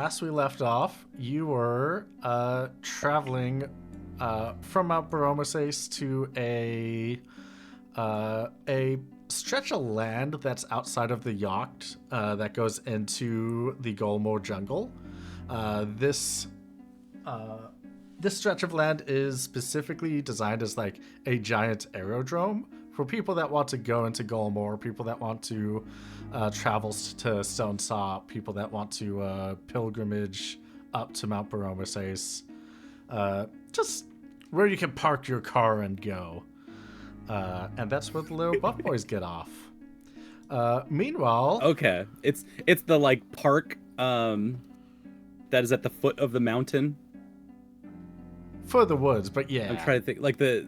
last we left off, you were traveling from Mount Baromeses to a stretch of land that's outside of the yacht that goes into the Golmore jungle. This this stretch of land is specifically designed as like a giant aerodrome for people that want to go into Golmore, people that want to travel to Stone Saw, people that want to pilgrimage up to Mount Baromeses. Just where you can park your car and go. And that's where the little buff boys get off. Meanwhile, Okay, it's the like park that is at the foot of the mountain. for the woods, but yeah, I'm trying to think, like the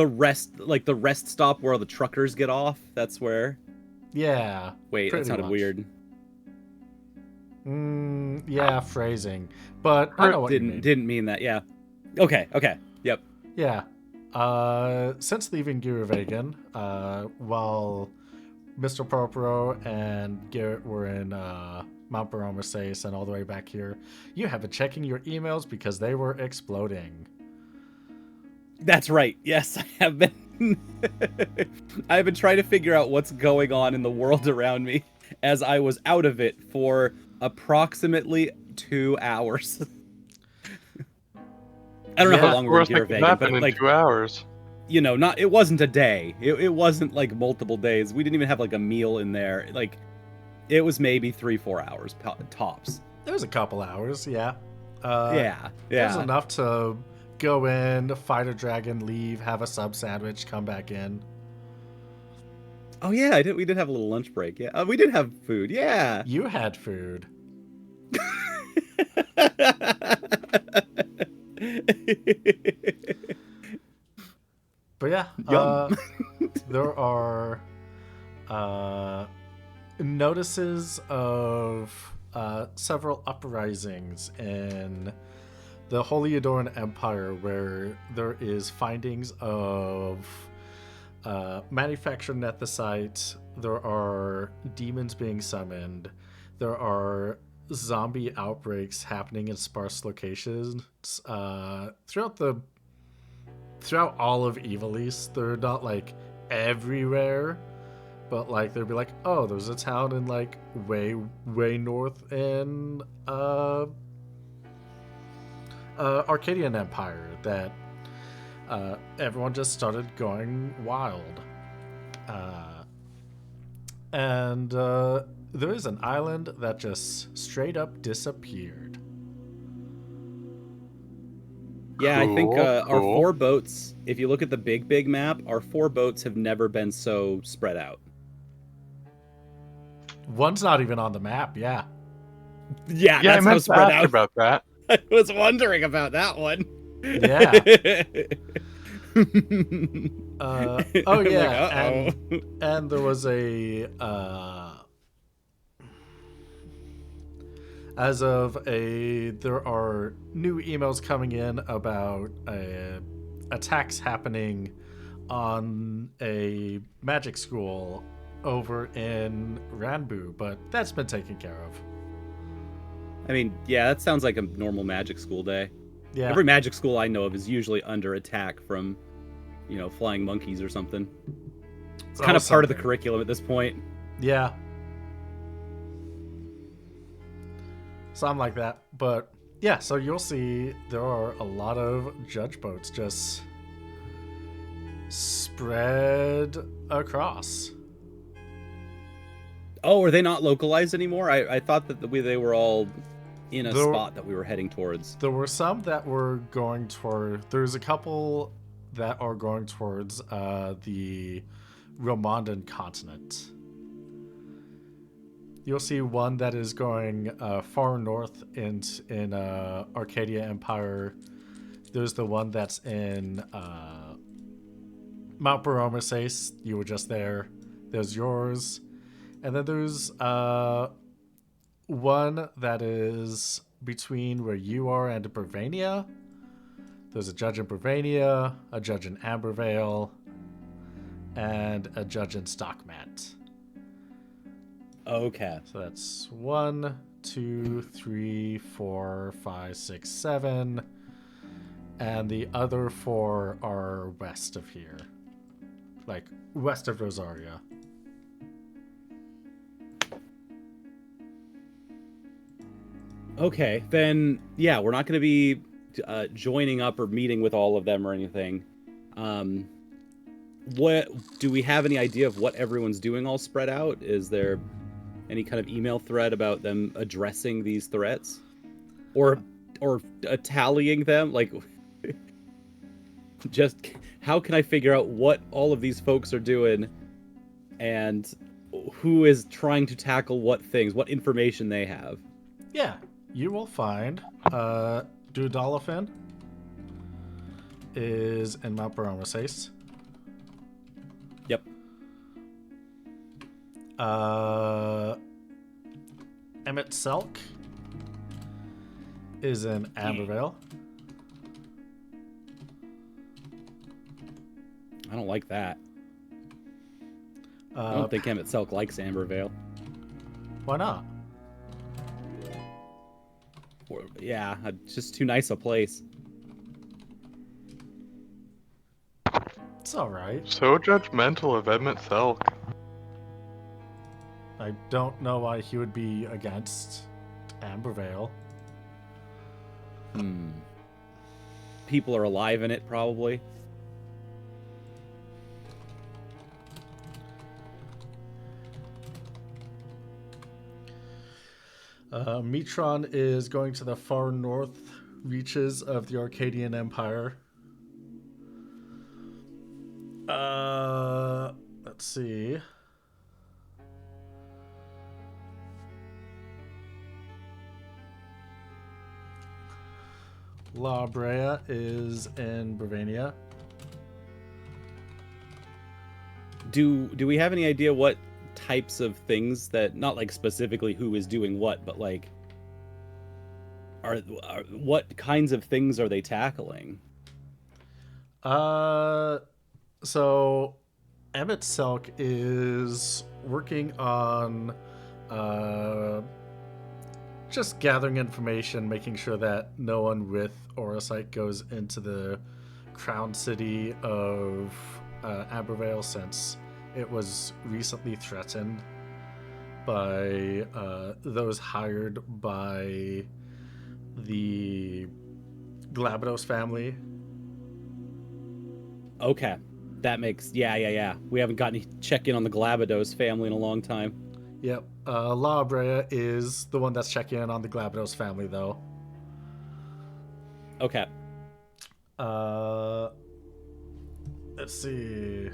rest stop where all the truckers get off. That's where. yeah. Wait, that pretty sounded much. weird. Yeah, phrasing, but I know what you mean. Didn't mean that. Yeah. Okay. Yep. Yeah. Since leaving Guruvegan, while Mr. Porporo and Garrett were in Mount Baromeses and all the way back here, you have been checking your emails because they were exploding. That's right. Yes, I have been. I've been trying to figure out what's going on in the world around me as I was out of it for approximately 2 hours. I don't know how long we're in Guruvegan, but in like 2 hours. you know, it wasn't a day. It wasn't like multiple days. We didn't even have like a meal in there. Like, it was maybe 3-4 hours tops. There was a couple hours, yeah. Yeah. It was enough to go in, fight a dragon, leave, have a sub sandwich, come back in. Oh yeah, we did have a little lunch break. Yeah, we did have food. Yeah. You had food. But yeah, there are notices of several uprisings in the Holy Adoran Empire where there is findings of manufactured nethicite, there are demons being summoned, there are zombie outbreaks happening in sparse locations throughout all of Evil East. They're not like everywhere, but like they'd be like, oh, there's a town in like way north in Arcadian Empire that everyone just started going wild. And there is an island that just straight up disappeared. Yeah, I think our Cool. 4 boats, if you look at the big map, our 4 boats have never been so spread out. One's not even on the map, yeah. Yeah, Yeah, I that's how meant to spread ask out. about that. I was wondering about that one. Yeah. Oh I'm yeah, like, and there was there are new emails coming in about attacks happening on a magic school over in Ranbu, but that's been taken care of. I mean, yeah, that sounds like a normal magic school day. Yeah. Every magic school I know of is usually under attack from, flying monkeys or something. It's kind of part of the curriculum at this point. Yeah. Something like that. But yeah, so you'll see there are a lot of judge boats just spread across. Oh, are they not localized anymore? I thought that they were all in a spot that we were heading towards. There were some that were going toward... There's a couple that are going towards the Romandan continent. You'll see one that is going far north in Arcadia Empire. There's the one that's in Mount Baromeses. You were just there. There's yours. And then there's one that is between where you are and Bravania. There's a judge in Bravania, a judge in Ambervale, and a judge in Stockmat. Okay. So that's 1, 2, 3, 4, 5, 6, 7. And the other 4 are west of here. Like, west of Rosaria. Okay, then yeah, we're not going to be joining up or meeting with all of them or anything. What do we have any idea of what everyone's doing all spread out? Is there any kind of email thread about them addressing these threats, or tallying them? Like, just how can I figure out what all of these folks are doing, and who is trying to tackle what things, what information they have? Yeah, you will find Dudolphin is in Mount Baromeses. Yep. Emmett Selk is in Ambervale. I don't like that. I don't think Emmett Selk likes Ambervale. Why not? Yeah, it's just too nice a place. It's alright. So judgmental of Emmett Selk. I don't know why he would be against Ambervale. People are alive in it, probably. Metron is going to the far north reaches of the Arcadian Empire. Let's see. La Brea is in Bravania. Do we have any idea what types of things that, not like specifically who is doing what, but like are what kinds of things are they tackling? So Emmett Selk is working on just gathering information, making sure that no one with Orosite goes into the crown city of Ambervale, since it was recently threatened by those hired by the Glabados family. Okay, that makes yeah. We haven't gotten any check in on the Glabados family in a long time. Yep. La Brea is the one that's checking in on the Glabados family, though. Okay. Let's see.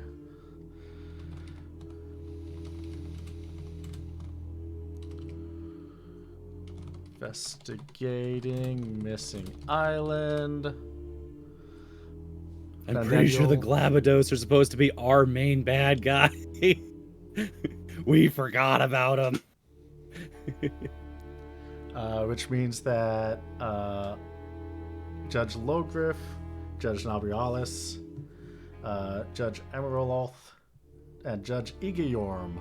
Investigating missing island. I'm pretty sure the Glabados are supposed to be our main bad guy. We forgot about him. Which means that Judge Logriff, Judge Nabrialis, Judge Emeraloth, and Judge Igayorm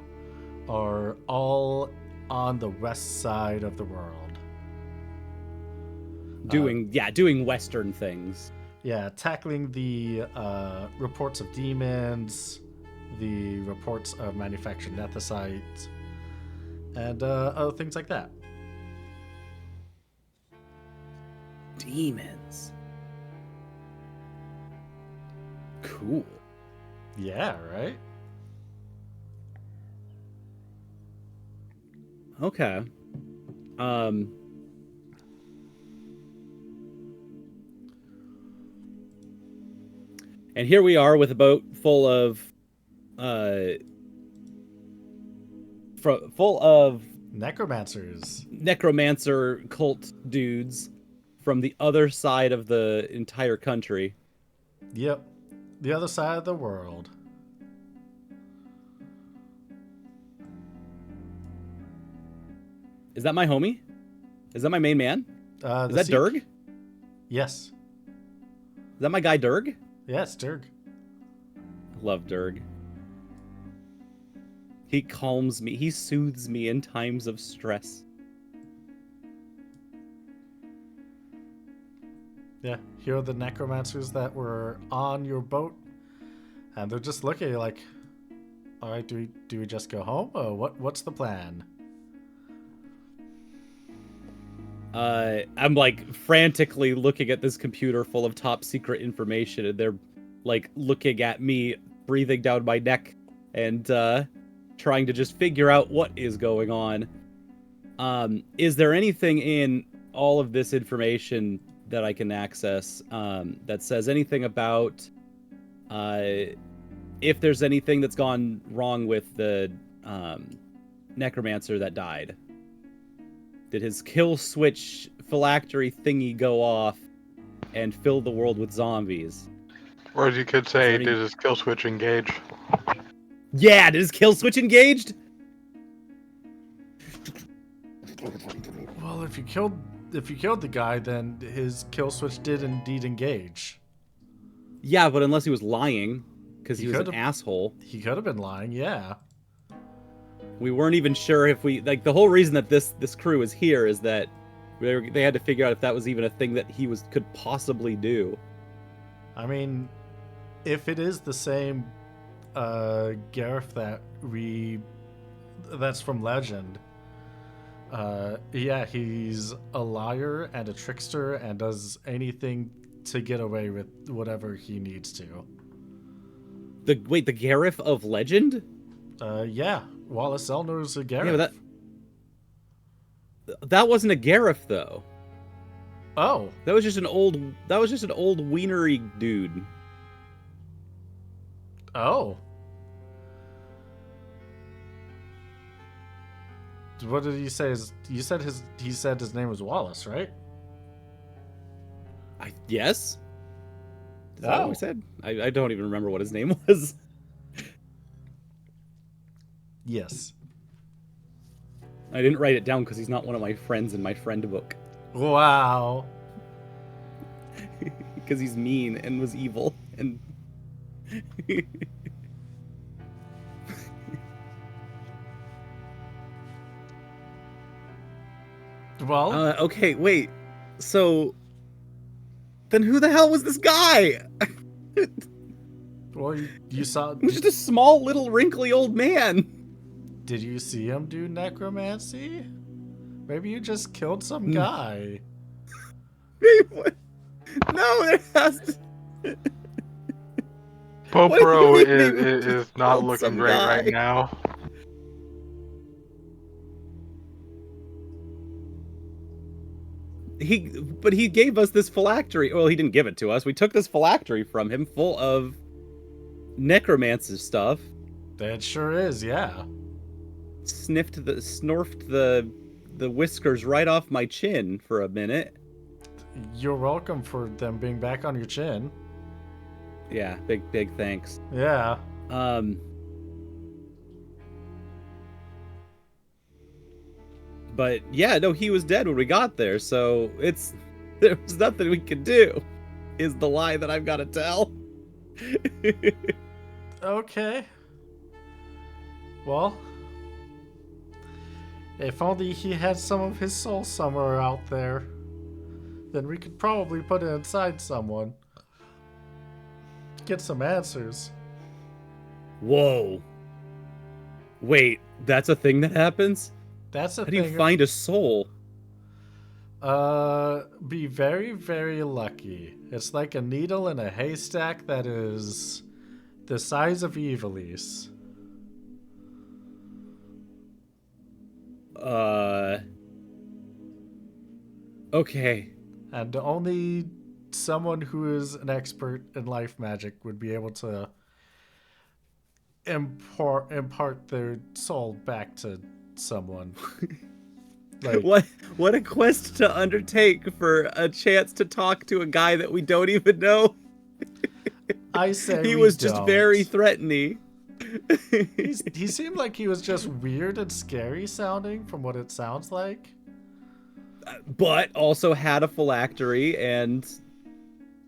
are all on the west side of the world. Doing Western things. Yeah, tackling the reports of demons, the reports of manufactured nethicite, and other things like that. Demons. Cool. Yeah, right? Okay. And here we are with a boat full of Necromancers. necromancer cult dudes from the other side of the entire country. Yep. The other side of the world. Is that my homie? Is that my main man? Is that Seek? Durg? Is Yes. that my guy Durg? Yes, Dirk. I love Durg. He calms me. He soothes me in times of stress. Yeah, here are the necromancers that were on your boat, and they're just looking at you like, all right, do we just go home? Or what's the plan? I'm like frantically looking at this computer full of top secret information, and they're like looking at me, breathing down my neck, and trying to just figure out what is going on. Is there anything in all of this information that I can access that says anything about if there's anything that's gone wrong with the necromancer that died? Did his kill switch phylactery thingy go off and fill the world with zombies? Or as you could say, any- did his kill switch engage? Yeah, did his kill switch engaged? Well, if you killed the guy, then his kill switch did indeed engage. Yeah, but unless he was lying, because he was an could've- asshole. He could have been lying, yeah. We weren't even sure if we like the whole reason that this crew is here is that they had to figure out if that was even a thing that he could possibly do. I mean, if it is the same Gareth that's from Legend, yeah, he's a liar and a trickster and does anything to get away with whatever he needs to. The Gareth of Legend? Yeah, Wallace Elnor's a Gareth. Yeah, but that wasn't a Gareth though. Oh, That was just an old wienery dude. oh. What did he say? He said his name was Wallace, right? Yes? Is that what Oh. we said? I don't even remember what his name was. Yes. I didn't write it down because he's not one of my friends in my friend book. Wow. Because he's mean and was evil and Well, okay, wait. So then who the hell was this guy? well, you saw. He was just a small little wrinkly old man. Did you see him do necromancy? Maybe you just killed some guy. What? No, there has to... Pope What do Bro you mean is not killed looking some great guy? right now. But he gave us this phylactery. Well, he didn't give it to us. We took this phylactery from him full of necromancer stuff. That sure is, yeah. Snorfed the whiskers right off my chin for a minute. You're welcome for them being back on your chin. Yeah, big thanks. Yeah. But yeah, no, he was dead when we got there, so there was nothing we could do, is the lie that I've got to tell. Okay. Well, if only he had some of his soul somewhere out there, then we could probably put it inside someone. Get some answers. Whoa. Wait, that's a thing that happens? That's a How do thing. you find a soul? Be very, very lucky. It's like a needle in a haystack that is the size of Evilise. Okay. And only someone who is an expert in life magic would be able to impart their soul back to someone. Like, What a quest to undertake for a chance to talk to a guy that we don't even know. I say He we was just don't. very threatening. He seemed like he was just weird and scary sounding from what it sounds like. But also had a phylactery and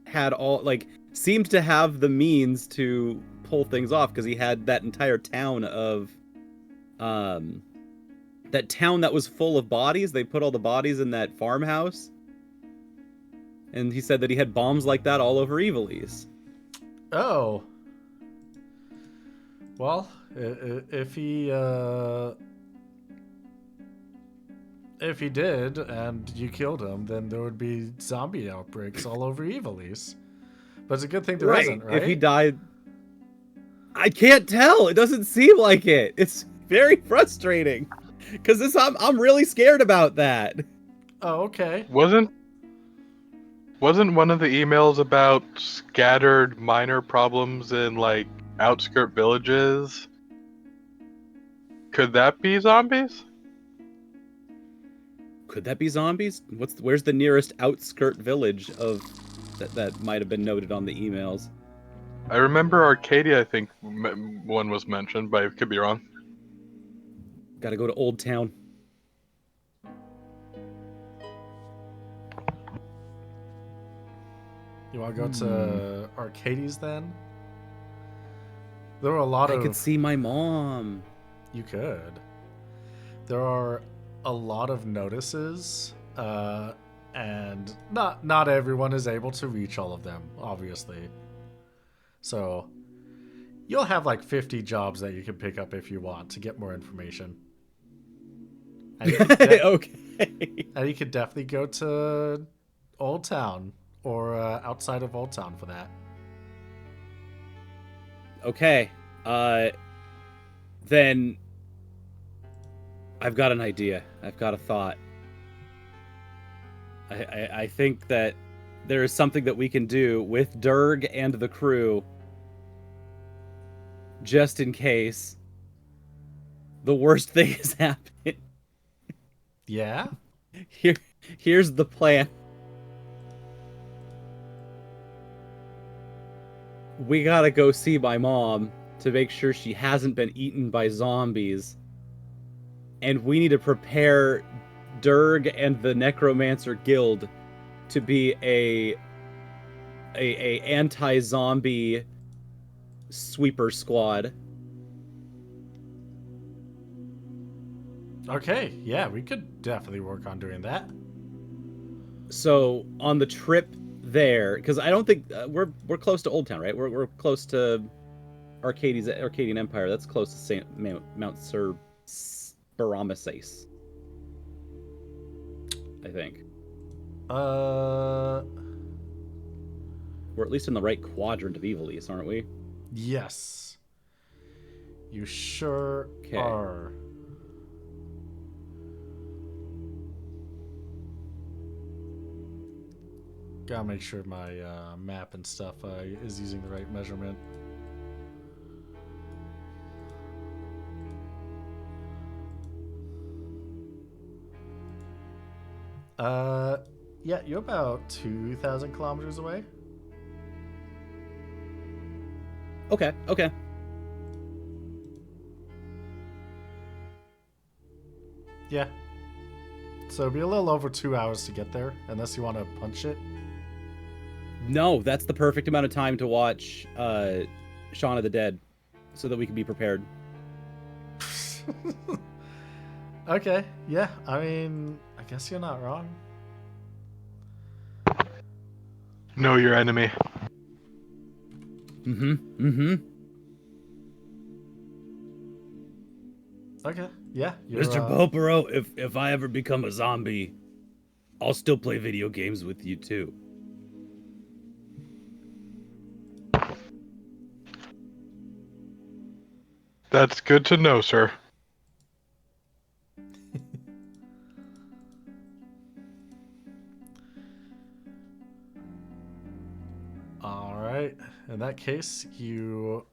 had seemed to have the means to pull things off because he had that entire town of that town that was full of bodies. They put all the bodies in that farmhouse. And he said that he had bombs like that all over Evilise. Oh. Well, if he did and you killed him, then there would be zombie outbreaks all over Evilise. But it's a good thing there isn't, right? If he died, I can't tell. It doesn't seem like it. It's very frustrating because I'm really scared about that. Oh, okay. Wasn't one of the emails about scattered minor problems in like outskirt villages? Could that be zombies? Could that be zombies? Where's the nearest outskirt village of that might have been noted on the emails? I remember Arcadia, I think one was mentioned, but I could be wrong. Gotta go to Old Town. You want to go to Arcades then? There are a lot of... I could see my mom. You could. There are a lot of notices, and not everyone is able to reach all of them, obviously. So you'll have like 50 jobs that you can pick up if you want to get more information. And you could Okay. and you could definitely go to Old Town or outside of Old Town for that. Okay. Then I've got an idea. I've got a thought. I think that there is something that we can do with Durg and the crew just in case the worst thing has happened. Yeah? Here's the plan. We gotta go see my mom to make sure she hasn't been eaten by zombies. And we need to prepare Durg and the Necromancer Guild to be a anti-zombie sweeper squad. Okay, yeah, we could definitely work on doing that. So on the trip there, because I don't think we're close to Old Town, right? We're close to Arcadian Empire. That's close to Mount Sir Baramaces, I think. We're at least in the right quadrant of Evilise, aren't we? Yes. You sure are. Gotta make sure my map and stuff is using the right measurement. Yeah, you're about 2,000 kilometers away. Okay. Yeah. So it'll be a little over 2 hours to get there, unless you want to punch it. No, that's the perfect amount of time to watch Shaun of the Dead, so that we can be prepared. Okay, yeah, I mean, I guess you're not wrong. Know your enemy. Okay, yeah. You're, Mr. Popero, if I ever become a zombie, I'll still play video games with you too. That's good to know, sir. Alright, in that case, you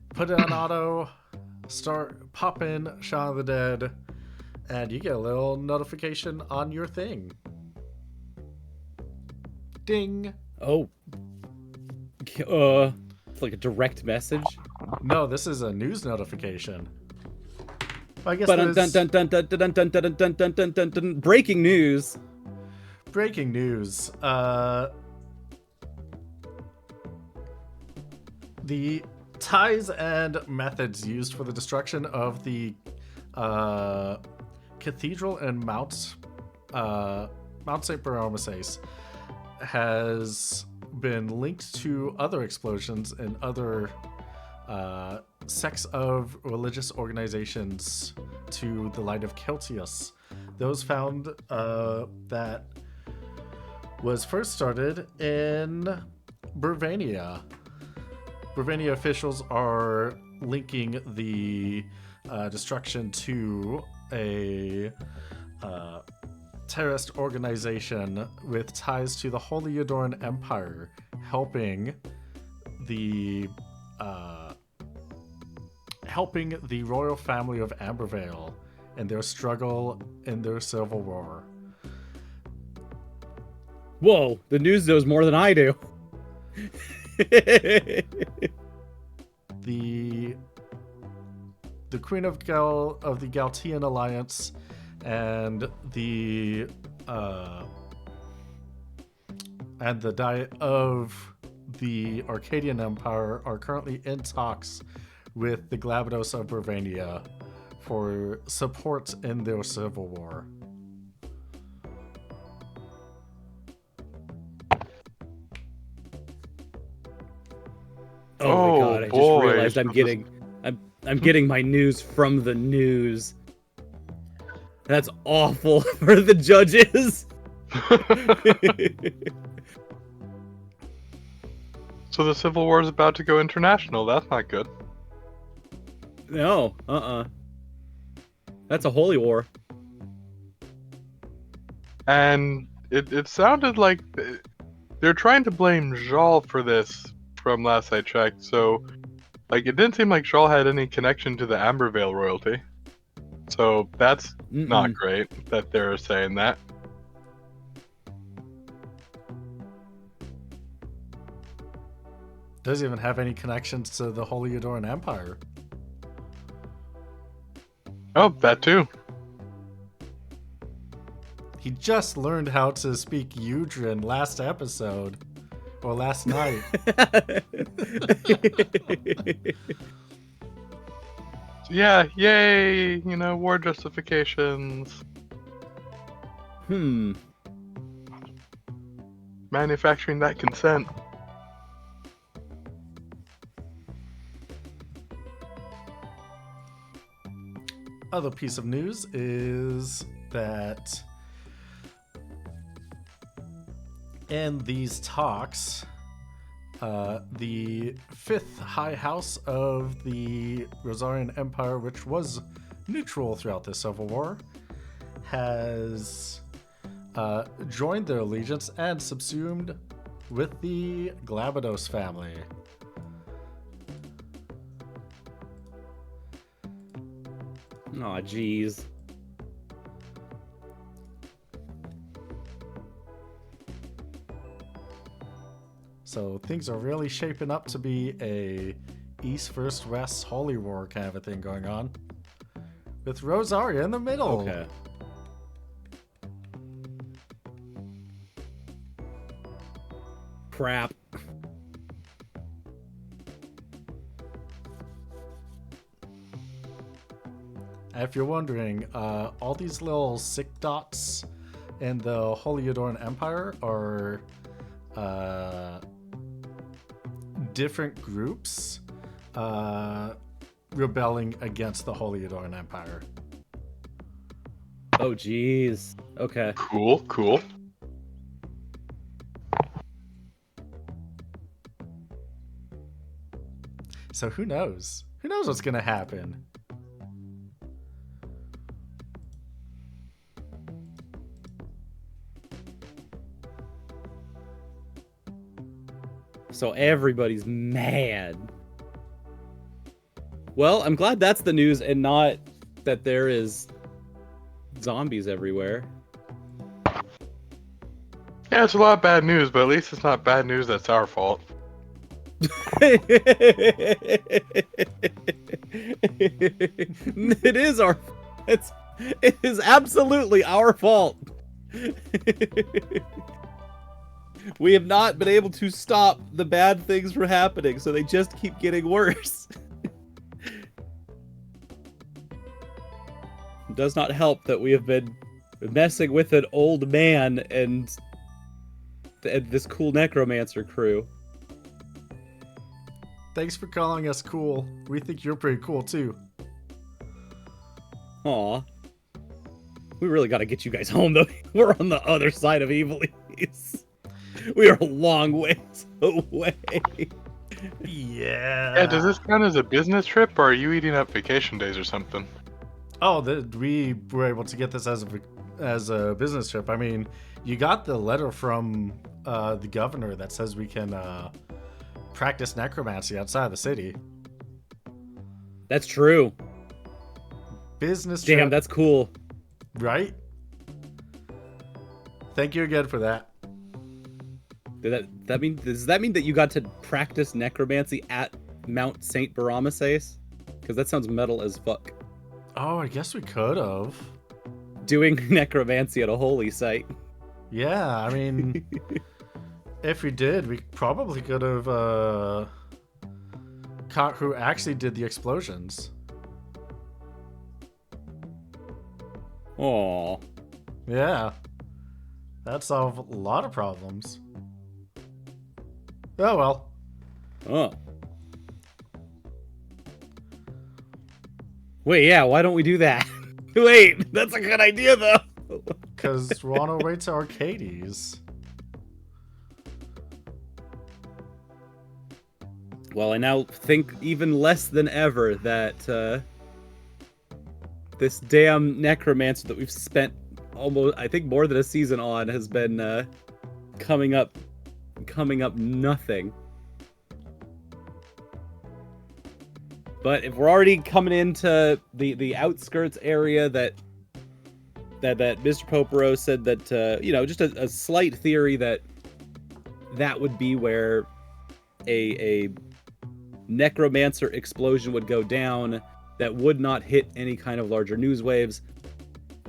put it on auto, start popping Shaun of the Dead, and you get a little notification on your thing. Ding! Oh. It's like a direct message. No, this is a news notification. I guess breaking news. Breaking news. The ties and methods used for the destruction of the cathedral in Mount St. Baromeses has been linked to other explosions in other sects of religious organizations to the light of Celtius. Those found that was first started in Burvania. Burvania officials are linking the destruction to a terrorist organization with ties to the Holy Edoran Empire, helping the royal family of Ambervale in their struggle in their civil war. Whoa, the news knows more than I do. The Queen of the Galtian Alliance and the Diet of the Arcadian Empire are currently in talks with the Glabados of Burvania for support in their civil war. Oh my god, I just realized I'm getting my news from the news. That's awful for the judges. So the Civil War is about to go international. That's not good. No, That's a holy war. And it sounded like they're trying to blame Jal for this from last I checked. So, like, it didn't seem like Jal had any connection to the Ambervale royalty. So that's not great that they're saying that. Doesn't even have any connections to the Holy Edoran Empire. Oh, that too. He just learned how to speak Udrin last episode. Or last night. Yeah, yay! You know, war justifications. Manufacturing that consent. Other piece of news is that in these talks, the fifth high house of the Rosarian Empire, which was neutral throughout the Civil War, has joined their allegiance and subsumed with the Glabados family. Aw, jeez. So things are really shaping up to be a East versus West holy war kind of a thing going on, with Rosaria in the middle. Okay. Crap. If you're wondering, all these little sick dots in the Holy Edoran Empire are different groups rebelling against the Holy Edoran Empire. Oh, jeez. Okay. Cool, cool. So who knows? Who knows what's gonna happen? So everybody's mad. Well, I'm glad that's the news and not that there is zombies everywhere. Yeah, it's a lot of bad news, but at least it's not bad news that's our fault. It is our... It is absolutely our fault. We have not been able to stop the bad things from happening, so they just keep getting worse. does not help that we have been messing with an old man and this cool necromancer crew. Thanks for calling us cool. We think you're pretty cool too. Aw. We really gotta get you guys home, though. We're on the other side of Evilise. We are a long ways away. Yeah. Yeah, does this count as a business trip, or are you eating up vacation days or something? Oh, we were able to get this as a business trip. I mean, you got the letter from the governor that says we can practice necromancy outside the city. That's true. Business trip. Damn, that's cool. Right? Thank you again for that. Does that mean that you got to practice necromancy at Mount Saint Baramaces? Because that sounds metal as fuck. Oh, I guess we could have. Doing necromancy at a holy site. Yeah, I mean, if we did, we probably could have caught who actually did the explosions. Aww. Yeah. That'd solve a lot of problems. Oh well. Oh. Wait, yeah, why don't we do that? Wait, that's a good idea, though. Because we're on our way to Arcades. Well, I now think even less than ever that this damn necromancer that we've spent almost, I think, more than a season on has been coming up nothing. But if we're already coming into the outskirts area that Mr. Popero said that just a slight theory that would be where a necromancer explosion would go down that would not hit any kind of larger news waves.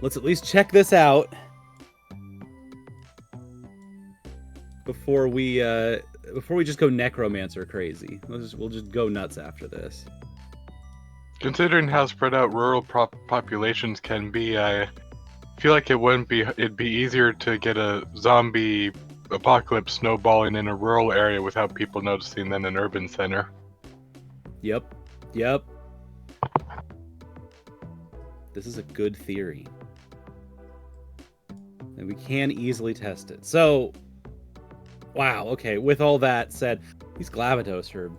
Let's at least check this out before we just go necromancer crazy. We'll just go nuts after this. Considering how spread out rural populations can be, I feel like it'd be easier to get a zombie apocalypse snowballing in a rural area without people noticing than an urban center. Yep. This is a good theory. And we can easily test it. So, wow, okay, with all that said, these Glavados are...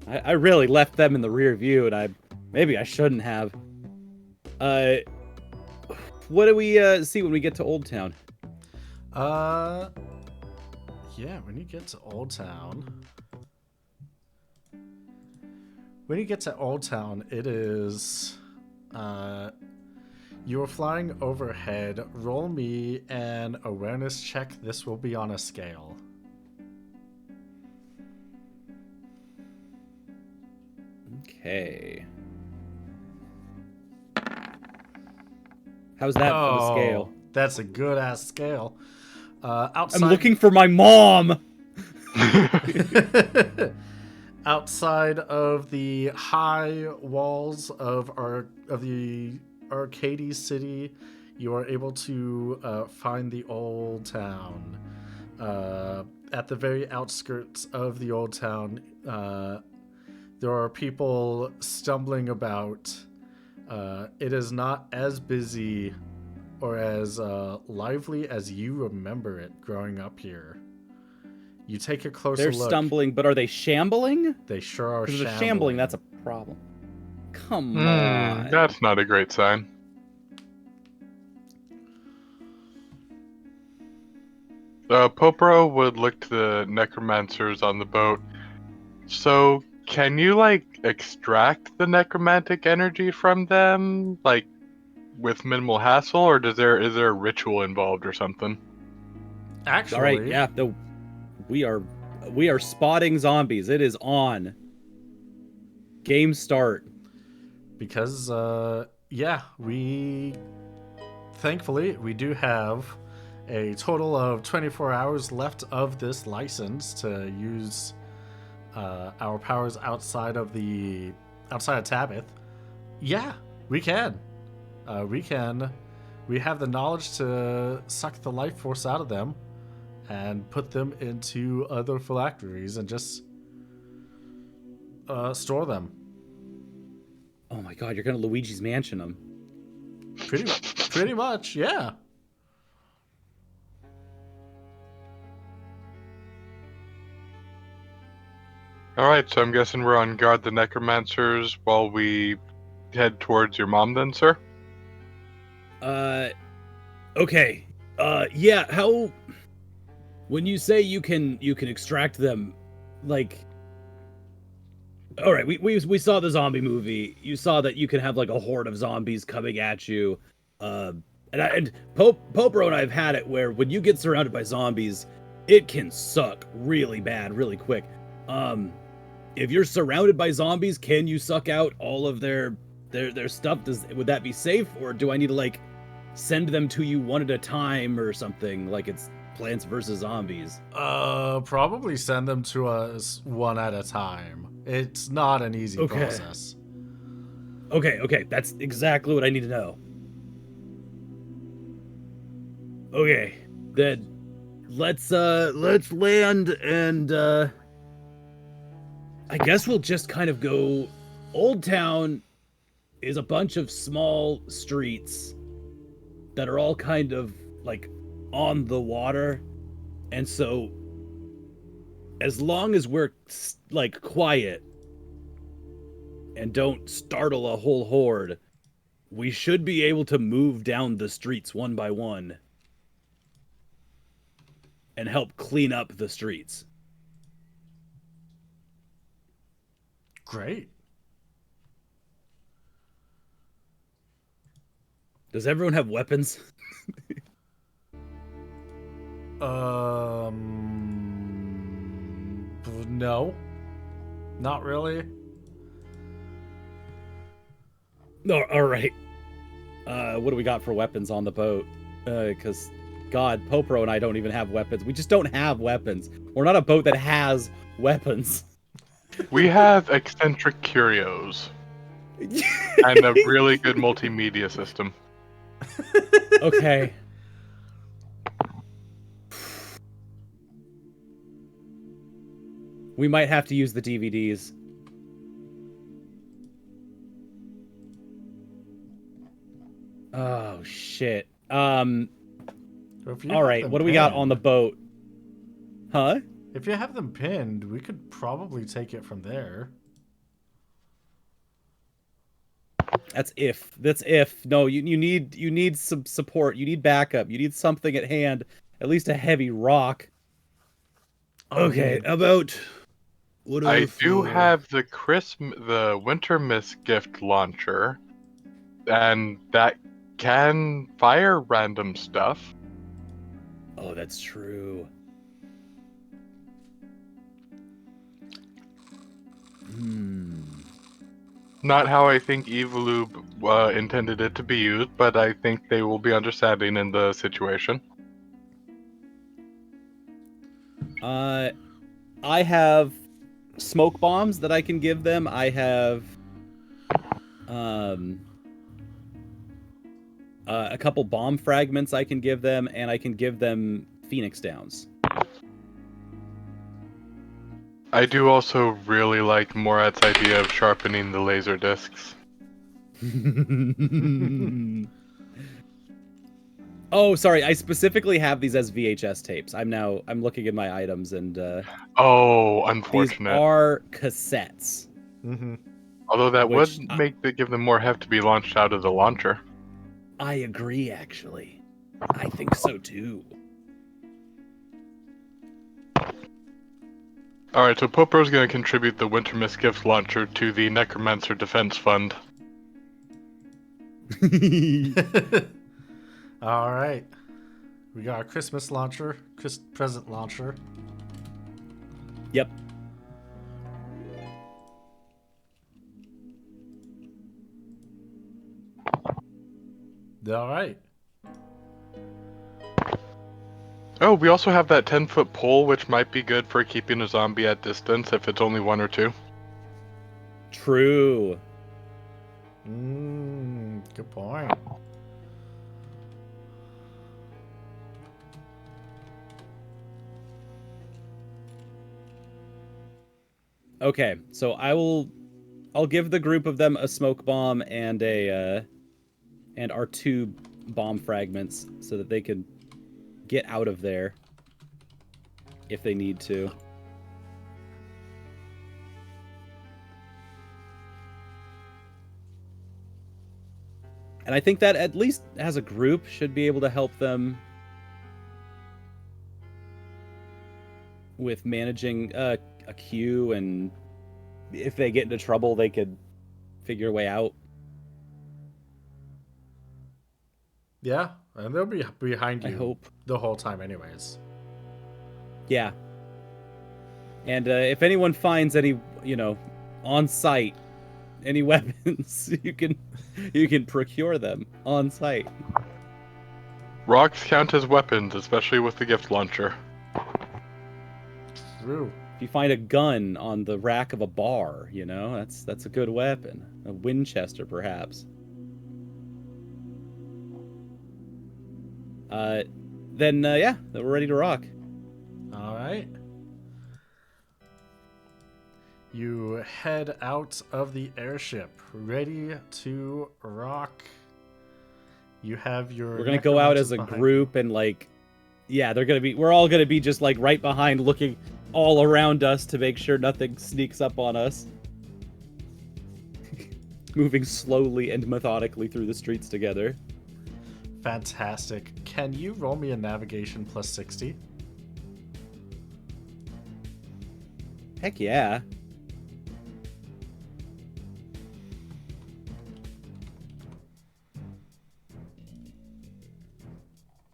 I really left them in the rear view, and maybe I shouldn't have. What do we see when we get to Old Town? Yeah, when you get to Old Town... it is... you are flying overhead. Roll me an awareness check. This will be on a scale. Okay. How's that for the scale? That's a good ass scale. Outside... I'm looking for my mom. Outside of the high walls of the Arcades city, you are able to find the Old Town. At the very outskirts of the Old Town, there are people stumbling about. It is not as busy or as lively as you remember it growing up here. You take a closer look. They're stumbling, but are they shambling? They sure are Because if shambling. they're shambling, that's a problem. Come on. That's not a great sign. Popro would look to the necromancers on the boat. So, can you, extract the necromantic energy from them, with minimal hassle, or is there a ritual involved or something? Actually, All right, yeah, we are spotting zombies. It is on. Game start. Because thankfully we do have a total of 24 hours left of this license to use our powers outside of Tabith. Yeah, we can. we have the knowledge to suck the life force out of them and put them into other phylacteries and just store them. Oh my god, you're gonna Luigi's Mansion them. Pretty much, yeah. Alright, so I'm guessing we're on guard the necromancers while we head towards your mom then, sir? Okay. Yeah, how... When you say you can extract them, like... Alright, we saw the zombie movie. You saw that you can have, like, a horde of zombies coming at you. And Popro and I have had it where when you get surrounded by zombies, it can suck really bad, really quick. If you're surrounded by zombies, can you suck out all of their stuff? Would that be safe, or do I need to like send them to you one at a time or something, like it's Plants vs. Zombies? Probably send them to us one at a time. It's not an easy process. Okay, that's exactly what I need to know. Okay, then let's land and I guess we'll just kind of go. Old Town is a bunch of small streets that are all kind of like on the water. And so as long as we're like quiet and don't startle a whole horde, we should be able to move down the streets one by one and help clean up the streets. Great. Does everyone have weapons? No. Not really. No, all right. What do we got for weapons on the boat? Because, God, Popro and I don't even have weapons. We just don't have weapons. We're not a boat that has weapons. We have eccentric curios. And a really good multimedia system. Okay. We might have to use the DVDs. Oh, shit. All right, what do we got on the boat? Huh? If you have them pinned, we could probably take it from there. That's if. No, you need some support. You need backup. You need something at hand. At least a heavy rock. Okay, about... What I do have the Winter Mist gift launcher, and that can fire random stuff. Oh, that's true. Not how I think Evilube intended it to be used, but I think they will be understanding in the situation. I have smoke bombs that I can give them. I have a couple bomb fragments I can give them, and I can give them Phoenix Downs. I do also really like Morat's idea of sharpening the laser discs. Oh, sorry. I specifically have these as VHS tapes. I'm looking at my items, and oh, unfortunate. These are cassettes. Mm-hmm. Although that would give them more heft to be launched out of the launcher. I agree, actually. I think so too. Alright, so Popro's going to contribute the Winter Mist gift launcher to the Necromancer Defense Fund. All right. We got our Christmas launcher, present launcher. Yep. All right. Oh, we also have that 10-foot pole, which might be good for keeping a zombie at distance if it's only one or two. True. Good point. Okay, so I'll give the group of them a smoke bomb and and our 2 bomb fragments so that they can get out of there if they need to. And I think that at least as a group should be able to help them with managing a queue, and if they get into trouble, they could figure a way out. Yeah, and they'll be behind you I hope. the whole time anyways. Yeah. And if anyone finds any, on site, any weapons, you can procure them on site. Rocks count as weapons, especially with the gift launcher. True. If you find a gun on the rack of a bar, that's a good weapon. A Winchester, perhaps. Then we're ready to rock. All right. You head out of the airship, ready to rock. You have your. We're gonna go out as a behind group and we're all gonna be just like right behind, looking all around us to make sure nothing sneaks up on us. Moving slowly and methodically through the streets together. Fantastic. Can you roll me a navigation plus 60? Heck yeah.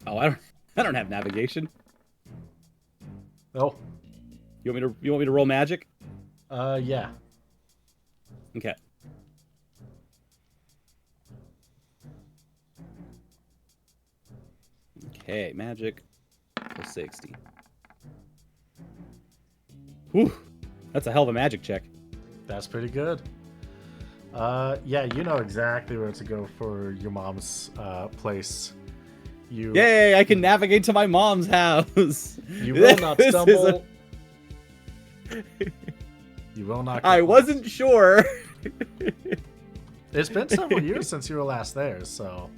Oh, I don't have navigation. Oh. You want me to roll magic? Yeah. Okay. Okay, magic plus 60. Whew. That's a hell of a magic check. That's pretty good. Yeah, you know exactly where to go for your mom's place. Yay, I can navigate to my mom's house. You will not stumble. You will not. I wasn't sure. It's been several years since you were last there, so.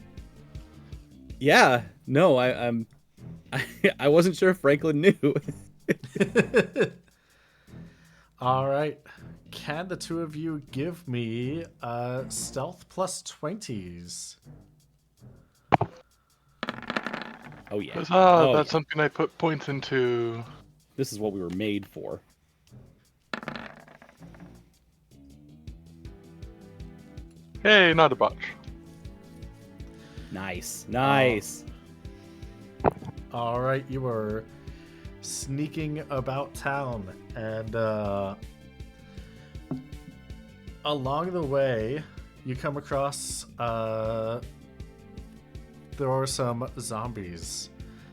Yeah, no, I wasn't sure if Franklin knew. All right. Can the two of you give me stealth plus 20s? Oh yeah. That's something I put points into. This is what we were made for. Hey, not a botch. Nice. All right, you were sneaking about town, and along the way, you come across there are some zombies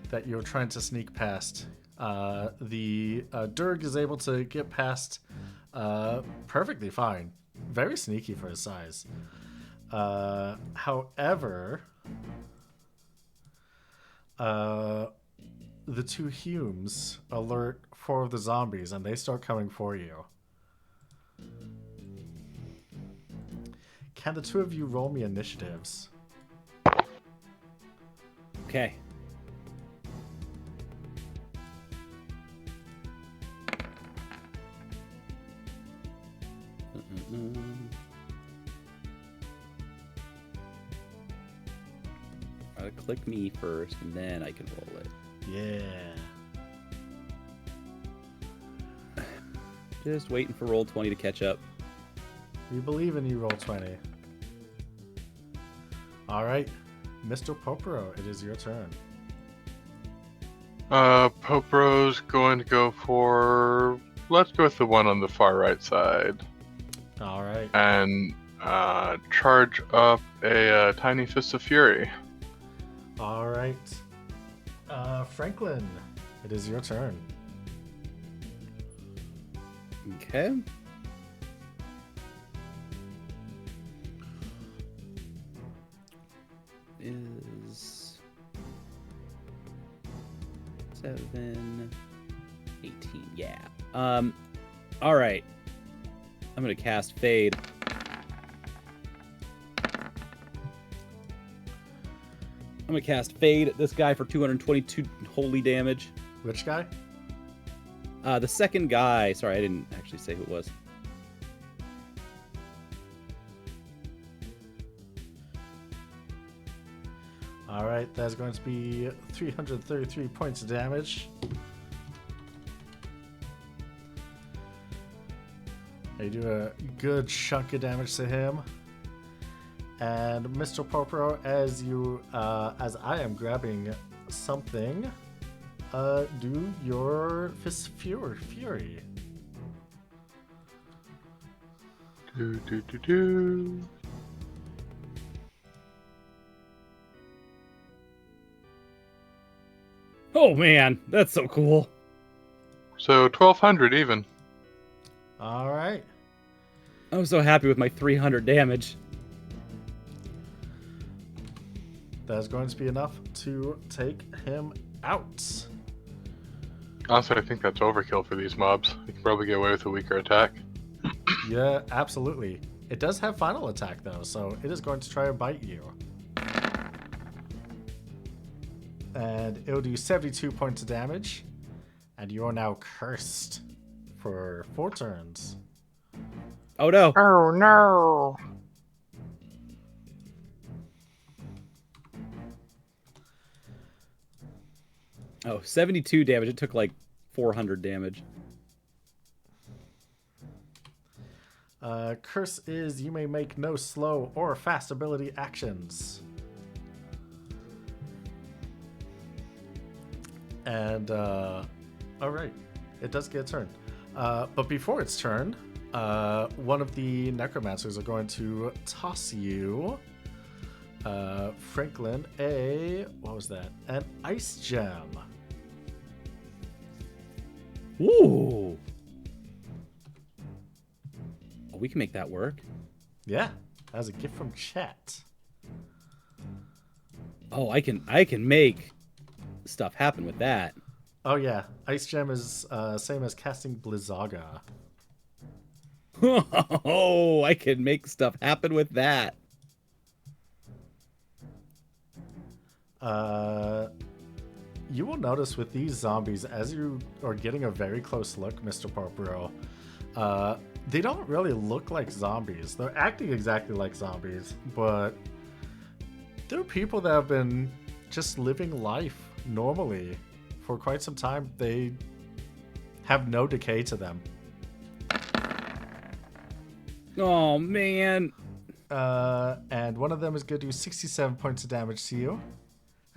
that you're trying to sneak past. The Durg is able to get past perfectly fine. Very sneaky for his size. However, the two Humes alert 4 of the zombies, and they start coming for you. Can the two of you roll me initiatives? Okay. Click me first, and then I can roll it. Yeah. Just waiting for roll 20 to catch up. We believe in you, roll 20. All right, Mr. Popero, it is your turn. Popro's going to go for. Let's go with the one on the far right side. All right. And charge up a tiny fist of fury. All right. Franklin, it is your turn. Okay. Is 7, 18. Yeah. All right. I'm gonna cast Fade. I'm gonna cast Fade at this guy for 222 holy damage. Which guy? The second guy. Sorry, I didn't actually say who it was. All right, that's going to be 333 points of damage. You do a good chunk of damage to him. And Mr. Popro, as I am grabbing something, do your Fist Fury. Do. Oh man, that's so cool. So 1200 even. All right. I'm so happy with my 300 damage. That's going to be enough to take him out. Honestly, I think that's overkill for these mobs. You can probably get away with a weaker attack. Yeah, absolutely. It does have final attack though, so it is going to try to bite you. And it'll do 72 points of damage. And you are now cursed for 4 turns. Oh no. Oh no! Oh, 72 damage. It took like 400 damage. Curse is you may make no slow or fast ability actions. And, alright. It does get a turn. But before its turn, one of the necromancers are going to toss you, Franklin, what was that? An ice gem. Ooh. Oh, we can make that work. Yeah, as a gift from chat. Oh, I can make stuff happen with that. Oh yeah, ice gem is same as casting Blizzaga. Oh, I can make stuff happen with that. You will notice with these zombies, as you are getting a very close look, Mr. Porpero, they don't really look like zombies. They're acting exactly like zombies, but they're people that have been just living life normally for quite some time. They have no decay to them. Oh, man. And one of them is going to do 67 points of damage to you.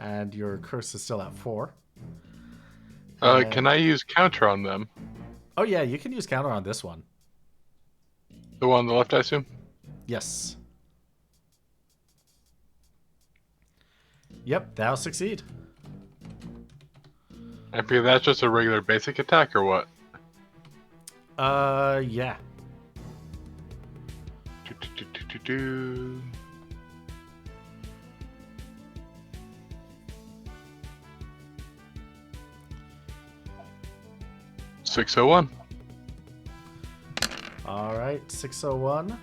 And your curse is still at 4. Can I use counter on them? Oh yeah, you can use counter on this one. The one on the left, I assume? Yes. Yep, that'll succeed. I figure that's just a regular basic attack or what? Yeah. Do. 601. All right, 601.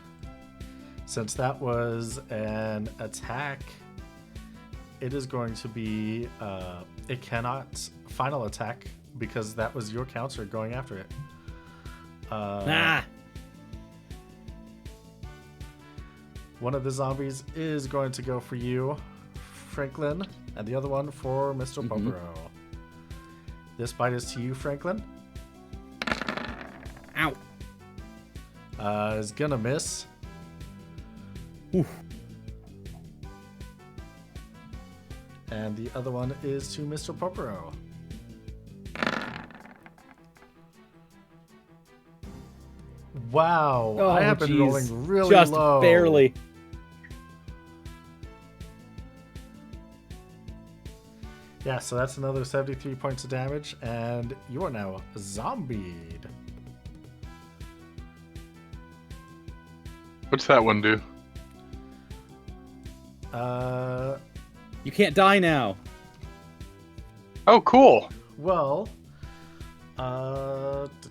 Since that was an attack, it is going to be, it cannot final attack because that was your counter going after it. One of the zombies is going to go for you, Franklin, and the other one for Mr. Popero. This bite is to you, Franklin. Ow. Is gonna miss. Oof. And the other one is to Mr. Popero. Wow, Oh, I have been geez. rolling really Just low. barely. Yeah, so that's another 73 points of damage, and you are now zombied. What's that one do? You can't die now. Oh, cool. Well,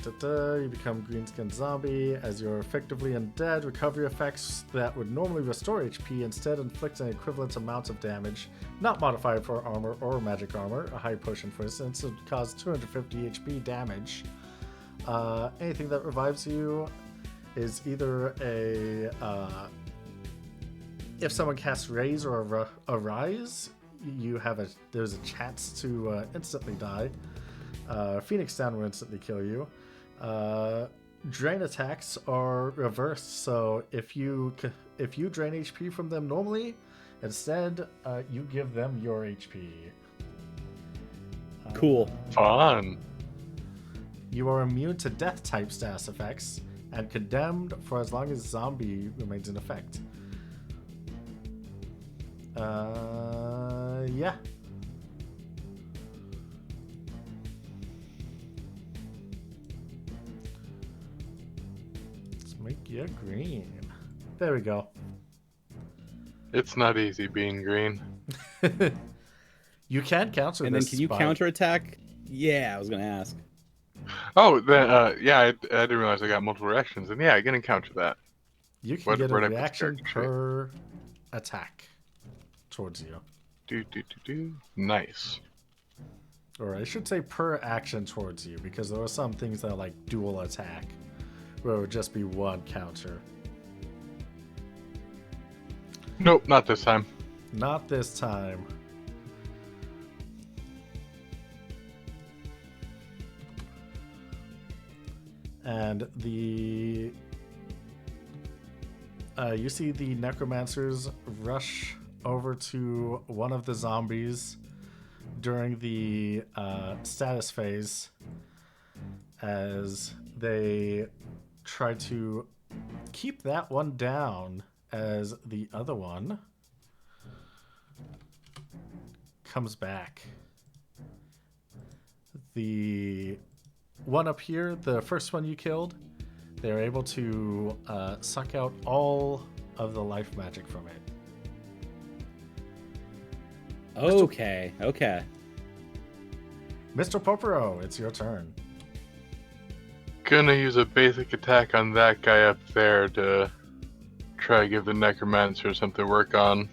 You become green-skinned zombie. As you're effectively undead, recovery effects that would normally restore HP instead inflict an equivalent amount of damage, not modified for armor or magic armor. A high potion, for instance, would cause 250 HP damage. Anything that revives you is either a... if someone casts Raise or Arise, there's a chance to instantly die. Phoenix Down will instantly kill you. Drain attacks are reversed, so if you drain HP from them normally, instead you give them your HP. Cool. Fun. You are immune to death type status effects and condemned for as long as zombie remains in effect. Yeah. Let's make you green. There we go. It's not easy being green. You can counter And this. then can you by- counterattack? Yeah, I was gonna ask. Oh, then yeah, I didn't realize I got multiple reactions, and yeah, I can encounter that. You can What- get a what type of reaction character per attack towards you. Nice. Or I should say per action towards you, because there are some things that are like dual attack, where it would just be one counter. Nope, not this time. Not this time. And the... you see the necromancers rush over to one of the zombies during the status phase as they try to keep that one down as the other one comes back. The one up here, the first one you killed, they're able to suck out all of the life magic from it. Okay. Mr. Popero, it's your turn. Gonna use a basic attack on that guy up there to try to give the necromancer something to work on.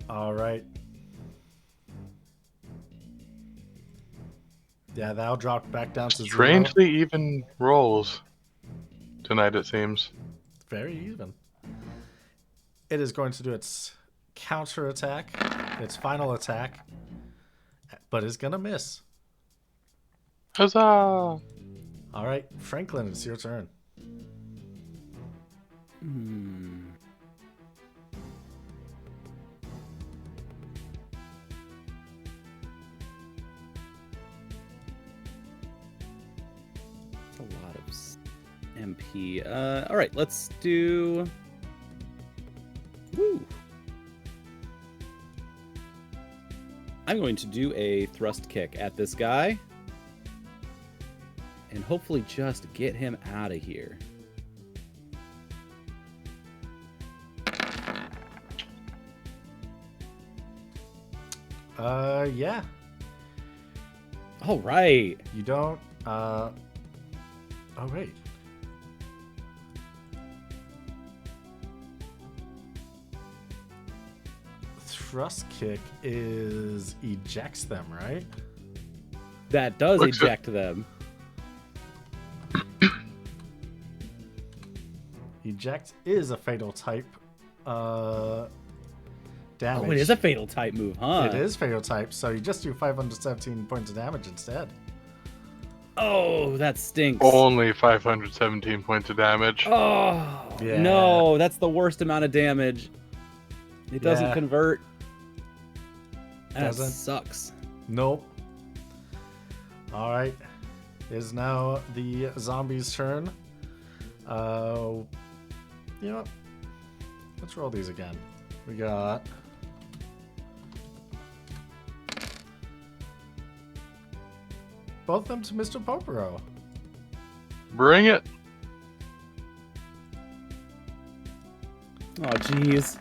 All right. Yeah, that'll drop back down to 0. Strangely even rolls tonight, it seems. Very even. It is going to do its counter attack, its final attack, but is going to miss. Huzzah! All right, Franklin, it's your turn. That's a lot of MP. All right, let's do. Woo. I'm going to do a thrust kick at this guy. And hopefully just get him out of here. Yeah. All right. You don't, oh, wait. Thrust kick ejects them, right? That does Looks eject them. Eject is a fatal type damage. Oh, it is a fatal type move, huh? It is fatal type, so you just do 517 points of damage instead. Oh, that stinks. Only 517 points of damage. Oh, Yeah. no, that's the worst amount of damage. It doesn't Yeah. convert. That Doesn't. sucks. Nope. All right. It is now the zombies' turn. You know what? Let's roll these again. We got... both of them to Mr. Popero. Bring it. Oh, jeez.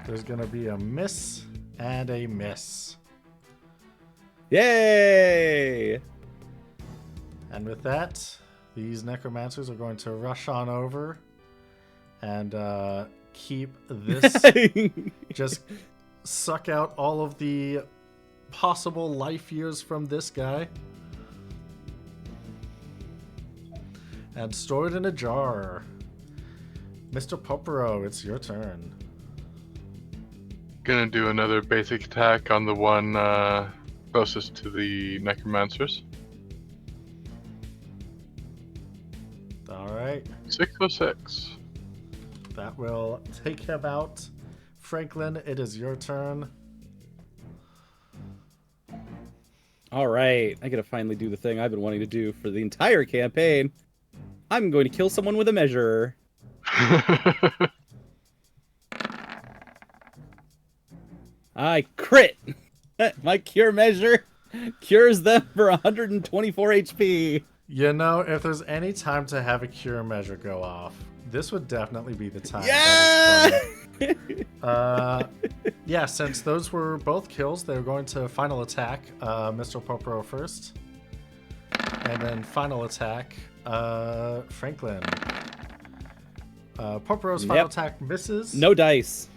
There's going to be a miss and a miss. Yay! And with that, these necromancers are going to rush on over and keep this, just suck out all of the possible life years from this guy and store it in a jar. Mr. Popero, it's your turn. Gonna do another basic attack on the one closest to the necromancers. All right. 606. That will take him out. Franklin, it is your turn. All right, I gotta finally do the thing I've been wanting to do for the entire campaign. I'm going to kill someone with a measure. I crit! My cure measure cures them for 124 HP. You know, if there's any time to have a cure measure go off, this would definitely be the time. Yeah! Yeah, since those were both kills, they're going to final attack Mr. Popero first. And then final attack Franklin. Popero's final attack misses. No dice.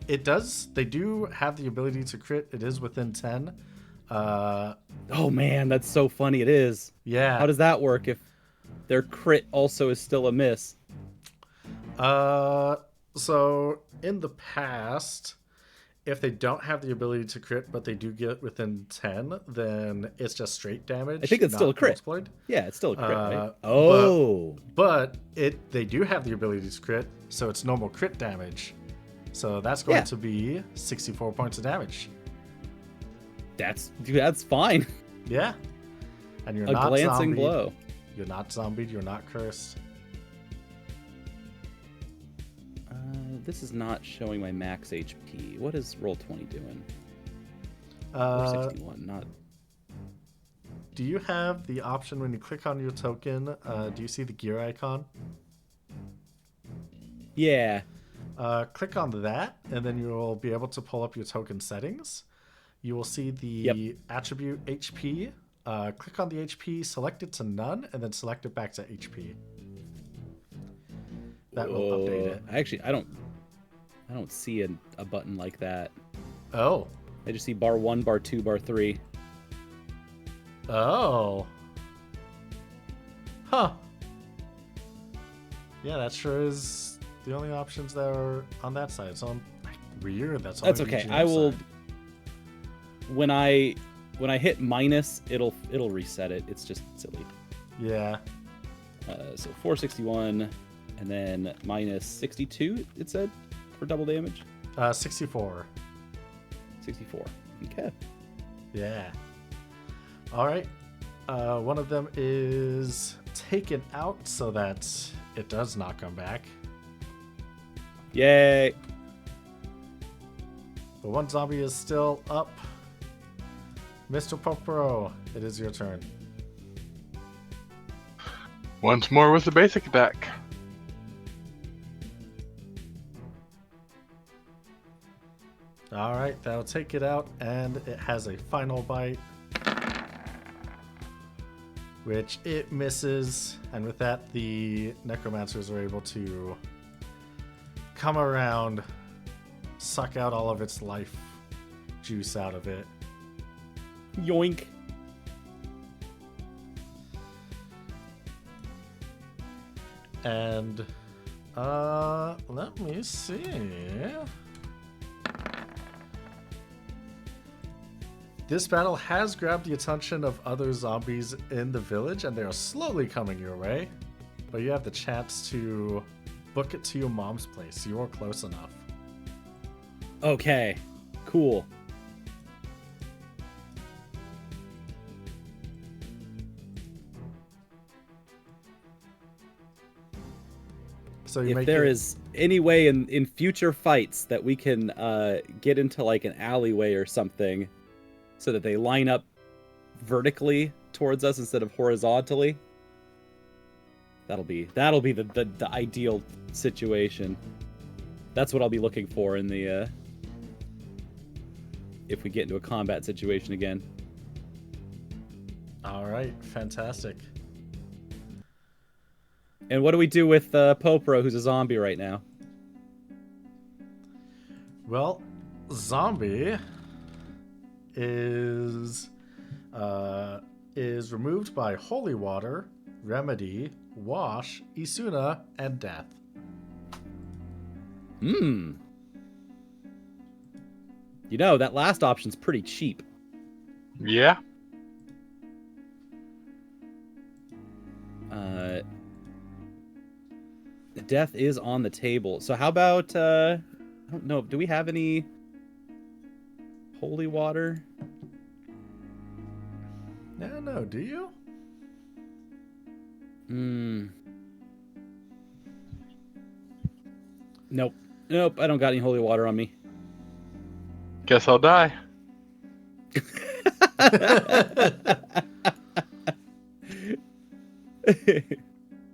It does. They do have the ability to crit. It is within 10. Oh man, that's so funny. It is. Yeah. How does that work if their crit also is still a miss? So in the past, if they don't have the ability to crit, but they do get within 10, then it's just straight damage. I think it's still a crit. Multiplied. Yeah, it's still a crit, right? Oh. But they do have the ability to crit, so it's normal crit damage. So that's going to be 64 points of damage. That's fine. Yeah. And you're A not glancing zombied. blow. You're not zombied. You're not cursed. This is not showing my max HP. What is Roll20 doing? 61, not... Do you have the option when you click on your token, do you see the gear icon? Yeah. Click on that, and then you'll be able to pull up your token settings. You will see the attribute HP. Click on the HP, select it to none, and then select it back to HP. That will update it. Actually, I don't see a button like that. Oh. I just see bar 1, bar 2, bar 3. Oh. Huh. Yeah, that sure is the only options that are on that side. So weird. That's okay. I will. When I hit minus, it'll reset it. It's just silly. Yeah. So 461, and then minus 62. It said for double damage. 64. 64. Okay. Yeah. All right. One of them is taken out so that it does not come back. Yay. The one zombie is still up. Mr. Popero, it is your turn. Once more with the basic attack. All right, that'll take it out, and it has a final bite, which it misses. And with that, the necromancers are able to come around, suck out all of its life juice out of it. Yoink. And let me see. This battle has grabbed the attention of other zombies in the village, and they are slowly coming your way. But you have the chance to book it to your mom's place. You are close enough. Okay. Cool. So you If there is any way in future fights that we can get into like an alleyway or something so that they line up vertically towards us instead of horizontally, that'll be the ideal situation. That's what I'll be looking for in if we get into a combat situation again. All right, fantastic. And what do we do with Popro, who's a zombie right now? Well, zombie is removed by holy water, remedy, wash, Isuna, and death. Hmm. You know, that last option's pretty cheap. Yeah. Death is on the table. So how about, I don't know, do we have any holy water? No, do you? Nope. Nope, I don't got any holy water on me. Guess I'll die.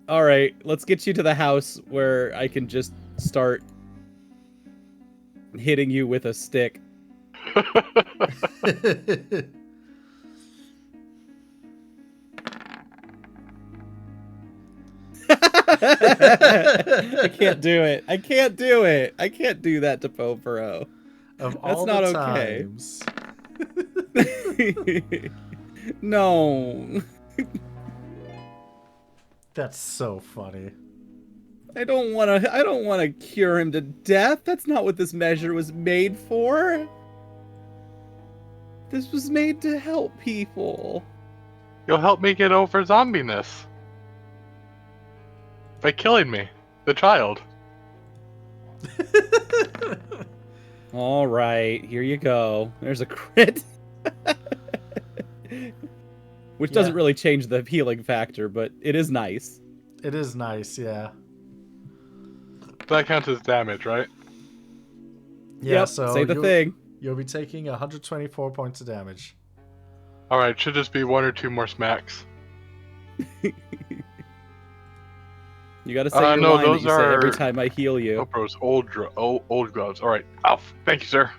All right, let's get you to the house where I can just start hitting you with a stick. I can't do it. I can't do it. I can't do that to Poporo. Of That's all not the okay. times. No. That's so funny. I don't want to cure him to death. That's not what this measure was made for. This was made to help people. You'll help me get over zombiness. By killing me, the child. All right, here you go. There's a crit. Which doesn't really change the healing factor, but it is nice. It is nice, yeah. That counts as damage, right? Yeah, Yep, so say the thing. You'll be taking 124 points of damage. Alright, should just be 1 or 2 more smacks. You gotta say your no, line that those you say every are time I heal you. GoPro's old gloves. Alright, off. Thank you, sir.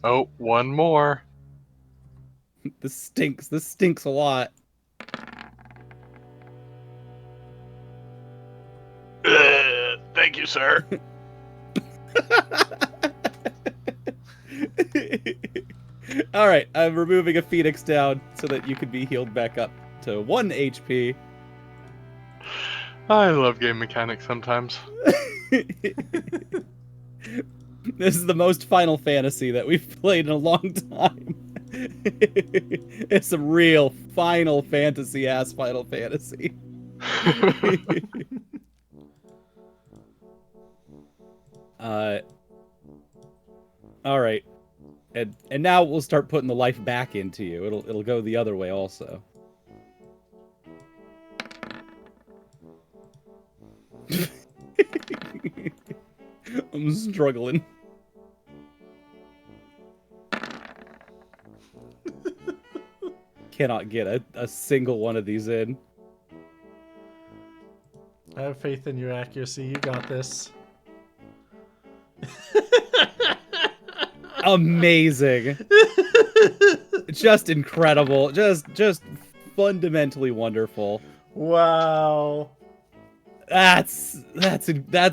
Oh, one more. This stinks. This stinks a lot. Thank you, sir. All right, I'm removing a Phoenix down so that you can be healed back up to 1 HP. I love game mechanics sometimes. This is the most Final Fantasy that we've played in a long time. It's a real Final Fantasy-ass Final Fantasy. All right. And now we'll start putting the life back into you. It'll go the other way also. I'm struggling. Cannot get a single one of these in. I have faith in your accuracy. You got this. Amazing. Just incredible. Just fundamentally wonderful. Wow. That's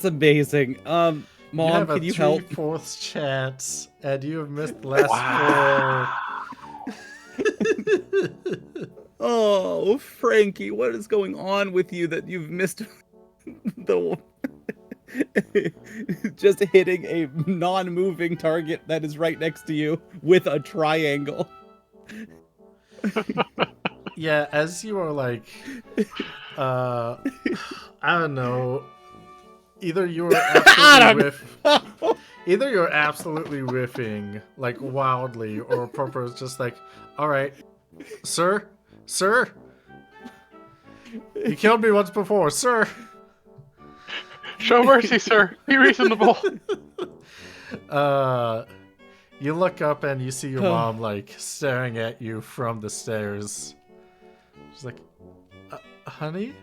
amazing. Mom, can you help? You have a 3/4 chance, and you have missed the last 4. Oh, Frankie, what is going on with you that you've missed the just hitting a non-moving target that is right next to you with a triangle? Yeah, as you are like, I don't know. Either you're absolutely riffing like wildly, or Purple's just like, all right, sir, you killed me once before, sir. Show mercy, sir. Be reasonable. You look up and you see your mom like staring at you from the stairs. She's like, Honey?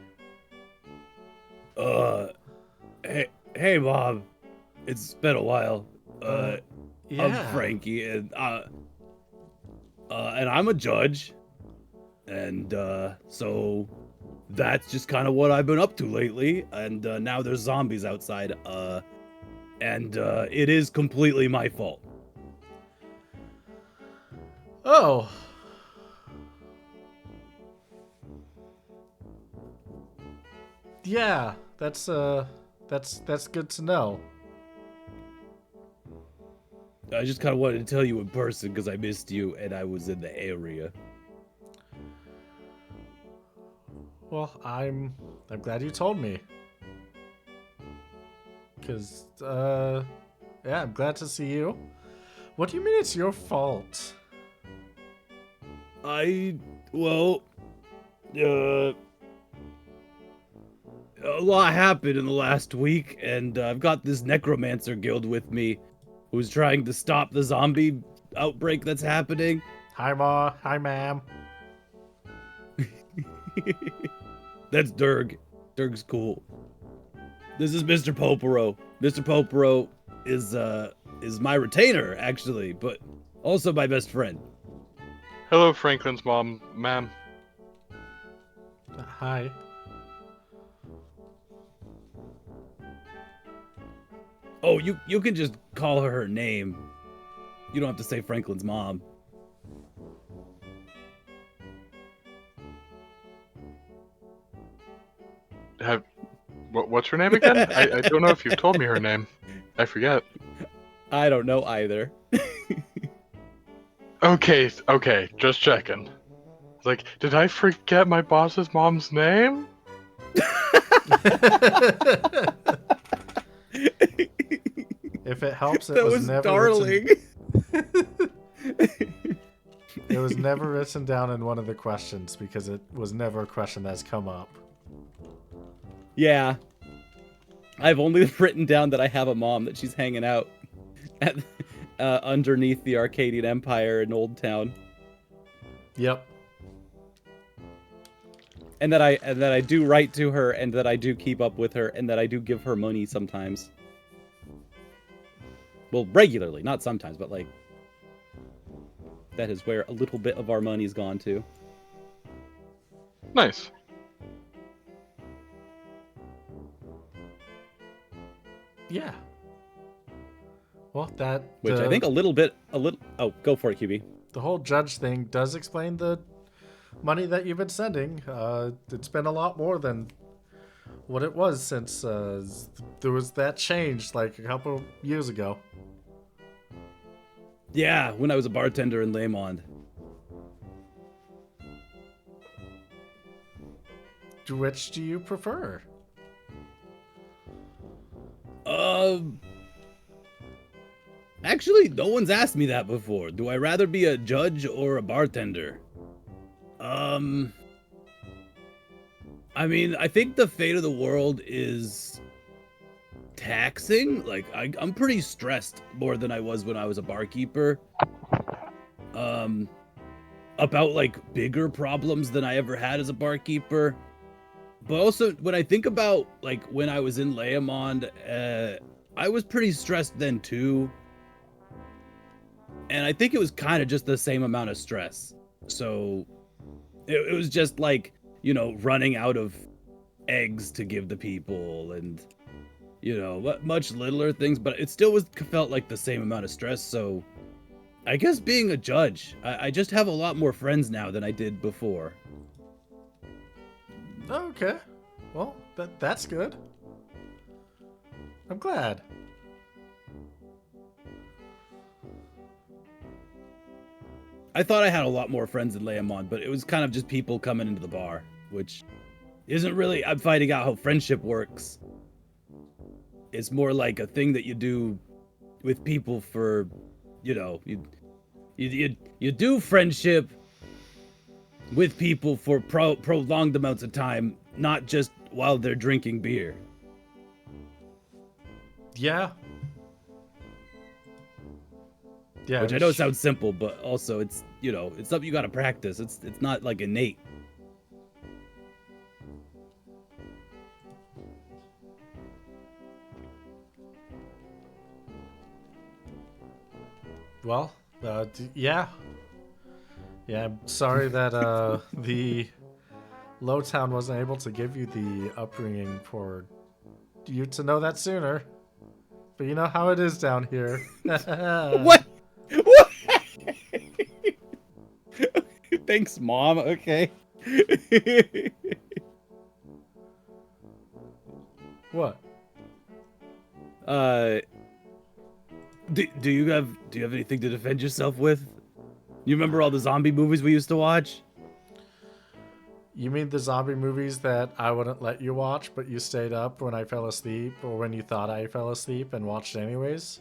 Hey, Mom. It's been a while. Yeah. I'm Frankie, and I'm a judge, and so that's just kind of what I've been up to lately. And now there's zombies outside, and it is completely my fault. Oh. Yeah, that's good to know. I just kind of wanted to tell you in person because I missed you and I was in the area. Well, I'm glad you told me. Cause yeah, I'm glad to see you. What do you mean it's your fault? Well, a lot happened in the last week, and I've got this necromancer guild with me who's trying to stop the zombie outbreak that's happening. Hi, Ma. Hi, ma'am. That's Durg. Durg's cool. This is Mr. Popero. Mr. Popero is my retainer, actually, but also my best friend. Hello, Franklin's mom, ma'am. Hi. Oh, you can just call her name. You don't have to say Franklin's mom. What's her name again? I don't know if you've told me her name. I forget. I don't know either. Okay, just checking. Like, did I forget my boss's mom's name? If it helps, it That was was never darling. It was never written down in one of the questions because it was never a question that's come up. Yeah. I've only written down that I have a mom, that she's hanging out at, underneath the Arcadian Empire in Old Town. Yep. And that I do write to her, and that I do keep up with her, and that I do give her money sometimes. Well, regularly, not sometimes, but like that is where a little bit of our money's gone to. Nice. Yeah. Well, that Which I think a little. Oh, go for it, QB. the whole judge thing does explain the money that you've been sending. It's been a lot more than what it was since there was that change like a couple years ago. Yeah, when I was a bartender in Lemond. Which do you prefer? Actually, no one's asked me that before. Do I rather be a judge or a bartender? I mean, I think the fate of the world is taxing. Like, I'm pretty stressed more than I was when I was a barkeeper. About like bigger problems than I ever had as a barkeeper. But also, when I think about like when I was in Lemond, I was pretty stressed then too. And I think it was kind of just the same amount of stress. So it was just like, you know, running out of eggs to give the people and, you know, much littler things, but it still felt like the same amount of stress. So I guess being a judge, I just have a lot more friends now than I did before. Okay. Well, that's good. I'm glad. I thought I had a lot more friends in Lemond, but it was kind of just people coming into the bar, which isn't really. I'm finding out how friendship works. It's more like a thing that you do with people for, you know, you do friendship with people for prolonged amounts of time, not just while they're drinking beer. Yeah. Yeah. Which I know sounds simple, but also it's, you know, it's something you got to practice. It's not like innate. Well, yeah. Yeah, I'm sorry that the Lowtown wasn't able to give you the upbringing for you to know that sooner. But you know how it is down here. What? What? Thanks, Mom. Okay. What? Do you have anything to defend yourself with? You remember all the zombie movies we used to watch? You mean the zombie movies that I wouldn't let you watch, but you stayed up when I fell asleep, or when you thought I fell asleep and watched anyways?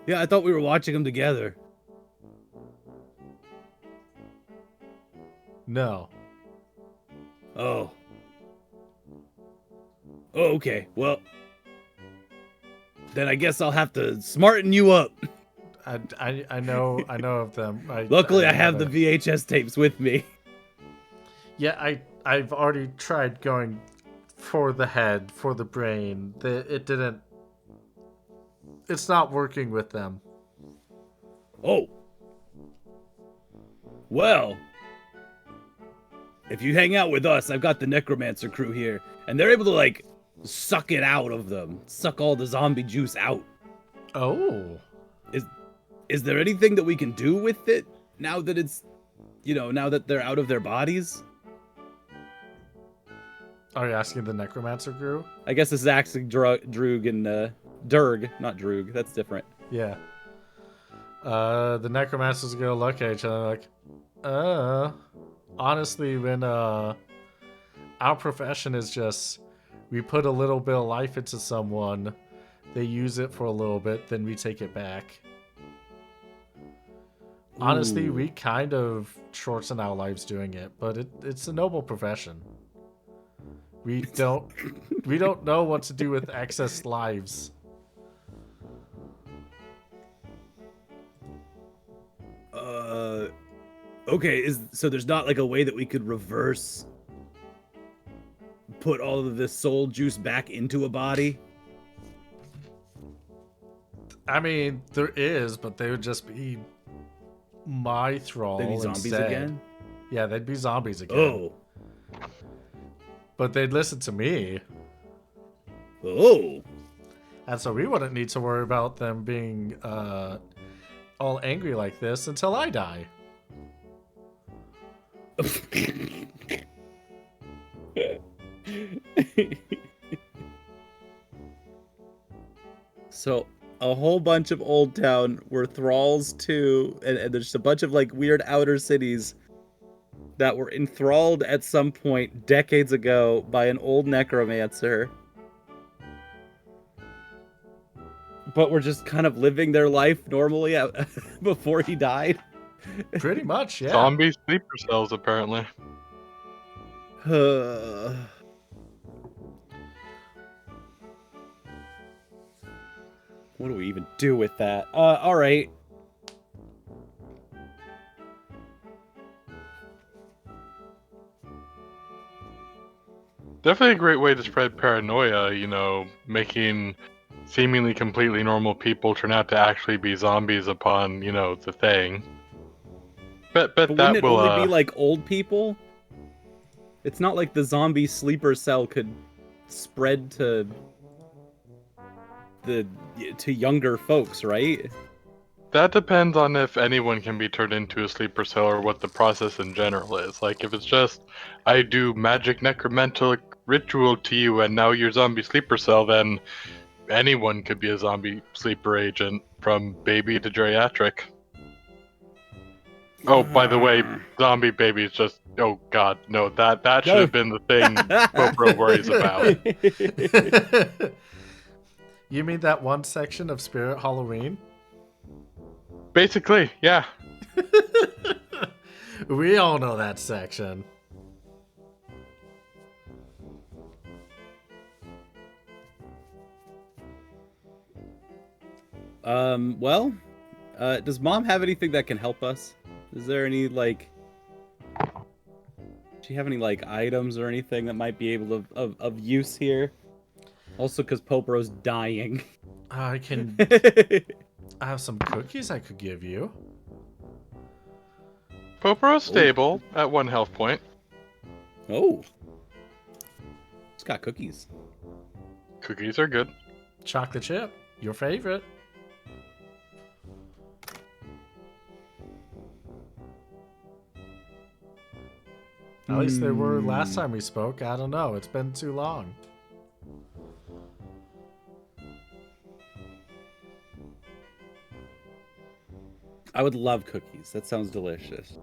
Yeah, I thought we were watching them together. No. Oh. Oh, okay. Well, then I guess I'll have to smarten you up. I know of them. Luckily, I have the VHS tapes with me. Yeah, I've already tried going for the head, for the brain. It didn't. It's not working with them. Oh. Well, if you hang out with us, I've got the necromancer crew here, and they're able to like suck it out of them, suck all the zombie juice out. Oh. Is there anything that we can do with it now that it's, now that they're out of their bodies? Are you asking the necromancer crew? I guess this is actually Droog and Durg, not Droog. That's different. Yeah. The necromancers gonna look at each other like, honestly, when our profession is just we put a little bit of life into someone, they use it for a little bit, then we take it back. Honestly, Ooh. we kind of shorten our lives doing it, but it's a noble profession. We don't know what to do with excess lives. Okay, so there's not like a way that we could reverse put all of this soul juice back into a body? I mean, there is, but they would just be my thrall. They'd be zombies instead. again? Yeah, they'd be zombies again. Oh. But they'd listen to me. Oh. And so we wouldn't need to worry about them being all angry like this until I die. So a whole bunch of Old Town were thralls too, and there's a bunch of like weird outer cities that were enthralled at some point decades ago by an old necromancer. But were just kind of living their life normally before he died. Pretty much, yeah. Zombie sleeper cells, apparently. What do we even do with that? All right. Definitely a great way to spread paranoia, making seemingly completely normal people turn out to actually be zombies upon, the thing. Bet But that wouldn't it will only be like old people? It's not like the zombie sleeper cell could spread to younger folks, right? That depends on if anyone can be turned into a sleeper cell or what the process in general is. Like, if it's just, I do magic necromantic ritual to you and now you're zombie sleeper cell, then anyone could be a zombie sleeper agent, from baby to geriatric. Oh, by the way, zombie baby is just, oh god, no, that should have been the thing Popro worries about. You mean that one section of Spirit Halloween? Basically, yeah. We all know that section. Well, does Mom have anything that can help us? Is there any, do you have any, items or anything that might be able to, of use here? Also, because Popro's dying. I can I have some cookies I could give you. Popro's stable at 1 health point. Oh. It's got cookies. Cookies are good. Chocolate chip, your favorite. At least they were last time we spoke. I don't know. It's been too long. I would love cookies. That sounds delicious.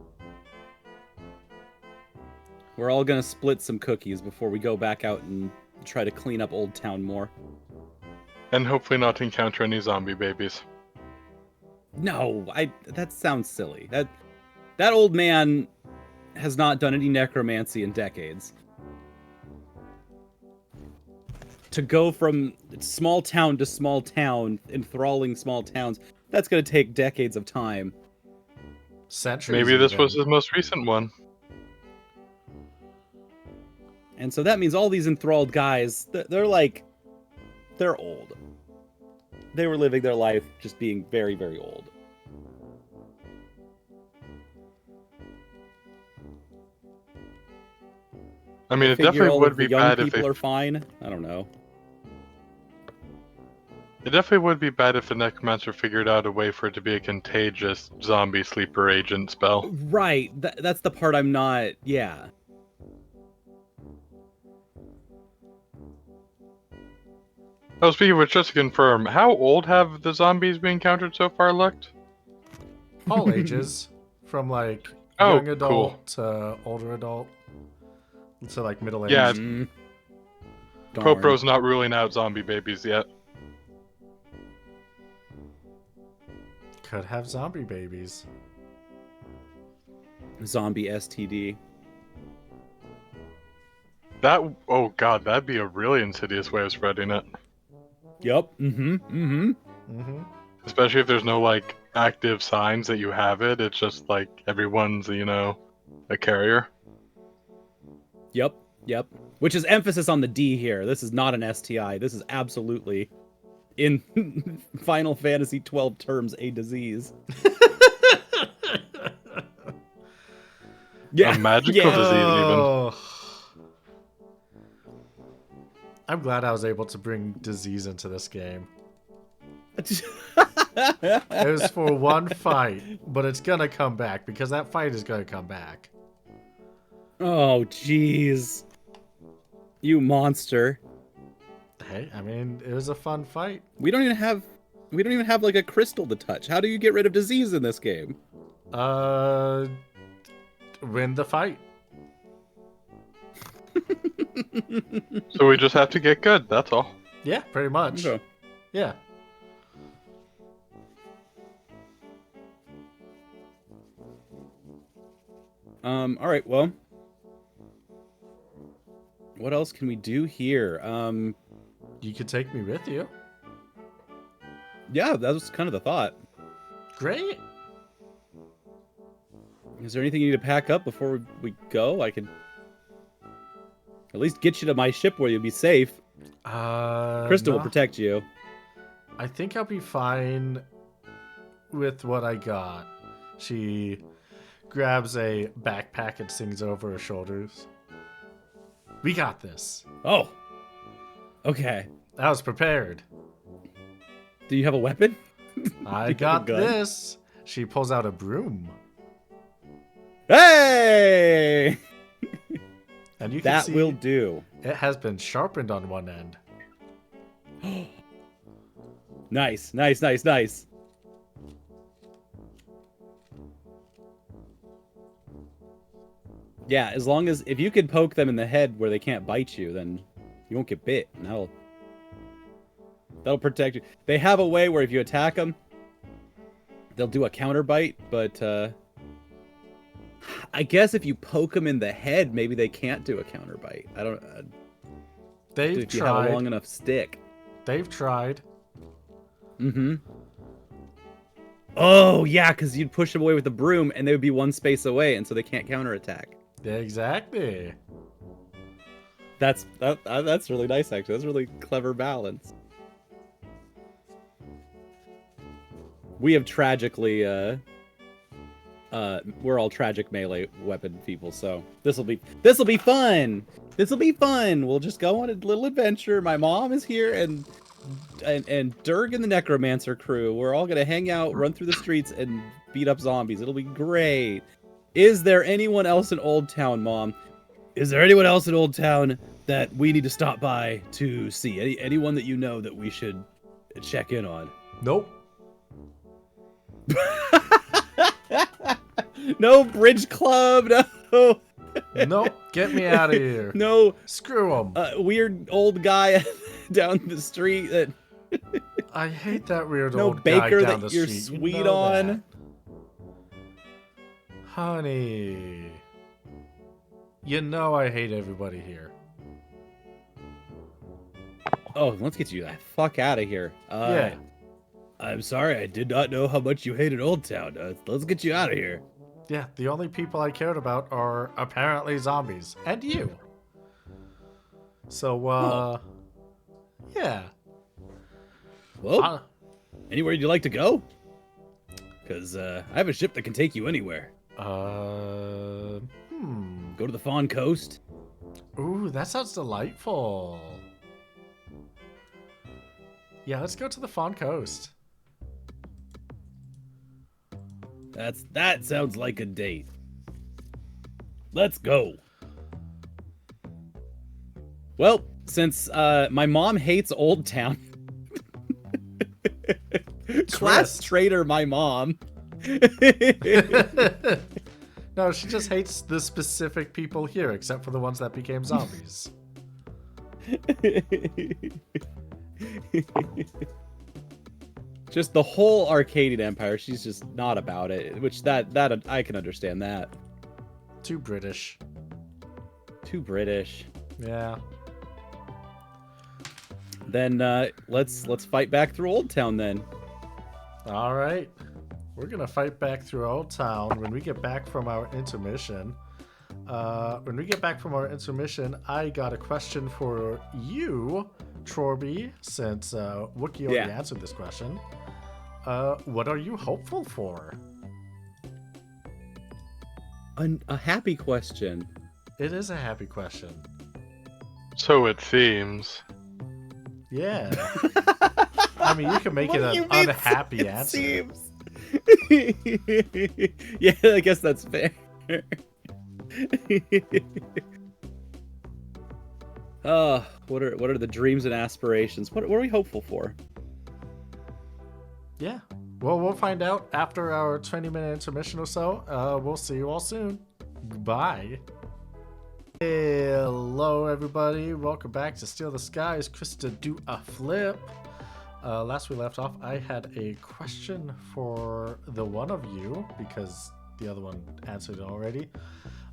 We're all gonna split some cookies before we go back out and try to clean up Old Town more. And hopefully not encounter any zombie babies. No, that sounds silly. That old man has not done any necromancy in decades. To go from small town to small town, enthralling small towns, that's going to take decades of time. Centuries. Maybe this even. was his most recent one. And so that means all these enthralled guys, they're old. They were living their life just being very, very old. I mean, it Figure definitely all would of the be young bad if people they. are fine. I don't know. It definitely would be bad if the necromancer figured out a way for it to be a contagious zombie sleeper agent spell. Right. That's the part I'm not. Yeah. Oh, speaking of which, just to confirm, how old have the zombies we encountered so far looked? All ages, from like Oh, young adult cool. to older adult to like middle age. Yeah, Darn. Popro's not ruling out zombie babies yet. Could have zombie babies. Zombie STD. Oh god, that'd be a really insidious way of spreading it. Yup. Mm-hmm. Especially if there's no, like, active signs that you have it. It's just, like, everyone's, a carrier. Yep. Which is emphasis on the D here. This is not an STI. This is absolutely, in Final Fantasy 12 terms, a disease. A magical disease, even. Oh. I'm glad I was able to bring disease into this game. It was for one fight, but it's gonna come back because that fight is gonna come back. Oh, jeez. You monster. Hey, I mean, it was a fun fight. We don't even have like a crystal to touch. How do you get rid of disease in this game? Win the fight. So we just have to get good, that's all. Yeah, pretty much. Okay. Yeah. All right, well. What else can we do here? You could take me with you. Yeah, that was kind of the thought. Great. Is there anything you need to pack up before we go? I could at least get you to my ship where you'll be safe. Crysta will No. protect you. I think I'll be fine with what I got. She grabs a backpack and sings over her shoulders. We got this. Oh. Okay. I was prepared. Do you have a weapon? I Do you have a got gun? this. She pulls out a broom. Hey! And you can That see will do. it has been sharpened on one end. Nice. Yeah, as long as if you can poke them in the head where they can't bite you, then you won't get bit. And that'll protect you. They have a way where if you attack them, they'll do a counter bite, but I guess if you poke them in the head, maybe they can't do a counter bite. I don't. They've If you have a tried. long enough stick. They've tried. Mm-hmm. Oh yeah, because you'd push them away with the broom, and they would be one space away, and so they can't counterattack. Exactly. That's really nice, actually. That's really clever balance. We have tragically, we're all tragic melee weapon people, so this'll be fun. This'll be fun. We'll just go on a little adventure. My mom is here, and Durg and the Necromancer crew. We're all gonna hang out, run through the streets, and beat up zombies. It'll be great. Is there anyone else in Old Town, Mom? Is there anyone else in Old Town that we need to stop by to see? Anyone that you know that we should check in on? Nope. No bridge club, no. Nope. Get me out of here. No. Screw them. Weird old guy down the street that. I hate that weird No old guy baker down that the you're street. sweet You know on. that. Honey. You know I hate everybody here. Oh, let's get you the fuck out of here. Yeah. I'm sorry, I did not know how much you hated Old Town. Let's get you out of here. Yeah, the only people I cared about are apparently zombies. And you. So, yeah. Well, anywhere you'd like to go? Because I have a ship that can take you anywhere. Go to the Fawn Coast. Ooh, that sounds delightful. Yeah, let's go to the Fawn Coast. That sounds like a date. Let's go. Well, since my mom hates Old Town, class traitor my mom. No, she just hates the specific people here, except for the ones that became zombies. Just the whole Arcadian Empire, she's just not about it. Which that I can understand that. Too British. Too British. Yeah. Then let's fight back through Old Town then. All right. We're gonna fight back through Old Town when we get back from our intermission. When we get back from our intermission, I got a question for you, Trorby, since Wookie already answered this question. What are you hopeful for? A happy question. It is a happy question. So it seems. Yeah. I mean, you can make it an unhappy answer. Seems. Yeah, I guess that's fair. What are the dreams and aspirations? What are we hopeful for? Yeah. Well, we'll find out after our 20-minute intermission or so. We'll see you all soon. Goodbye. Hello, everybody. Welcome back to Steal the Skies. Crysta do a flip. Last we left off, I had a question for the one of you because the other one answered it already.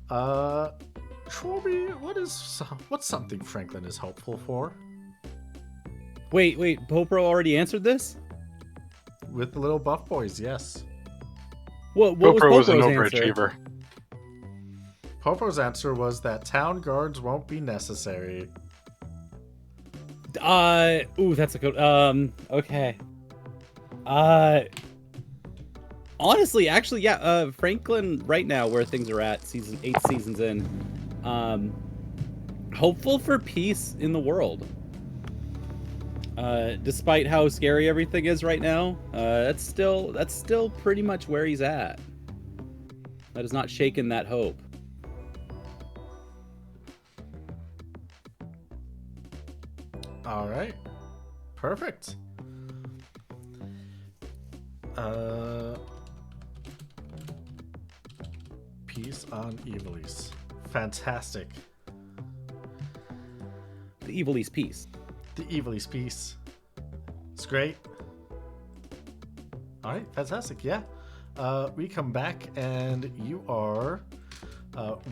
Trorby, what's something Franklin is hopeful for? Wait, Popro already answered this? With the little buff boys, yes. What GoPro was was an Popro's answer? overachiever. Popo's answer was that town guards won't be necessary. Ooh, that's a good, okay. Honestly, actually, yeah, Franklin right now, where things are at, 8 seasons in, hopeful for peace in the world. Despite how scary everything is right now, that's still pretty much where he's at. That has not shaken that hope. All right. Perfect. Peace on Evilise. Fantastic. The Evilise peace. The Evilise piece. It's great. All right, fantastic. Yeah. We come back and you are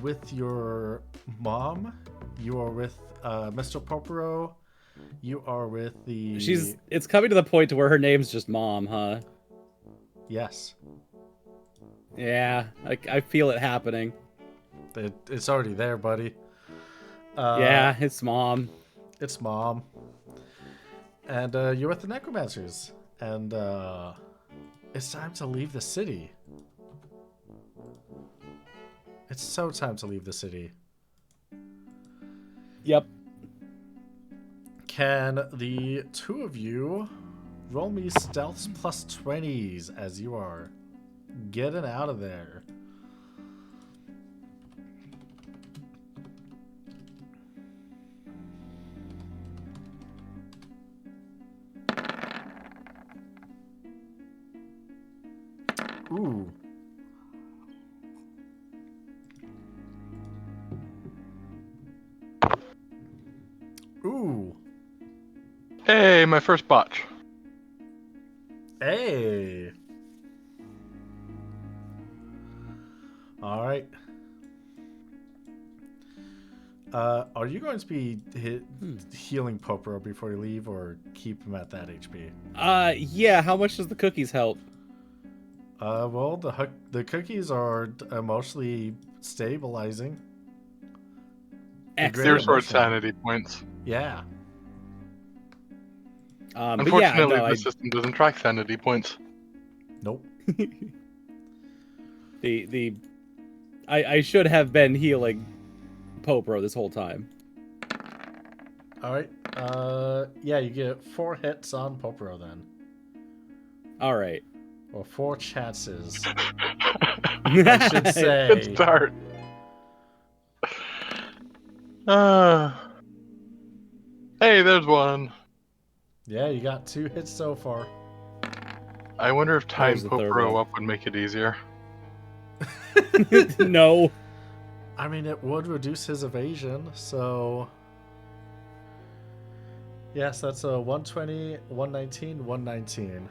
with your mom. You are with Mr. Popero. You are with the... It's coming to the point to where her name's just Mom, huh? Yes. Yeah, I feel it happening. It's already there, buddy. Yeah, it's Mom. It's Mom. And you're with the Necromancers. And It's time to leave the city. It's so time to leave the city. Yep. Can the two of you roll me stealths plus 20s as you are getting out of there? Ooh. Ooh. Hey, my first botch. Hey. All right. Are you going to be healing Popero before you leave, or keep him at that HP? Yeah. How much does the cookies help? Well, the cookies are emotionally stabilizing. Excellent. Zero sword emotional. sanity points. Yeah. But Unfortunately, yeah, no, the system doesn't track sanity points. Nope. I should have been healing Popro this whole time. All right. Yeah, you get 4 hits on Popero then, All right. or 4 chances, I I should Good say. start. Hey, there's one. Yeah, you got 2 hits so far. I wonder if tying There's the third Popero one. up would make it easier. No. I mean, it would reduce his evasion, so yes, that's a 120, 119, 119.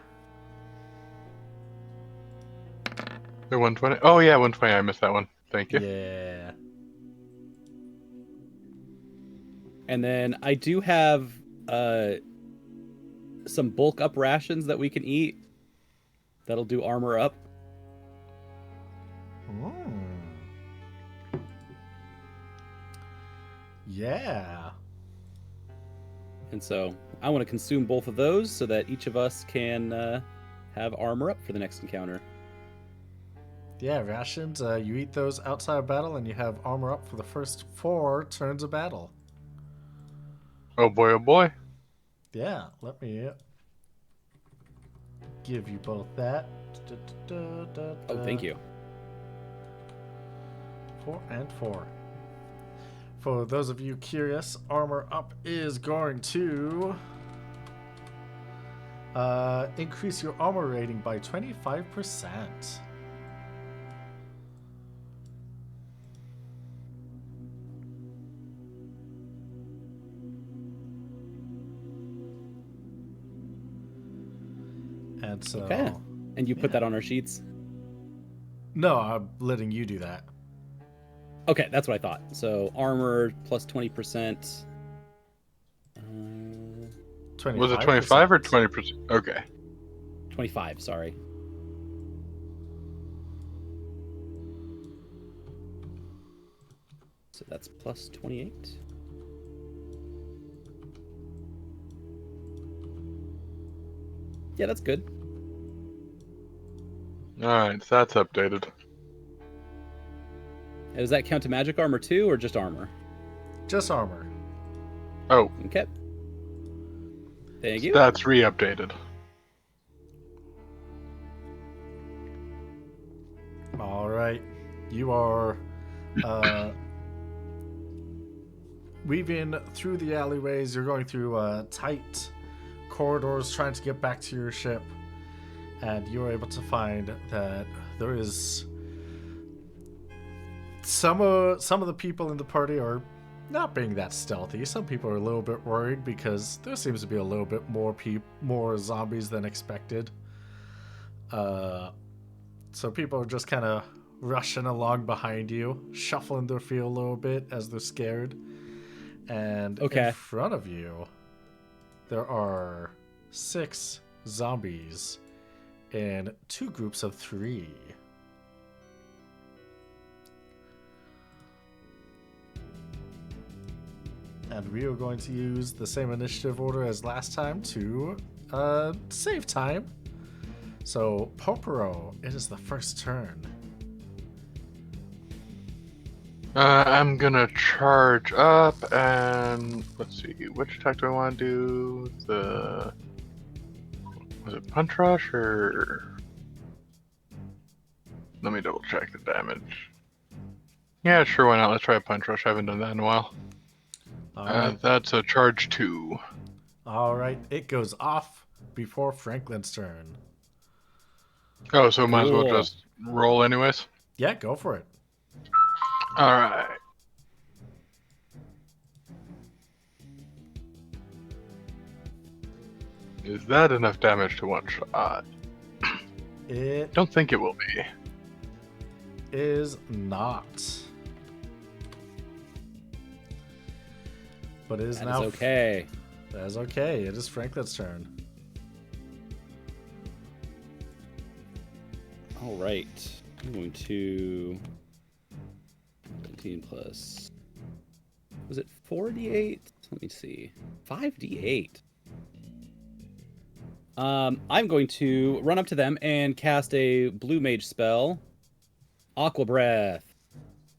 The 120. Oh yeah, 120. I missed that one. Thank you. Yeah. And then I do have some bulk up rations that we can eat. That'll do armor up. Yeah. And so I want to consume both of those so that each of us can have armor up for the next encounter. Yeah, rations. You eat those outside of battle, and you have armor up for the first 4 turns of battle. Oh boy, oh boy. Yeah, let me give you both that. Oh, thank you. 4 and 4. For those of you curious, armor up is going to increase your armor rating by 25%. And so, Okay. And you put that on our sheets? No, I'm letting you do that. Okay, that's what I thought. So armor plus 20%. 25%. Was it 25 or 20%? Okay. 25, sorry. So that's plus 28. Yeah, that's good. Alright, so that's updated. And does that count to magic armor too, or just armor? Just armor. Oh, Okay. Thank you. that's re-updated. All right. You are weaving through the alleyways. You're going through tight corridors trying to get back to your ship. And you're able to find that there is some of the people in the party are not being that stealthy. Some people are a little bit worried because there seems to be a little bit more zombies than expected. So people are just kind of rushing along behind you, shuffling their feet a little bit as they're scared. And in front of you, there are 6 zombies in 2 groups of 3. And we are going to use the same initiative order as last time to save time. So, Poporo, it is the first turn. I'm gonna charge up and let's see, which attack do I want to do? Was it Punch Rush or? Let me double check the damage. Yeah, sure, why not? Let's try a Punch Rush. I haven't done that in a while. All right. That's a charge 2. All right. It goes off before Franklin's turn. Oh, so might as well Cool. just roll anyways. Yeah, go for it. All right. Is that enough damage to one shot? It Don't think it will be. is not. But it is That now. is okay. That is okay. It is Franklin's turn. All right. I'm going to 17 plus. Was it 4d8? Let me see. 5d8. I'm going to run up to them and cast a blue mage spell, Aqua Breath.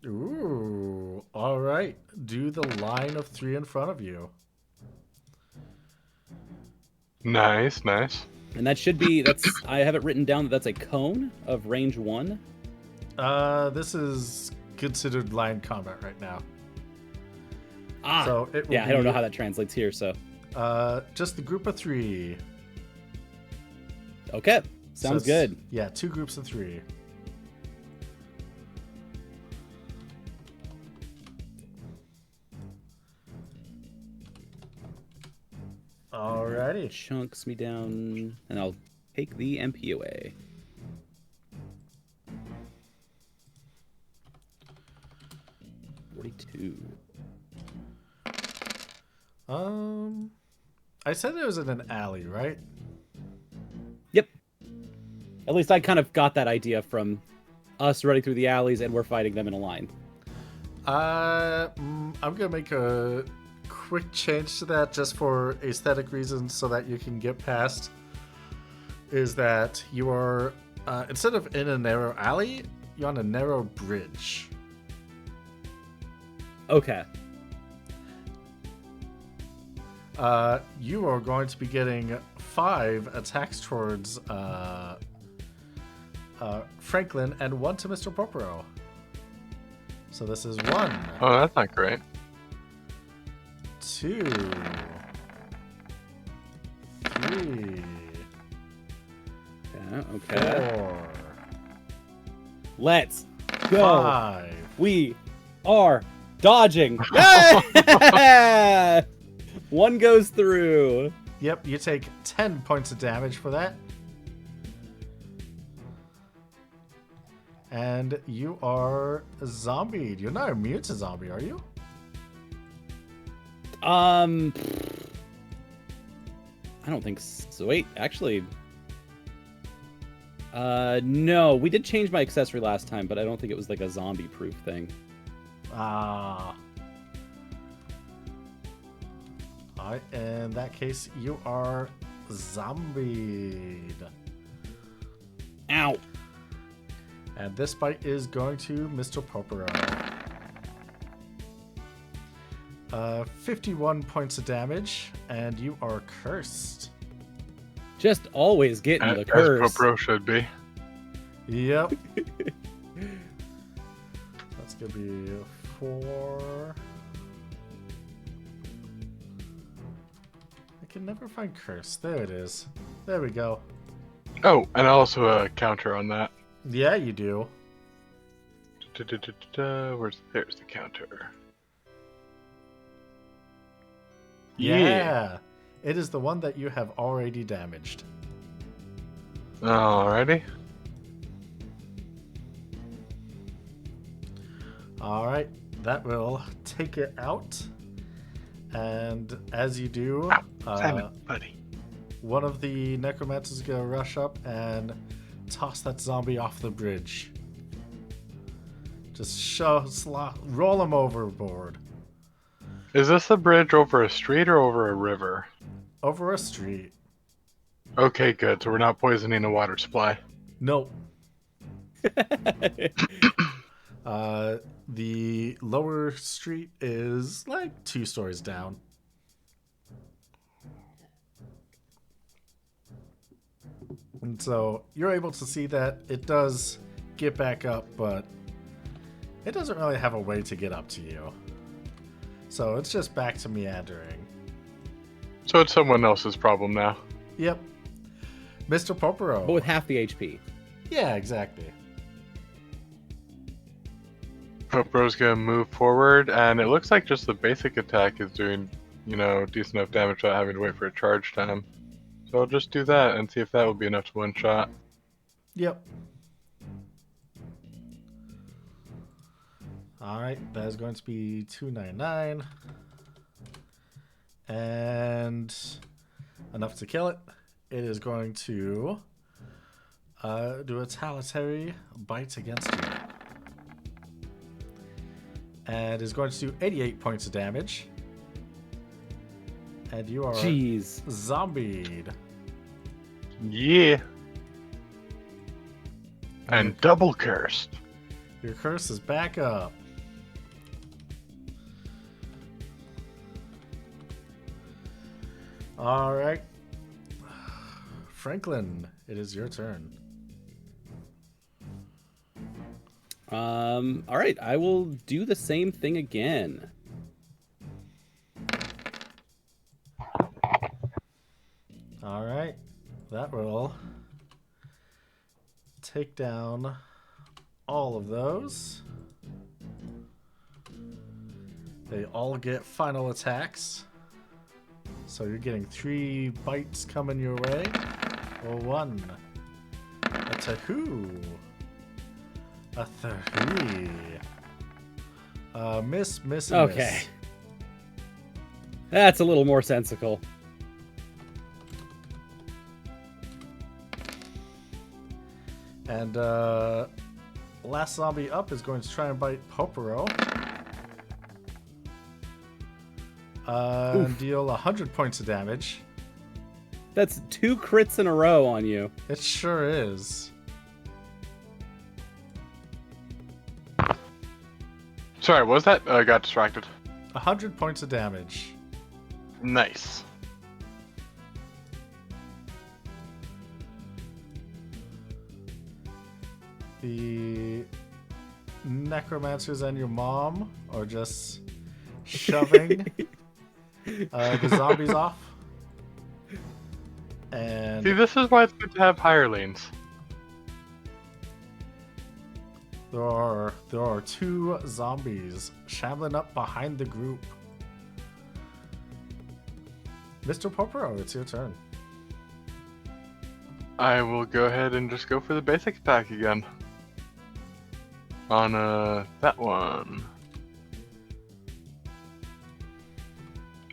Ooh. All right. Do the line of 3 in front of you. Nice, nice. And that should be, I have it written down that that's a cone of range 1. This is considered line combat right now. Ah, So it will yeah, I don't be, know how that translates here, so. just the group of 3. Okay, So sounds it's- good. Yeah, 2 groups of 3. Alrighty. Chunks me down, and I'll take the MP away. $42. I said it was in an alley, right? Yep. At least I kind of got that idea from us running through the alleys and we're fighting them in a line. I'm gonna make a quick change to that just for aesthetic reasons so that you can get past. Is that you are, instead of in a narrow alley, you're on a narrow bridge. Okay. You are going to be getting 5 attacks towards Franklin and 1 to Mr. Poporo. So this is 1, Oh, that's not great. 2, 3, Yeah, okay. 4, Let's go. 5. We are dodging. Yeah! One goes through. Yep, you take 10 points of damage for that. And you are zombied. You're not immune to zombie, are you? I don't think so. Wait, actually. No, we did change my accessory last time, but I don't think it was like a zombie-proof thing. Ah. Alright, in that case, you are zombied. Ow. And this bite is going to Mr. Poporo. 51 points of damage, and you are cursed. Just always getting the As curse. Popro should be. Yep. That's gonna be 4. I can never find curse. There it is. There we go. Oh, and also a counter on that. Yeah, you do. There's the counter. Yeah. It is the one that you have already damaged. Alrighty. Alright, that will take it out. And as you do, Simon, buddy. one of the necromancers is going to rush up and toss that zombie off the bridge. Just roll him overboard. Is this a bridge over a street or over a river? Over a street. Okay, good. So we're not poisoning a water supply. Nope. The lower street is like 2 stories down. And so you're able to see that it does get back up, but it doesn't really have a way to get up to you. So it's just back to meandering. So it's someone else's problem now. Yep. Mr. Popero. But with half the HP. Yeah, exactly. Popro's gonna move forward, and it looks like just the basic attack is doing, decent enough damage without having to wait for a charge time. So I'll just do that and see if that will be enough to one shot. Yep. Alright, that is going to be 299. And enough to kill it. It is going to do a retaliatory bite against you. And is going to do 88 points of damage. And you are Jeez. zombied. Yeah. And double cursed. Your curse is back up. Alright. Franklin, it is your turn. All right, I will do the same thing again. Alright. That will take down all of those. They all get final attacks. So you're getting 3 bites coming your way. Or 1. A tahoo. A three. Miss, and Okay. miss. That's a little more sensical. And last zombie up is going to try and bite Popero. And deal 100 points of damage. That's 2 crits in a row on you. It sure is. Sorry, what was that? I got distracted. 100 points of damage. Nice. The necromancers and your mom are just shoving the zombies off. And See, this is why it's good to have hirelings. there are 2 zombies shambling up behind the group. Mr. Popero, it's your turn. I will go ahead and just go for the basic attack again. On that one.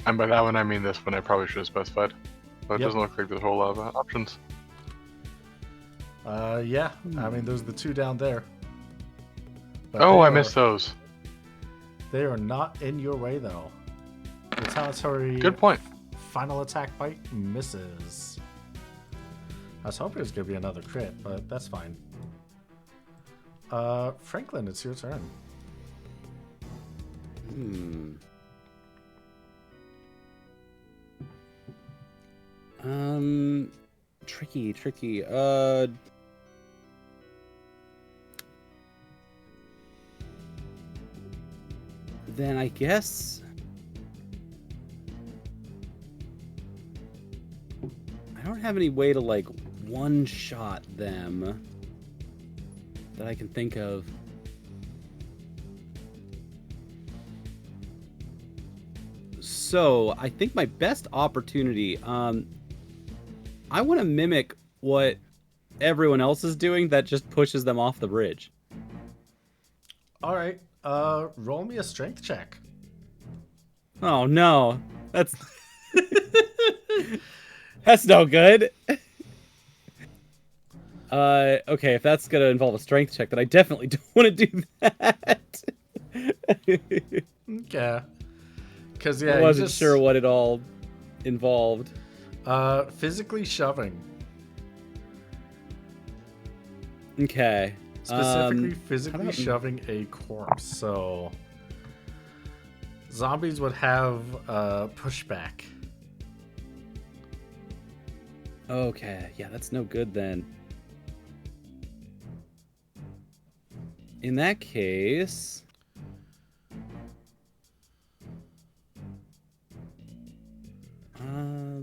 And by that one I mean this one, I probably should have specified. But it Yep. doesn't look like there's a whole lot of options. Yeah, I mean, there's the 2 down there. But Oh, they I are- missed those. They are not in your way, though. Retaliatory Good point. final attack bite misses. I was hoping it was going to be another crit, but that's fine. Franklin, it's your turn. Tricky. Then I guess I don't have any way to like one-shot them that I can think of. So I think my best opportunity, I want to mimic what everyone else is doing that just pushes them off the bridge. All right, roll me a strength check. Oh no, that's that's no good. Okay, if that's gonna involve a strength check, then I definitely don't want to do that. Okay. Because, yeah, I you wasn't just, sure what it all involved. physically shoving. Okay. Specifically, How physically about- shoving a corpse. So zombies would have pushback. Okay, yeah, that's no good then. In that case,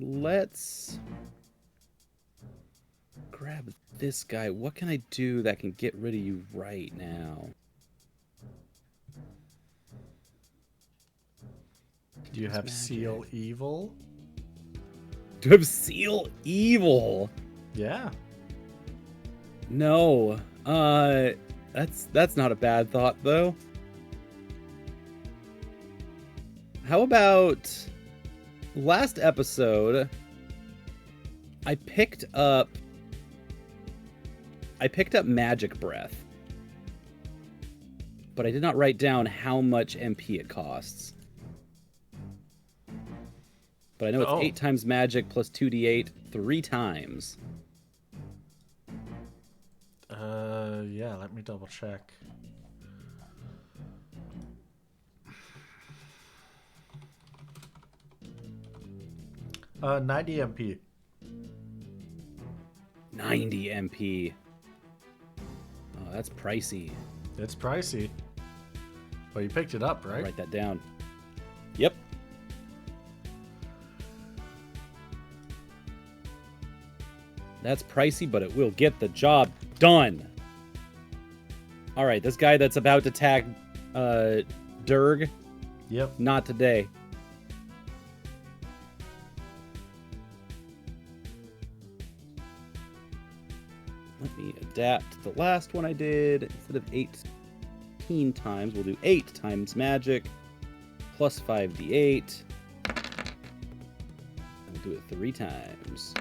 let's grab this guy. What can I do that can get rid of you right now? Do you have Magic. Seal Evil? Do I have Seal Evil? Yeah. No. That's not a bad thought though. How about last episode I picked up Magic Breath. But I did not write down how much MP it costs. But I know it's 8 times magic plus 2d8 3 times. Yeah, let me double check. Uh, 90 MP. 90 MP. Oh, that's pricey. It's pricey. But you picked it up, I'll right? write that down. Yep. That's pricey, but it will get the job done. All right, this guy that's about to tag Durg, Yep. not today. Let me adapt to the last one I did. Instead of 18 times, we'll do 8 times magic plus 5d8. We'll do it 3 times.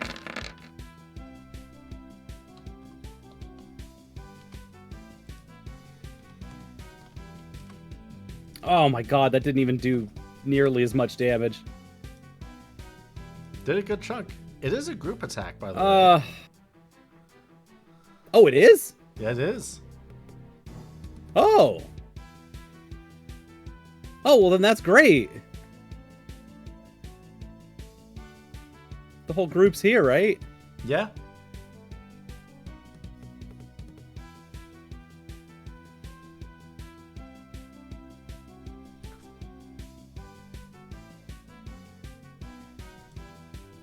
Oh my god, that didn't even do nearly as much damage. Did a good chunk. It is a group attack, by the way. Oh, it is? Yeah, it is. Oh. Oh, well then that's great. The whole group's here, right? Yeah.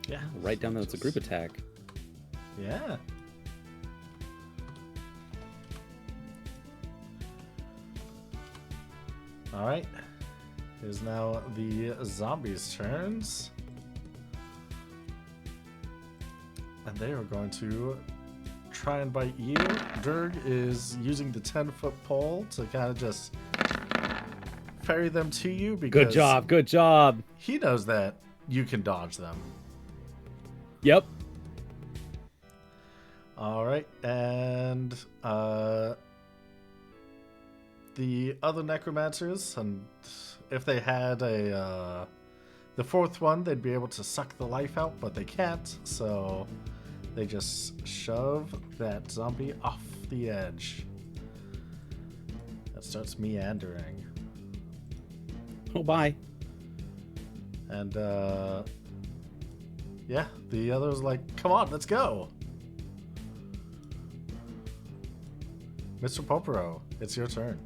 Yeah. Write down that it's a group attack. Yeah. All right. It is now the zombies' turns. And they are going to try and bite you. Durg is using the 10-foot pole to kind of just ferry them to you because Good job, good job. he knows that you can dodge them. Yep. All right, and the other necromancers, and if they had the fourth one, they'd be able to suck the life out, but they can't, so they just shove that zombie off the edge. That starts meandering. Oh, bye. And yeah, the other's like, come on, let's go. Mr. Popero, it's your turn.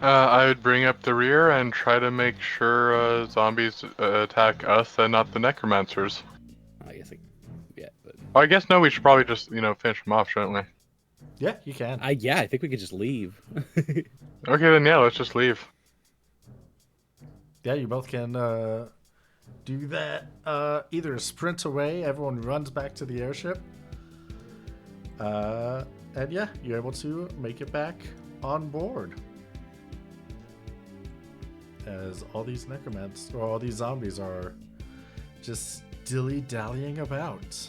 I would bring up the rear and try to make sure zombies attack us and not the necromancers. I guess yeah, but Well, I guess no, we should probably just, finish them off, shouldn't we? Yeah, you can. I think we could just leave. Okay, then yeah, let's just leave. Yeah, you both can do that. Either sprint away, everyone runs back to the airship. And yeah, you're able to make it back on board. As all these necromancers, or all these zombies are just dilly-dallying about.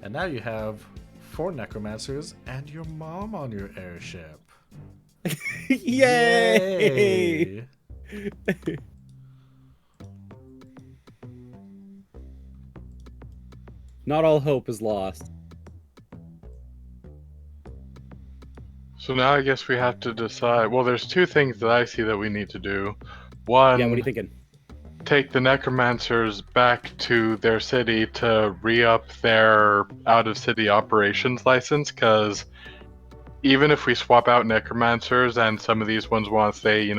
And now you have 4 necromancers and your mom on your airship. Yay! Not all hope is lost. So now I guess we have to decide. Well, there's two things that I see that we need to do. Yeah, what are you One, thinking? take the necromancers back to their city to re-up their out-of-city operations license, because even if we swap out necromancers and some of these ones want to stay,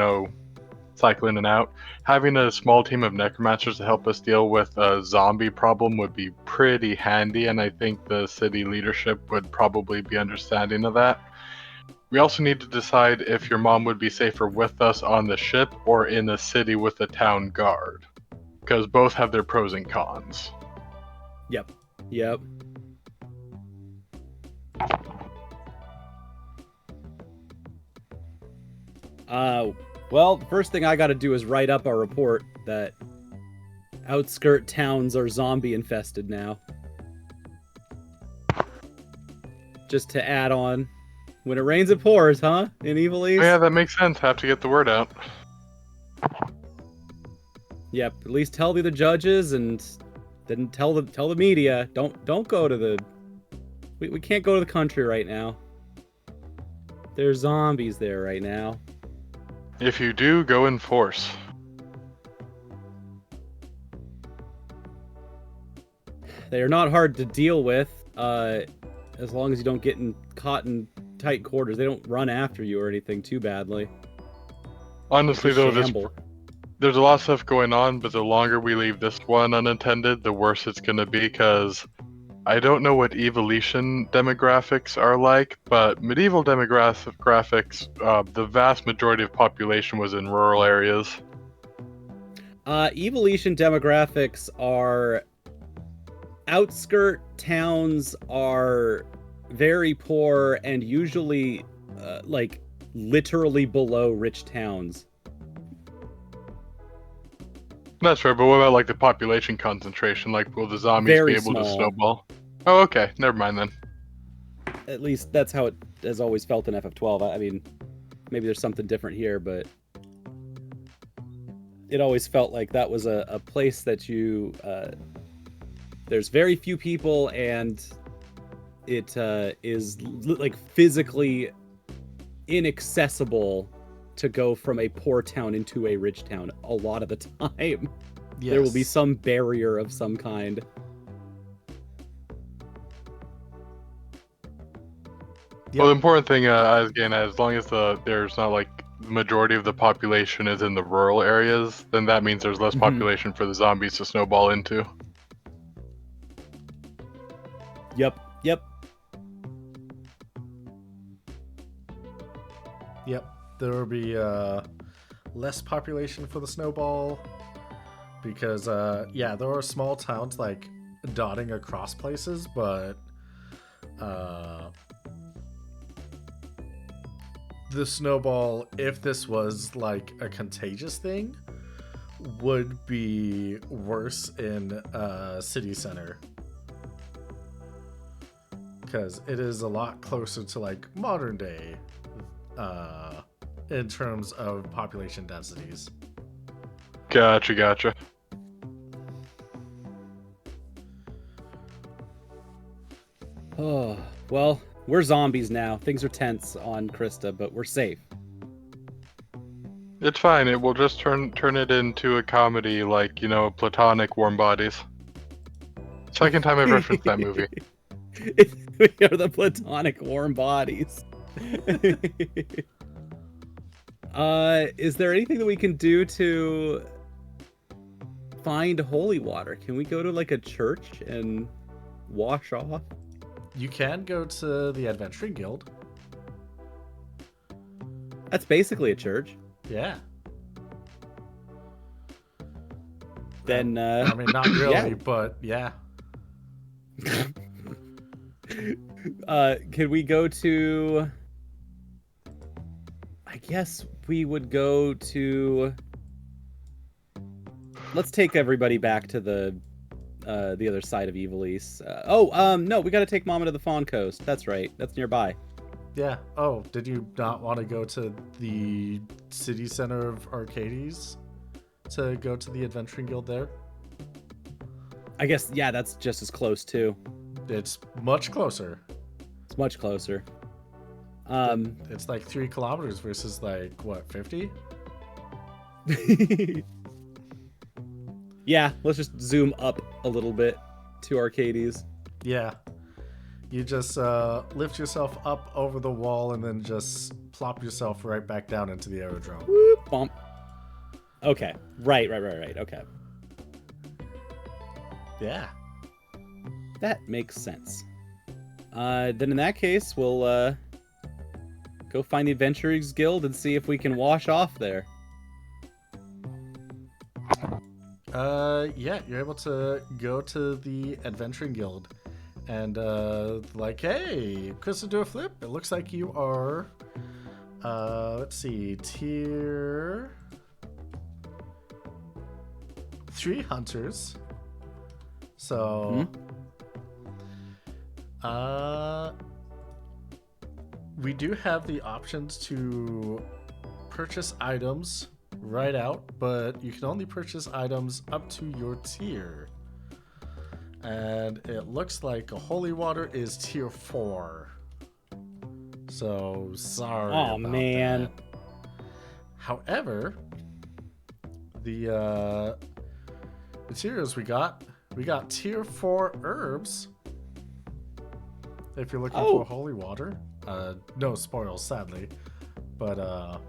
cycle in and out, having a small team of necromancers to help us deal with a zombie problem would be pretty handy, and I think the city leadership would probably be understanding of that. We also need to decide if your mom would be safer with us on the ship or in the city with the town guard, because both have their pros and cons. Yep. Well, the first thing I gotta do is write up a report that outskirt towns are zombie infested now. Just to add on. When it rains, it pours, huh? In Evil East? Oh, yeah, that makes sense. Have to get the word out. Yep. At least tell the judges and then tell the media. Don't go to the. We can't go to the country right now. There's zombies there right now. If you do, go in force. They are not hard to deal with, as long as you don't get caught in tight quarters. They don't run after you or anything too badly. Honestly, though, Shamble. there's a lot of stuff going on, but the longer we leave this one unattended, the worse it's going to be, because I don't know what evolution demographics are like, but medieval demographics, the vast majority of population was in rural areas. Evolution demographics are outskirt towns are very poor and usually like literally below rich towns. That's fair, but what about like the population concentration? Like, will the zombies Very be able to small. snowball? Oh, okay. Never mind then. At least that's how it has always felt in FF12. I mean, maybe there's something different here, but it always felt like that was a place that you there's very few people, and it is like physically inaccessible to go from a poor town into a rich town a lot of the time. Yes. There will be some barrier of some kind. Well, the important thing, again, as long as there's not like the majority of the population is in the rural areas, then that means there's less population for the zombies to snowball into. Yep. There will be less population for the snowball because, yeah, there are small towns like dotting across places, but the snowball, if this was like a contagious thing, would be worse in city center. Because it is a lot closer to like modern day in terms of population densities. Gotcha. Oh, well, we're zombies now. Things are tense on Crysta, but we're safe. It's fine. It will just turn it into a comedy, like, Platonic Warm Bodies. Second time I've referenced that movie. We are the Platonic Warm Bodies. Is there anything that we can do to find holy water? Can we go to like a church and wash off? You can go to the Adventuring Guild. That's basically a church. Yeah. Then I mean, not really, yeah. but yeah. Can we go to... I guess we would go to... Let's take everybody back to the other side of Evil East. No, we gotta take Mama to the Fawn Coast. That's right. That's nearby. Yeah. Oh, did you not want to go to the city center of Arcades to go to the Adventuring Guild there? I guess, yeah, that's just as close too. It's much closer. It's much closer. It's like 3 kilometers versus like what, 50? Yeah, let's just zoom up a little bit to Arcades. Yeah. You just lift yourself up over the wall and then just plop yourself right back down into the aerodrome. Whoop, bump. Okay. Right. Okay. Yeah. That makes sense. Then in that case, we'll go find the Adventurers Guild and see if we can wash off there. Yeah, you're able to go to the Adventuring Guild and like, hey, Crysta, do a flip. It looks like you are let's see, tier 3 hunters. So we do have the options to purchase items right out, but you can only purchase items up to your tier. And it looks like a holy water is tier 4. So sorry. Oh, about man. that. However, the materials we got tier 4 herbs. If you're looking for holy water. No spoils, sadly. But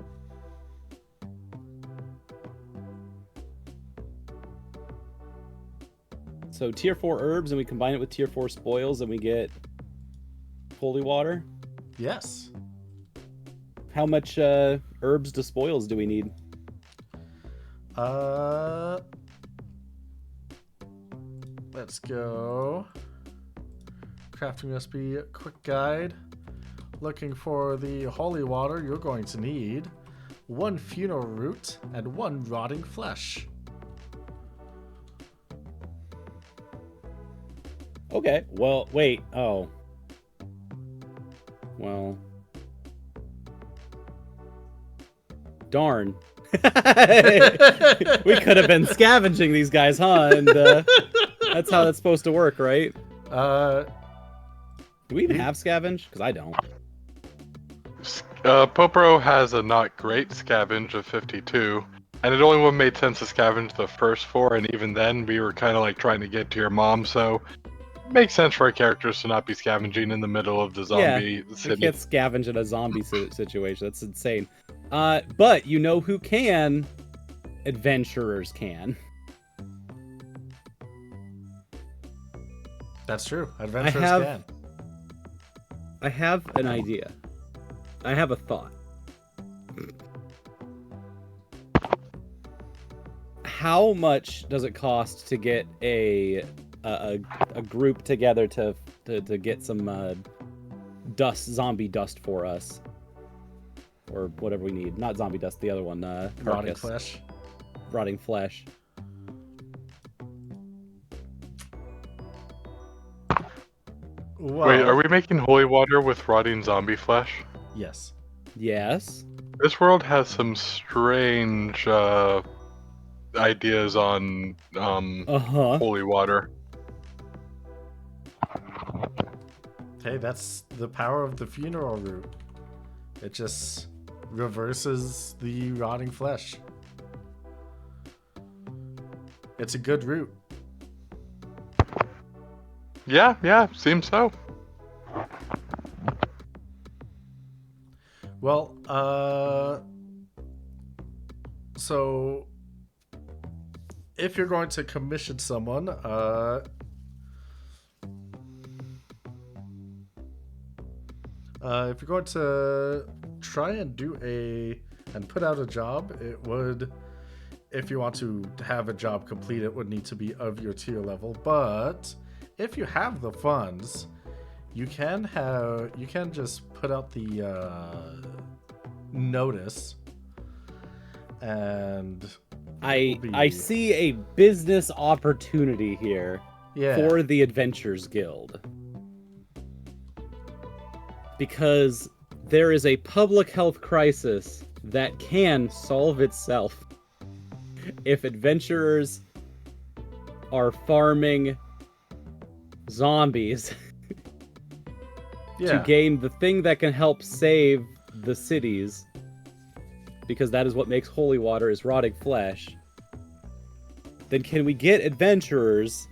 so tier 4 herbs, and we combine it with tier 4 spoils, and we get holy water. yes. How much herbs to spoils do we need? Let's go. Crafting recipe quick guide. Looking for the holy water, you're going to need 1 funeral root and 1 rotting flesh. Okay, well, wait. Oh. Well. Darn. We could have been scavenging these guys, huh? And that's how that's supposed to work, right? Do we even have scavenge? Because I don't. Popro has a not great scavenge of 52, and it only would have made sense to scavenge the first 4, and even then we were kind of like trying to get to your mom, so it makes sense for our characters to not be scavenging in the middle of the zombie We city. can't scavenge in a zombie situation. That's insane. But you know who can? Adventurers can. That's true. Adventurers can. I have an idea. I have a thought. How much does it cost to get a group together to get some zombie dust for us, or whatever we need? Not zombie dust, the other one, Rotting flesh. Rotting flesh. Wow. Wait, are we making holy water with rotting zombie flesh? Yes. Yes. This world has some strange ideas on holy water. Hey, that's the power of the funeral root. It just reverses the rotting flesh. It's a good root. Yeah, seems so. Well, so if you're going to commission someone, if you're going to try and put out a job, it would, if you want to have a job complete, it would need to be of your tier level. But if you have the funds, you can just put out the notice, and I see a business opportunity here for the Adventurers Guild. Because there is a public health crisis that can solve itself if adventurers are farming zombies to Yeah. gain the thing that can help save the cities, because that is what makes holy water is rotting flesh, then can we get adventurers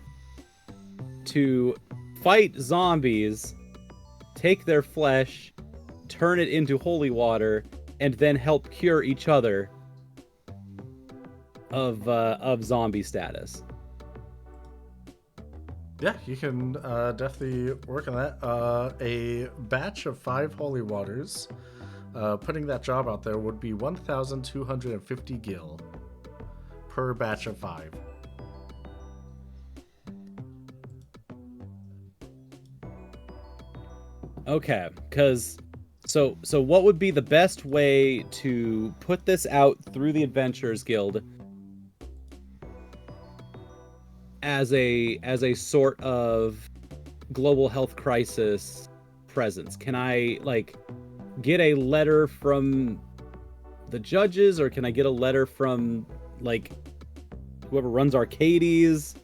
to fight zombies, take their flesh, turn it into holy water, and then help cure each other of zombie status? Yeah, you can definitely work on that. A batch of 5 holy waters, putting that job out there would be 1,250 gil per batch of 5. Okay, because so what would be the best way to put this out through the Adventurers Guild as a sort of global health crisis presence? Can I like get a letter from the judges, or can I get a letter from like whoever runs Arcades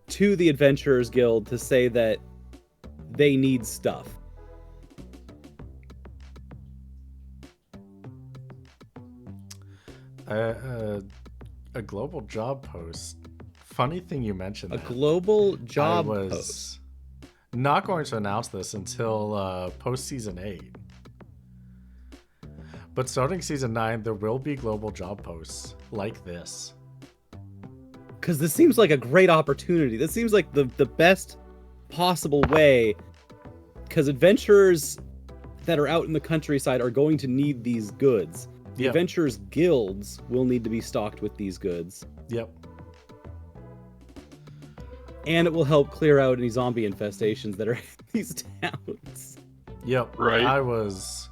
to the Adventurers Guild to say that they need stuff? A global job post. Funny thing you mentioned A that. global job I was post. not going to announce this until post season 8. But starting season 9, there will be global job posts like this. Because this seems like a great opportunity. This seems like the best possible way, because adventurers that are out in the countryside are going to need these goods. The Yep. adventurers guilds will need to be stocked with these goods, Yep. and it will help clear out any zombie infestations that are in these towns. Yep. Right. I was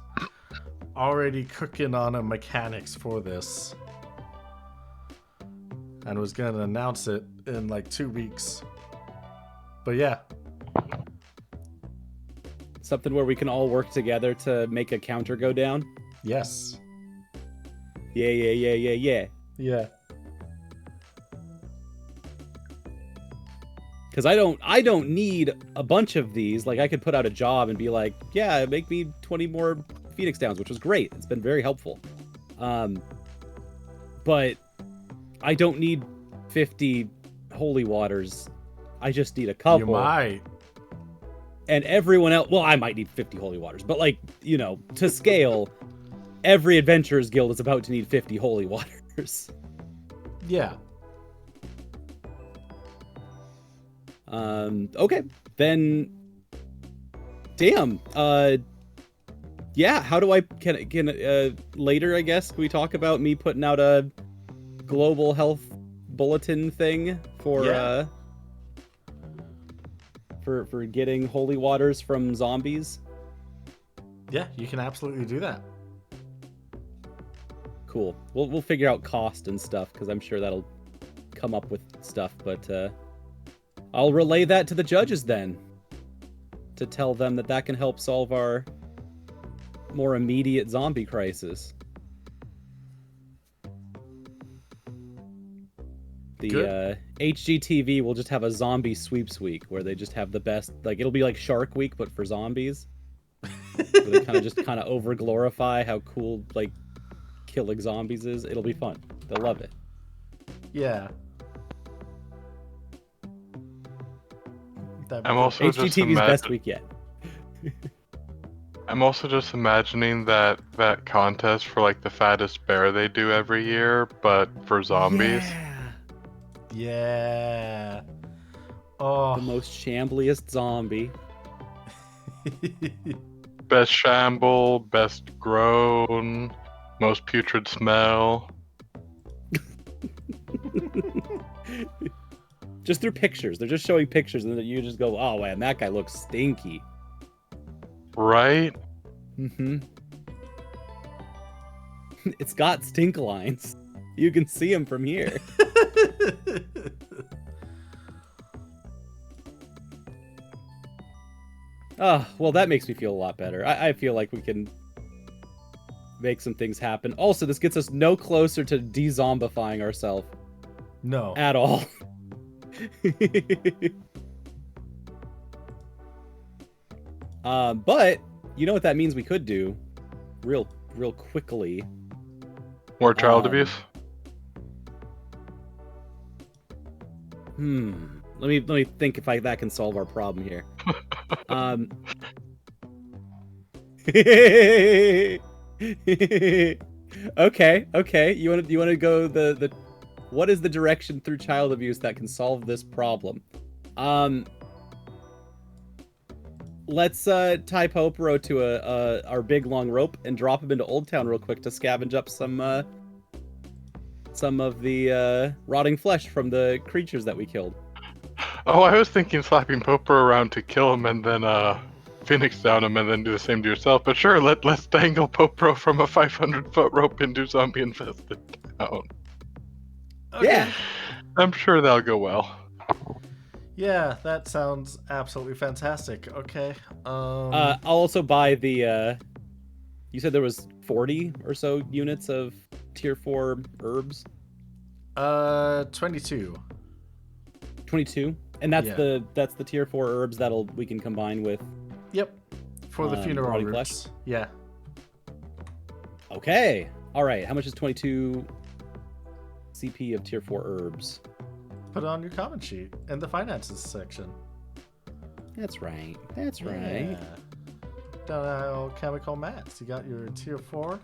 already cooking on a mechanics for this. And was going to announce it in like 2 weeks. But yeah. Something where we can all work together to make a counter go down. Yes. Yeah. Yeah. Because I don't need a bunch of these. Like, I could put out a job and be like, yeah, make me 20 more Phoenix Downs, which was great. It's been very helpful. But I don't need 50 holy waters. I just need a couple. You might. And everyone else, well, I might need 50 holy waters, but like, you know, to scale, every adventurers guild is about to need 50 holy waters. Yeah. Okay, then, damn. Yeah. How do I can later? I guess can we talk about me putting out a global health bulletin thing for Yeah. for getting holy waters from zombies? Yeah, you can absolutely do that. Cool. We'll figure out cost and stuff, because I'm sure that'll come up with stuff. But I'll relay that to the judges then, to tell them that that can help solve our more immediate zombie crisis. The Good. HGTV will just have a zombie sweeps week where they just have the best, like, it'll be like Shark Week but for zombies. Where they kind of over glorify how cool like killing zombies is. It'll be fun. They'll love it. Yeah. That'd be I'm good. also just HGTV's best week yet. I'm also just imagining that contest for like the fattest bear they do every year, but for zombies. Yeah. The Oh. most shambliest zombie. Best shamble, best groan, most putrid smell. Just through pictures. They're just showing pictures, and then you just go, oh man, that guy looks stinky. Right? Mm-hmm. It's got stink lines. You can see him from here. Oh, well, that makes me feel a lot better. I feel like we can make some things happen. Also, this gets us no closer to de-zombifying ourselves No. at all. But you know what that means we could do, real quickly. More child abuse. Let me think if that can solve our problem here. Okay. You want to go the what is the direction through child abuse that can solve this problem? Let's tie Popero to our big long rope and drop him into Old Town real quick to scavenge up some of the rotting flesh from the creatures that we killed. Oh, I was thinking slapping Popper around to kill him and then Phoenix down him and then do the same to yourself. But sure, let's dangle Popro from a 500-foot rope into zombie infested town. Okay. Yeah. I'm sure that'll go well. Yeah, that sounds absolutely fantastic. Okay. I'll also buy the. You said there was 40 or so units of tier 4 herbs. 22. 22, and that's Yeah. the tier 4 herbs we can combine with. Yep. For the funeral rotting roots. flesh? Yeah. Okay. All right. How much is 22 CP of tier 4 herbs? Put it on your comment sheet in the finances section. That's right. That's right. Yeah. Down at Alchemical Mats. You got your tier 4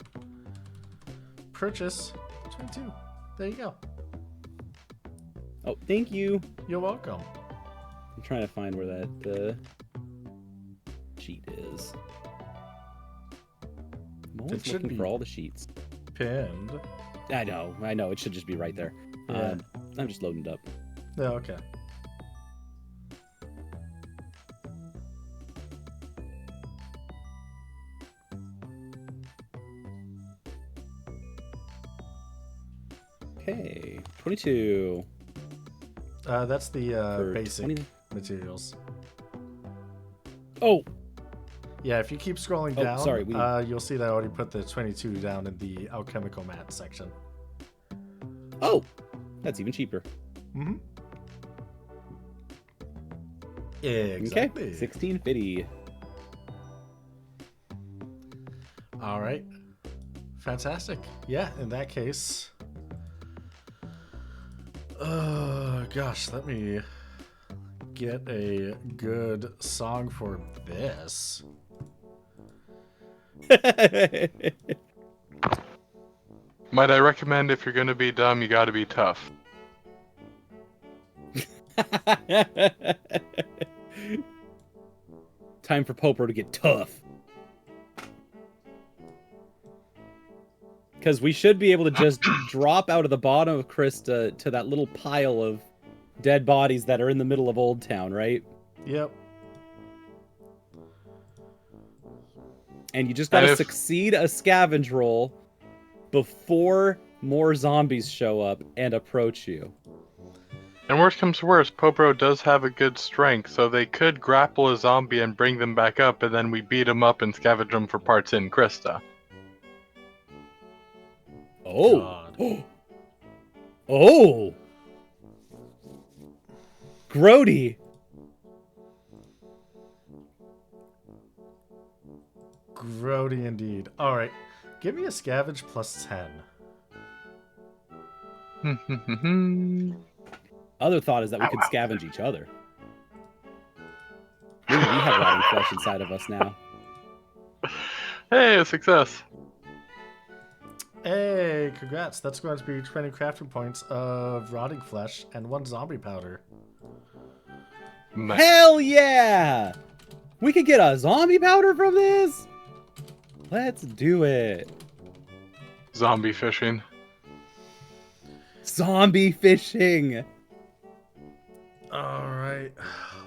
purchase 22. There you go. Oh, thank you. You're welcome. I'm trying to find where that sheet is. I'm always It should looking be for all the sheets. Pinned. I know. It should just be right there. Yeah. I'm just loading it up. Yeah, okay. Okay. 22. That's the For basic 20. materials. Oh, Yeah, if you keep scrolling Oh, down, sorry, you'll see that I already put the 22 down in the alchemical mat section. oh, that's even cheaper. Mm-hmm. Okay, Exactly. 1650. All right. Fantastic. Yeah, in that case. Gosh, let me get a good song for this. Might I recommend if you're gonna be dumb, you gotta be tough. Time for Popper to get tough. Because we should be able to just drop out of the bottom of Crysta to that little pile of dead bodies that are in the middle of Old Town, right? Yep. And you just gotta And if- succeed a scavenge roll before more zombies show up and approach you. And worst comes to worst, Popro does have a good strength, so they could grapple a zombie and bring them back up, and then we beat them up and scavenge them for parts in Crysta. Oh. God. Oh. Grody. Grody indeed. All right. Give me a scavenge plus 10. Other thought is that we could scavenge each other. Maybe we have rotting flesh inside of us now. Hey, a success. Hey, congrats. That's going to be 20 crafting points of rotting flesh and 1 zombie powder. Nice. Hell yeah! We could get a zombie powder from this? Let's do it. Zombie fishing. Zombie fishing. All right.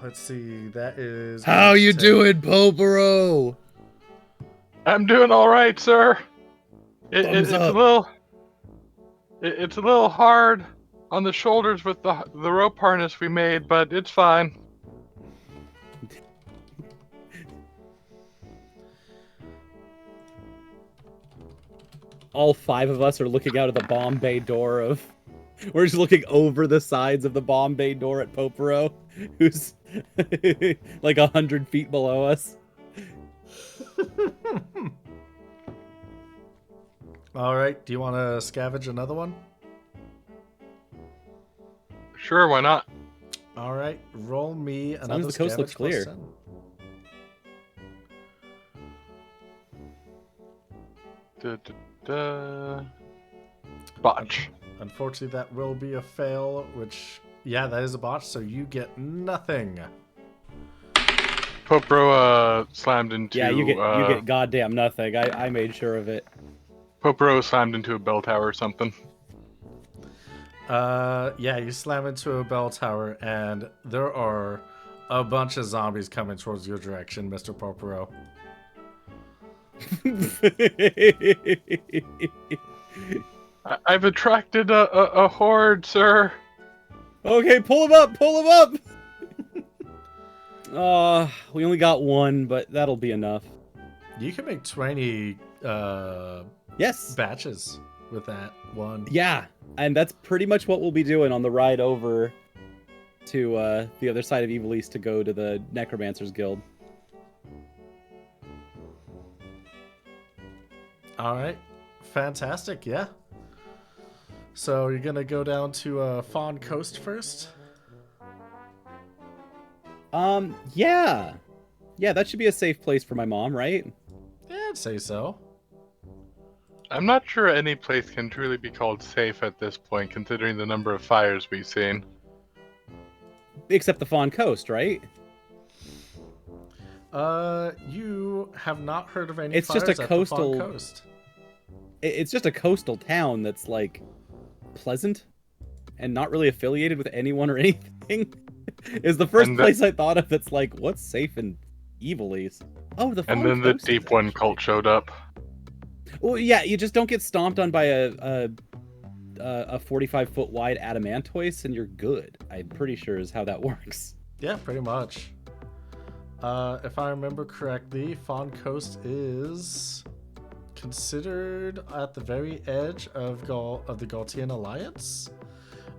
Let's see. That is. How you doing, Popero? I'm doing all right, sir. Thumbs It's a up. little. It's a little hard on the shoulders with the rope harness we made, but it's fine. All 5 of us are looking out of the bomb bay door of We're just looking over the sides of the bomb bay door at Popero, who's like 100 feet below us. All right. Do you want to scavenge another one? Sure, why not? All right. Roll me As long another as the coast scavenge looks clear. plus 10. Botch. Unfortunately, that will be a fail, which, yeah, that is a botch, so you get nothing. Popro slammed into. Yeah, you get goddamn nothing. I made sure of it. Popro slammed into a bell tower or something. Yeah, you slam into a bell tower, and there are a bunch of zombies coming towards your direction, Mr. Popero. I've attracted a horde, sir. Okay, pull him up! Pull him up! We only got one, but that'll be enough. You can make 20 Yes. batches with that one. Yeah, and that's pretty much what we'll be doing on the ride over to the other side of Evil East to go to the Necromancer's Guild. All right. Fantastic, yeah. So you're going to go down to Fawn Coast first? Yeah. Yeah, that should be a safe place for my mom, right? Yeah, I'd say so. I'm not sure any place can truly be called safe at this point, considering the number of fires we've seen. Except the Fawn Coast, right? You have not heard of any It's fires just a at the coastal- Fawn Coast. It's just a coastal town that's, like, pleasant and not really affiliated with anyone or anything. Is the first place I thought of that's like, what's safe in Evil East? Oh, the Fawn And then the Coast Deep is One actually- cult showed up. Well, yeah, you just don't get stomped on by a 45-foot wide adamantoise, and you're good. I'm pretty sure is how that works. Yeah, pretty much. If I remember correctly, Fawn Coast is considered at the very edge of the Gaultian Alliance.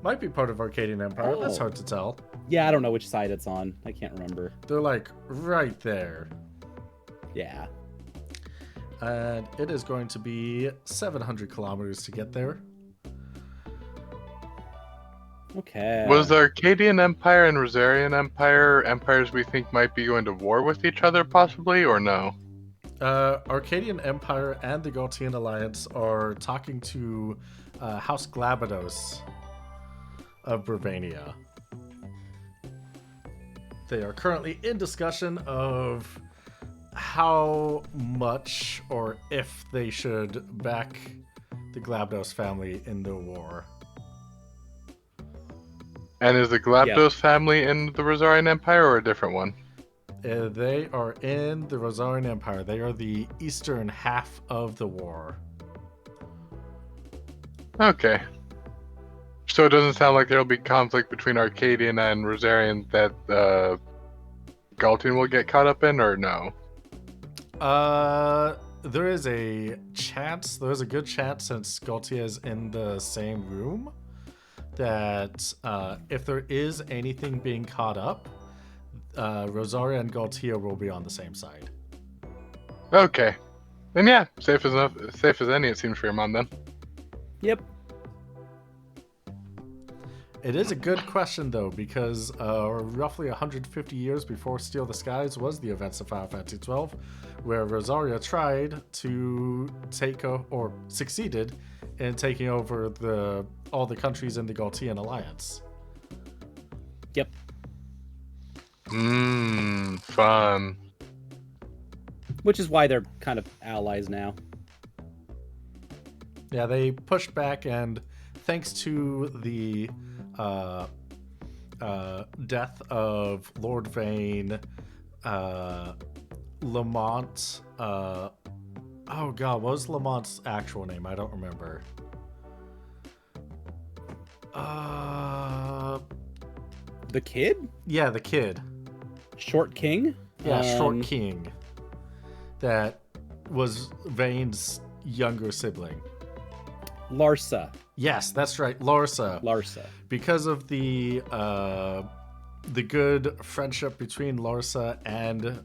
Might be part of Arcadian Empire. That's Oh. hard to tell. Yeah, I don't know which side it's on. I can't remember. They're like right there. Yeah. And it is going to be 700 kilometers to get there. Okay. Was the Arcadian Empire and Rosarian Empire empires we think might be going to war with each other, possibly, or no? Arcadian Empire and the Gaultian Alliance are talking to House Glabados of Bravania. They are currently in discussion of how much or if they should back the Glabados family in the war. And is the Galapagos family in the Rosarian Empire or a different one? They are in the Rosarian Empire. They are the eastern half of the war. Okay. So it doesn't sound like there'll be conflict between Arcadian and Rosarian that Galtian will get caught up in, or no? There is a chance, there is a good chance, since Galtia is in the same room, that if there is anything being caught up, Rosaria and Galtia will be on the same side. Okay. Then yeah, safe as any, it seems, for your mom then. Yep. It is a good question, though, because roughly 150 years before Steal the Skies was the events of Final Fantasy XII, where Rosaria tried to or succeeded in taking over all the countries in the Gaultian Alliance. Yep. Fun. Which is why they're kind of allies now. Yeah, they pushed back, and thanks to the death of Lord Vane, Lamont, oh god, what was Lamont's actual name? I don't remember. The kid? Yeah, the kid. Short King? Yeah, Short King. That was Vane's younger sibling. Larsa. Yes, that's right, Larsa. Larsa. Because of the good friendship between Larsa and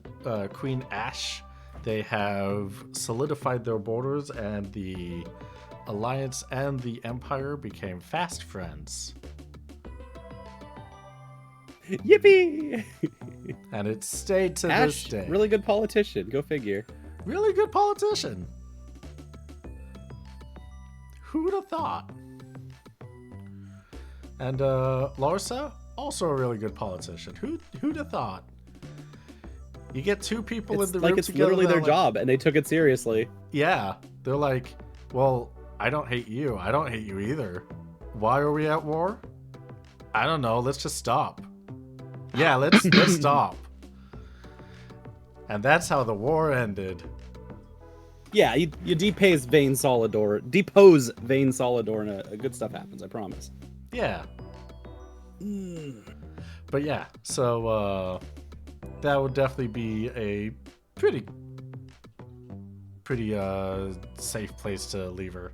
Queen Ash, they have solidified their borders, and the Alliance and the Empire became fast friends. Yippee! And it stayed to Ash, this day. really good politician. Go figure. Really good politician. Who'd have thought? And Larsa, also a really good politician. Who'd have thought? You get two people It's in the like room it's together. literally that their are like, job, and they took it seriously. Yeah, they're like, well, I don't hate you. I don't hate you either. Why are we at war? I don't know. Let's just stop. Yeah, let's stop. And that's how the war ended. Yeah, you depose Vayne Solidor, and good stuff happens. I promise. Yeah. But yeah, so that would definitely be a pretty safe place to leave her.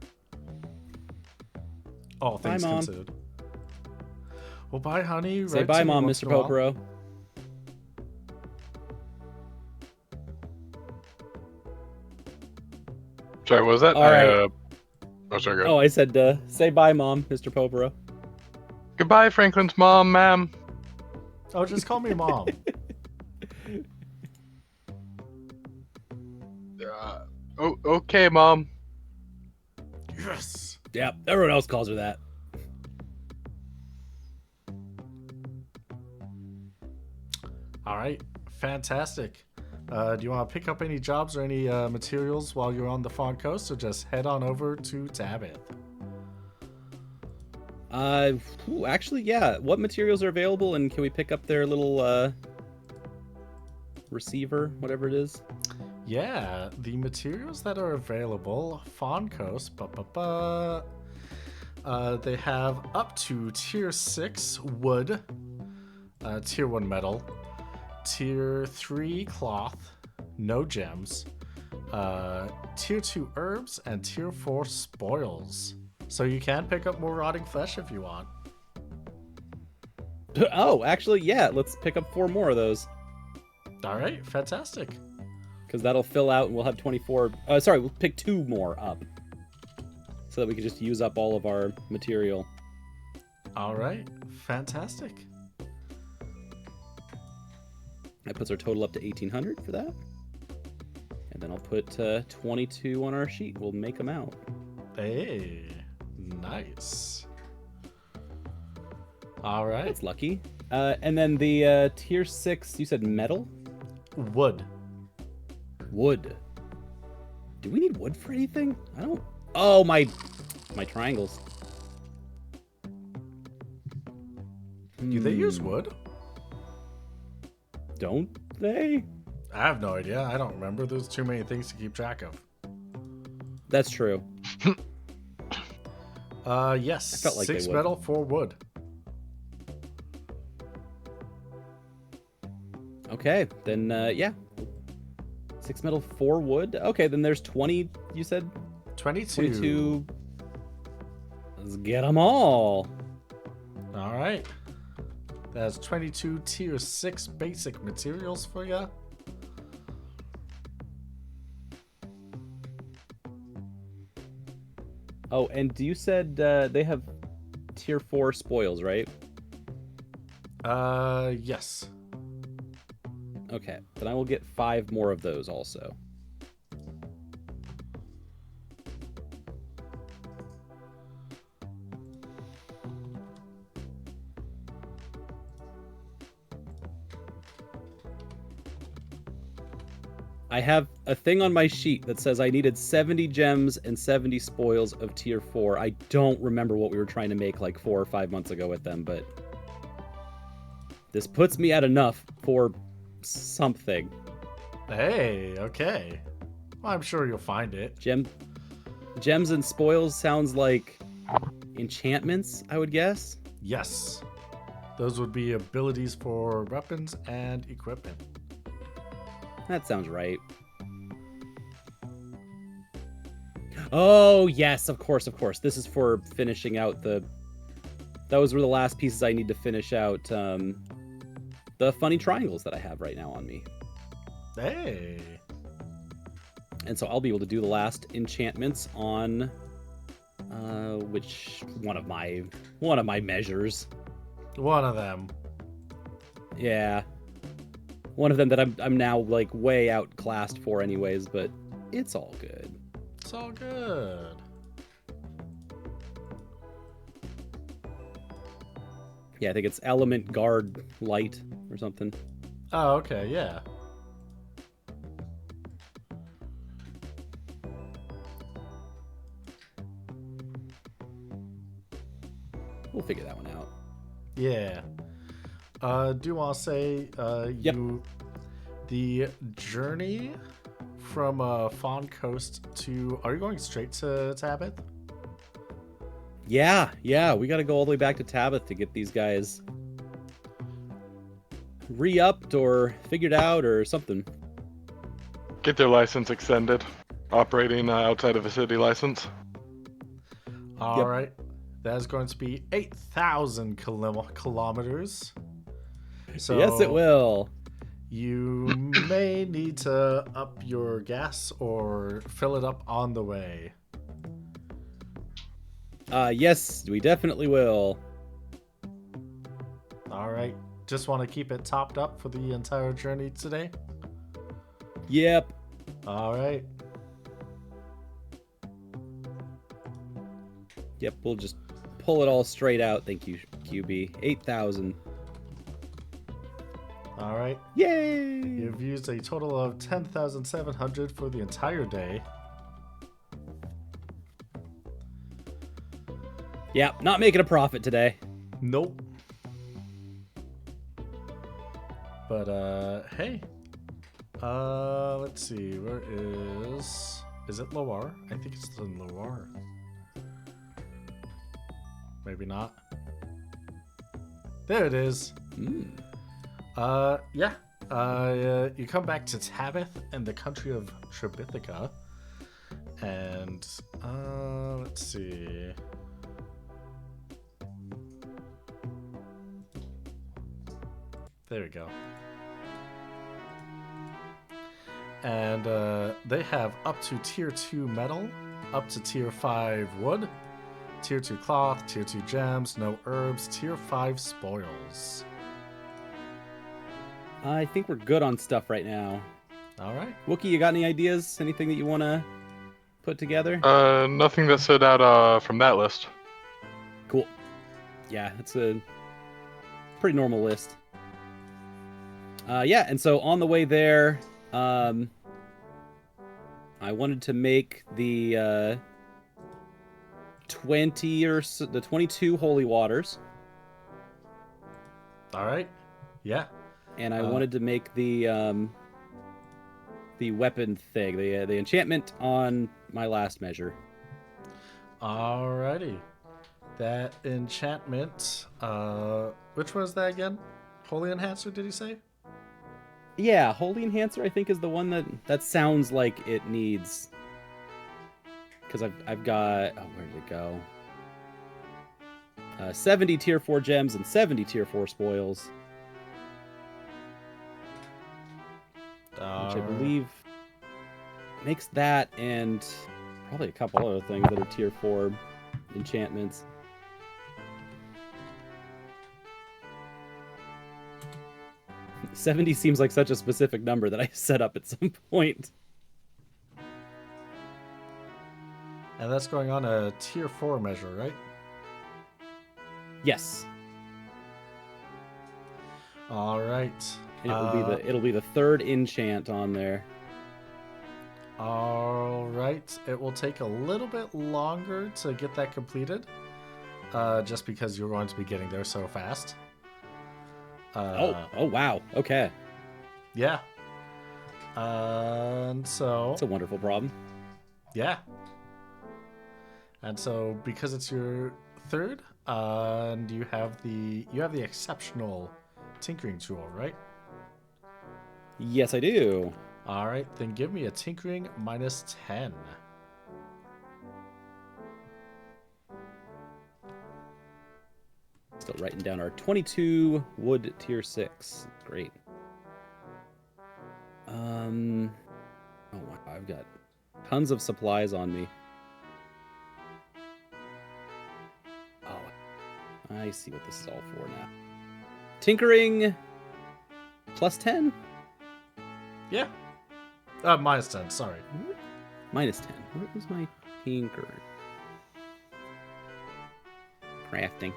All things Mom. considered. Well, bye, honey. Say Write bye, to me Mom, once Mr. in a while. Popero. Sorry, what was that? All right. Oh, sorry, go ahead. Oh, I said, say bye, Mom, Mr. Popero. Goodbye, Franklin's mom, ma'am. Oh, just call me Mom. Okay, mom. Yes. Yeah, everyone else calls her that. All right. Fantastic. Do you want to pick up any jobs or any materials while you're on the Fawn Coast, or just head on over to Tabith? Actually, yeah. What materials are available, and can we pick up their little receiver, whatever it is? Yeah, the materials that are available, Fawn Coast, they have up to tier 6 wood, tier 1 metal, tier 3 cloth, no gems, tier 2 herbs, and tier 4 spoils. So you can pick up more rotting flesh if you want. Oh, actually, yeah. Let's pick up 4 more of those. All right, fantastic. Because that'll fill out, and we'll have 24. We'll pick 2 more up, so that we can just use up all of our material. All right, fantastic. That puts our total up to 1,800 for that. And then I'll put 22 on our sheet. We'll make them out. Hey, nice. All right. That's lucky. And then the tier 6, you said metal? Wood. Wood. Do we need wood for anything? I don't... Oh, my triangles. Do they use wood? Don't they? I have no idea. I don't remember. There's too many things to keep track of. That's true. Yes. I felt like 6 they would. metal, 4 wood. Okay, then, yeah. 6 metal, 4 wood. Okay, then there's 20, you said? 22. 22. Let's get them all. All right. That's 22 tier 6 basic materials for you. Oh, and you said they have tier 4 spoils, right? Yes. Okay, then I will get 5 more of those also. I have a thing on my sheet that says I needed 70 gems and 70 spoils of tier 4. I don't remember what we were trying to make like 4 or 5 months ago with them, but this puts me at enough for something. Hey, okay. Well, I'm sure you'll find it. Gems and spoils sounds like enchantments, I would guess. Yes. Those would be abilities for weapons and equipment. That sounds right. Oh, yes, of course, of course. This is for finishing out the... Those were the last pieces I need to finish out the funny triangles that I have right now on me. Hey. And so I'll be able to do the last enchantments on which one of my measures. One of them. Yeah. One of them that I'm now like way outclassed for anyways, but it's all good. It's all good. Yeah, I think it's element guard light or something. Oh, okay, yeah. We'll figure that one out. Yeah. Do you want to say Yep. the journey from Fawn Coast to... Are you going straight to Tabith? Yeah, we gotta go all the way back to Tabith to get these guys re-upped or figured out or something. Get their license extended. Operating outside of a city license. All right. That is going to be 8,000 kilometers. So Yes, it will. You may need to up your gas or fill it up on the way. Yes, we definitely will. All right. Just want to keep it topped up for the entire journey today? Yep. All right. Yep, we'll just pull it all straight out. Thank you, QB. 8,000. All right. Yay! You've used a total of 10,700 for the entire day. Yeah, not making a profit today. Nope. But, hey. Let's see. Where is... Is it Loire? I think it's in Loire. Maybe not. There it is. Mm. Yeah. You come back to Tabith in the country of Trebithica. And, let's see. There we go. And they have up to tier 2 metal, up to tier 5 wood, tier 2 cloth, tier 2 gems, no herbs, tier 5 spoils. I think we're good on stuff right now. All right. Wookie, you got any ideas? Anything that you want to put together? Nothing that stood out from that list. Cool. Yeah, it's a pretty normal list. Yeah, and so on the way there, I wanted to make the 22 holy waters. All right. Yeah. And I wanted to make the weapon thing, the enchantment on my last measure. Alrighty. That enchantment, which one is that again? Holy Enhancer, did he say? Yeah, Holy Enhancer I think is the one that sounds like it needs. Because I've got, oh, where did it go? 70 tier 4 gems and 70 tier 4 spoils. Which I believe makes that and probably a couple other things that are tier 4 enchantments. $70 seems like such a specific number that I set up at some point. And that's going on a tier 4 measure, right? Yes. All right. And it'll be the third enchant on there. All right. It will take a little bit longer to get that completed, just because you're going to be getting there so fast. Oh wow. Okay. Yeah. And so... That's a wonderful problem. Yeah. And so, because it's your third, and you have the exceptional tinkering tool, right? Yes, I do. All right, then give me a tinkering minus 10. Still writing down our 22 wood tier 6. Great. Oh wow, I've got tons of supplies on me. Oh, I see what this is all for now. Tinkering plus 10? Yeah. Minus 10, sorry. Minus 10. What was my tinker? Crafting.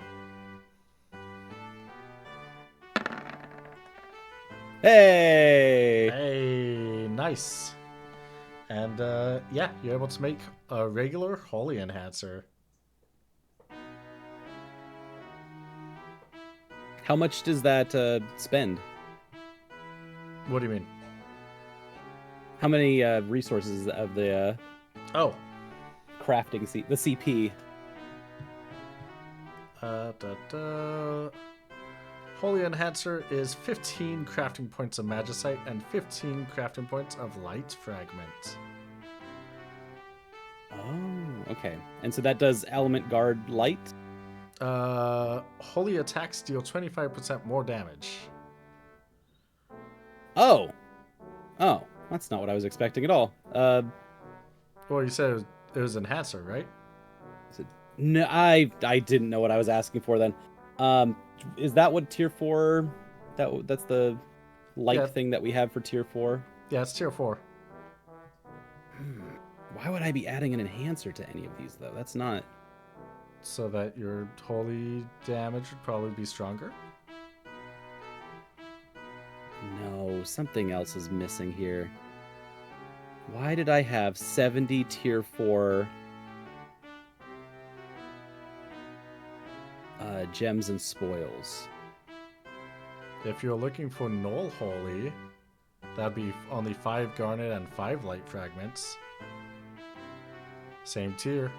Hey! Hey, nice. And yeah, you're able to make a regular holy enhancer. How much does that spend? What do you mean? How many resources of the Oh, crafting the CP? Holy enhancer is 15 crafting points of magicite and 15 crafting points of light fragment. Oh, okay. And so that does element guard light? Holy attacks deal 25% more damage. Oh, that's not what I was expecting at all. Well, you said it was enhancer, right? No, I didn't know what I was asking for then. Is that what tier 4? That's the light thing that we have for tier 4? Yeah, it's tier 4. Why would I be adding an enhancer to any of these though? That's not. So that your holy damage would probably be stronger. No, something else is missing here. Why did I have 70 tier 4 gems and spoils? If you're looking for null holy, that'd be only 5 garnet and 5 light fragments. Same tier.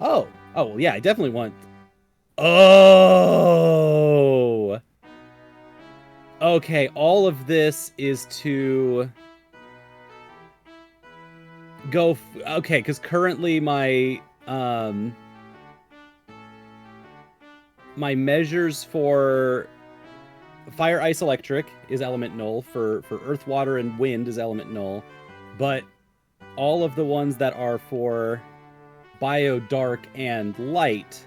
Oh, well, yeah, I definitely want. Oh, okay. All of this is to go. Okay, because currently my my measures for fire, ice, electric is element null. For earth, water, and wind is element null, but all of the ones that are for bio, dark, and light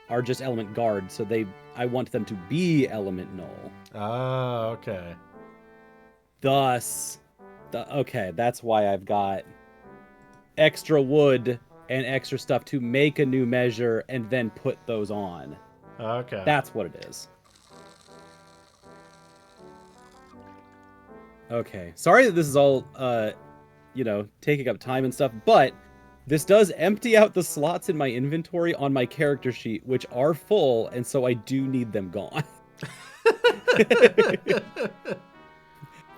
are just element guard, so I want them to be element null. Ah, okay. Thus, okay, that's why I've got extra wood and extra stuff to make a new measure and then put those on. Okay. That's what it is. Okay. Sorry that this is all, taking up time and stuff, but this does empty out the slots in my inventory on my character sheet, which are full, and so I do need them gone.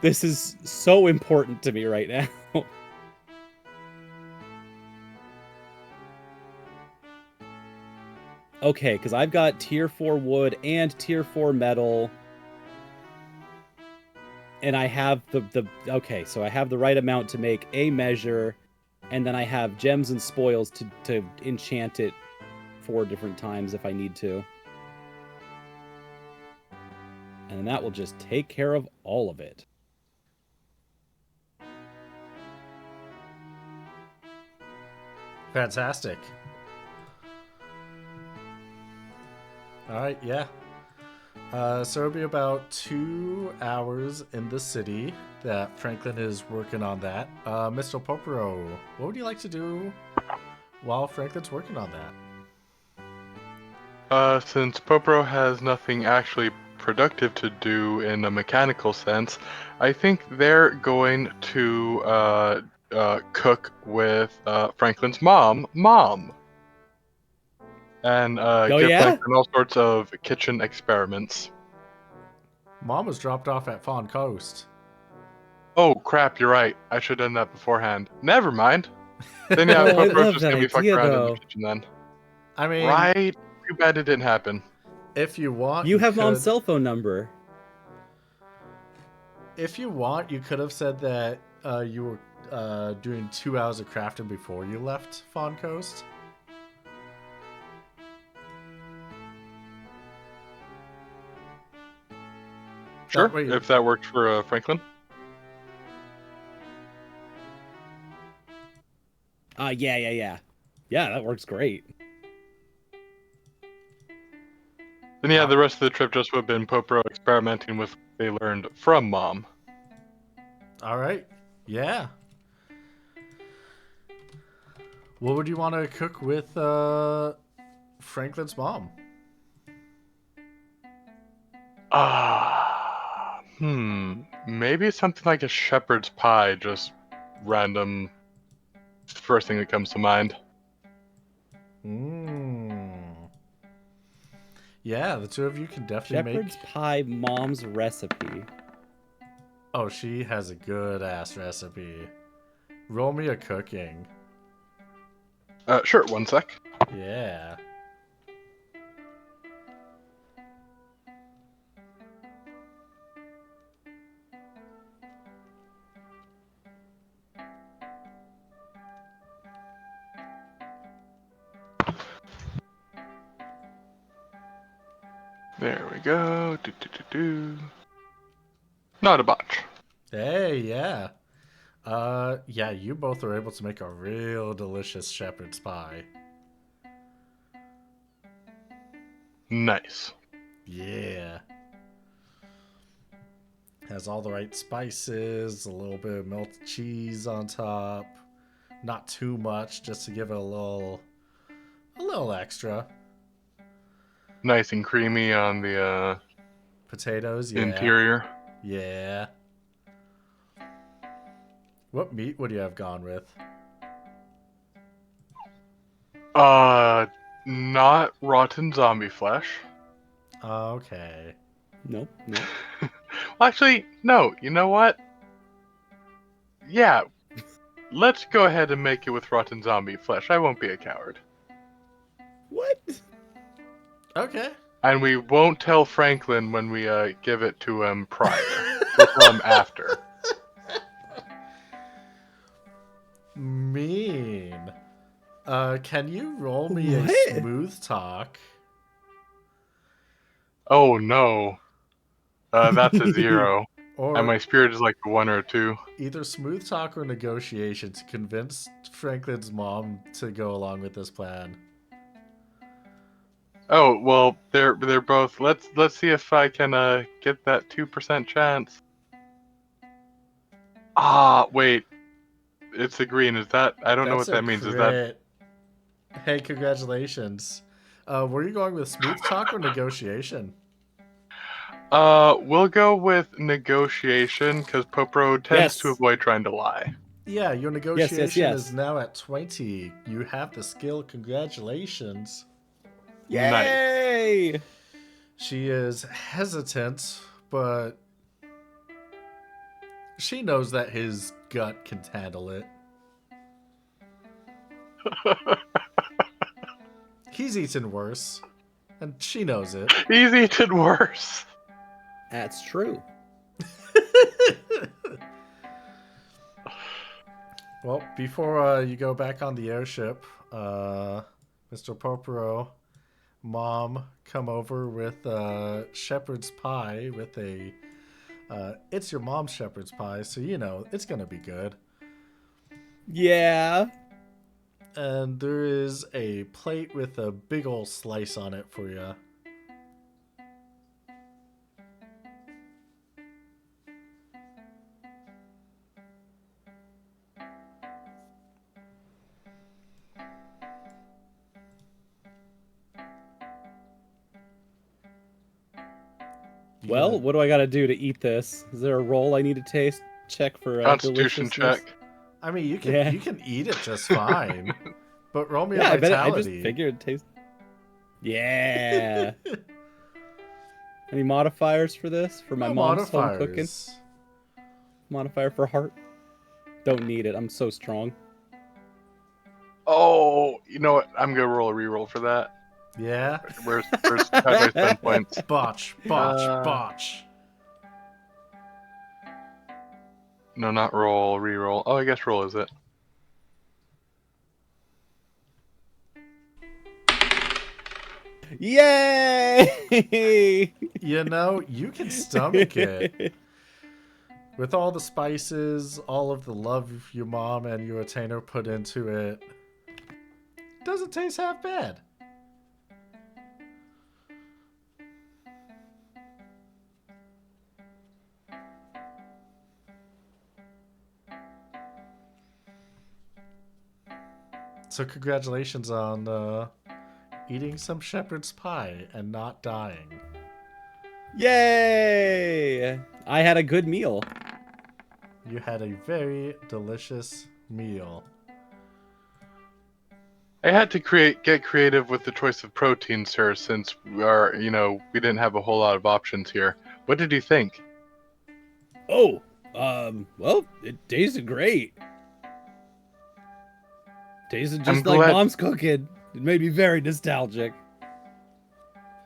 This is so important to me right now. Okay, because I've got tier 4 wood and tier 4 metal. And I have okay, so I have the right amount to make a measure, and then I have gems and spoils to enchant it 4 different times if I need to. And that will just take care of all of it. Fantastic. Alright, yeah. So it'll be about 2 hours in the city that Franklin is working on that. Mr. Popero, what would you like to do while Franklin's working on that? Since Popro has nothing actually productive to do in a mechanical sense, I think they're going to cook with Franklin's mom, and give yeah? Franklin all sorts of kitchen experiments. Mom was dropped off at Fawn Coast. Oh crap, you're right. I should have done that beforehand. Never mind. Then yeah, Oh, I Popro's love just that gonna be fucking idea, around in though. the kitchen then. I mean, Right? Too bad it didn't happen. if you want, You have could, Mom's cell phone number. If you want, you could have said that you were doing 2 hours of crafting before you left Fawn Coast. Sure, way, if that worked for Franklin. Yeah, that works great. Then yeah, the rest of the trip just would have been Popro experimenting with what they learned from Mom. all right. Yeah. What would you want to cook with Franklin's mom? Maybe something like a shepherd's pie, just random. First thing that comes to mind. Yeah, the two of you can definitely Shepherd's pie mom's recipe. Oh, she has a good ass recipe. Roll me a cooking. Sure, one sec. Yeah. There we go. Not a botch. Hey, yeah. Yeah, you both are able to make a real delicious shepherd's pie. Nice. Yeah. Has all the right spices, a little bit of melted cheese on top. Not too much, just to give it a little extra. Nice and creamy on the Potatoes, yeah. interior. Yeah. What meat would you have gone with? Not rotten zombie flesh. Okay. Nope. Well, actually, no. You know what? Yeah. Let's go ahead and make it with rotten zombie flesh. I won't be a coward. What? Okay. And we won't tell Franklin when we give it to him prior. We'll tell him after. Mean. Can you roll me What? a smooth talk? Oh no. That's a 0. Or And my spirit is like a 1 or a 2. either smooth talk or negotiation to convince Franklin's mom to go along with this plan. Oh well, they're both. Let's see if I can get that 2% chance. Ah, wait. It's a green. Is that? I don't know That's what a that means. Is that? crit. Hey, congratulations. Were you going with smooth talk or negotiation? We'll go with negotiation because Popro tends to Yes. avoid trying to lie. Yeah, your negotiation Yes. is now at 20. You have the skill. Congratulations. Nice. Yay! She is hesitant, but she knows that his gut can handle it. He's eaten worse, and she knows it. He's eaten worse. That's true. Well, before you go back on the airship, Mr. Popero, Mom, come over with shepherd's pie with a... it's your mom's shepherd's pie, so you know it's gonna be good. Yeah. And there is a plate with a big old slice on it for you. Well, what do I got to do to eat this? Is there a roll I need to taste? Check for Constitution deliciousness? check. I mean, you can Yeah. you can eat it just fine, but roll me Yeah, a I bet vitality. I just figured it tastes. Yeah. Any modifiers for this? For my No mom's home cooking? modifiers. Modifier for heart? Don't need it. I'm so strong. Oh, you know what? I'm gonna roll a reroll for that. Yeah. Where's how do I spend points? Botch. No, not roll. Reroll. Oh, I guess roll is it. Yay! You know, you can stomach it. With all the spices, all of the love your mom and your retainer put into it, doesn't taste half bad. So congratulations on eating some shepherd's pie and not dying. Yay! I had a good meal. You had a very delicious meal. I had to get creative with the choice of protein, sir, since we didn't have a whole lot of options here. What did you think? Oh, well, it tasted great. Tasted I'm just like glad- mom's cooking. It made me very nostalgic.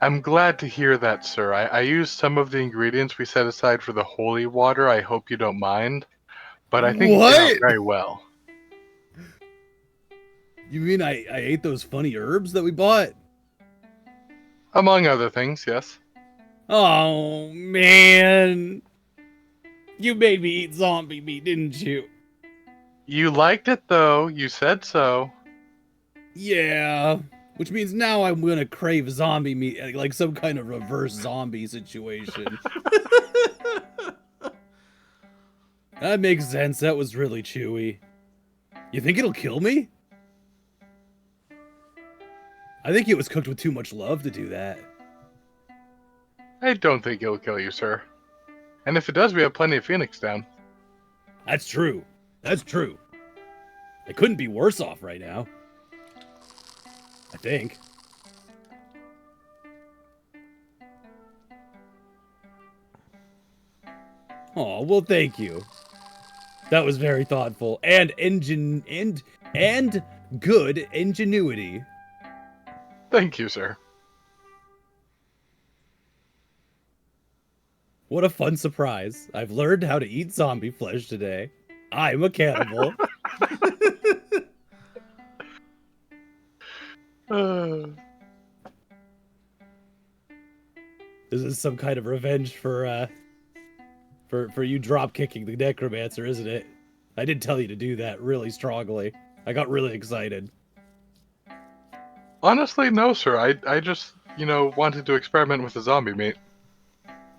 I'm glad to hear that, sir. I used some of the ingredients we set aside for the holy water. I hope you don't mind. But I think it came out What? very well. You mean I ate those funny herbs that we bought? Among other things, yes. Oh, man. You made me eat zombie meat, didn't you? You liked it, though. You said so. Yeah. Which means now I'm gonna crave zombie meat, like some kind of reverse zombie situation. That makes sense. That was really chewy. You think it'll kill me? I think it was cooked with too much love to do that. I don't think it'll kill you, sir. And if it does, we have plenty of Phoenix down. That's true. That's true. I couldn't be worse off right now. I think. Oh, well, thank you. That was very thoughtful and good ingenuity. Thank you, sir. What a fun surprise. I've learned how to eat zombie flesh today. I'm a cannibal. This is some kind of revenge for you drop kicking the necromancer, isn't it? I did tell you to do that really strongly. I got really excited. Honestly, no, sir. I just, wanted to experiment with the zombie meat.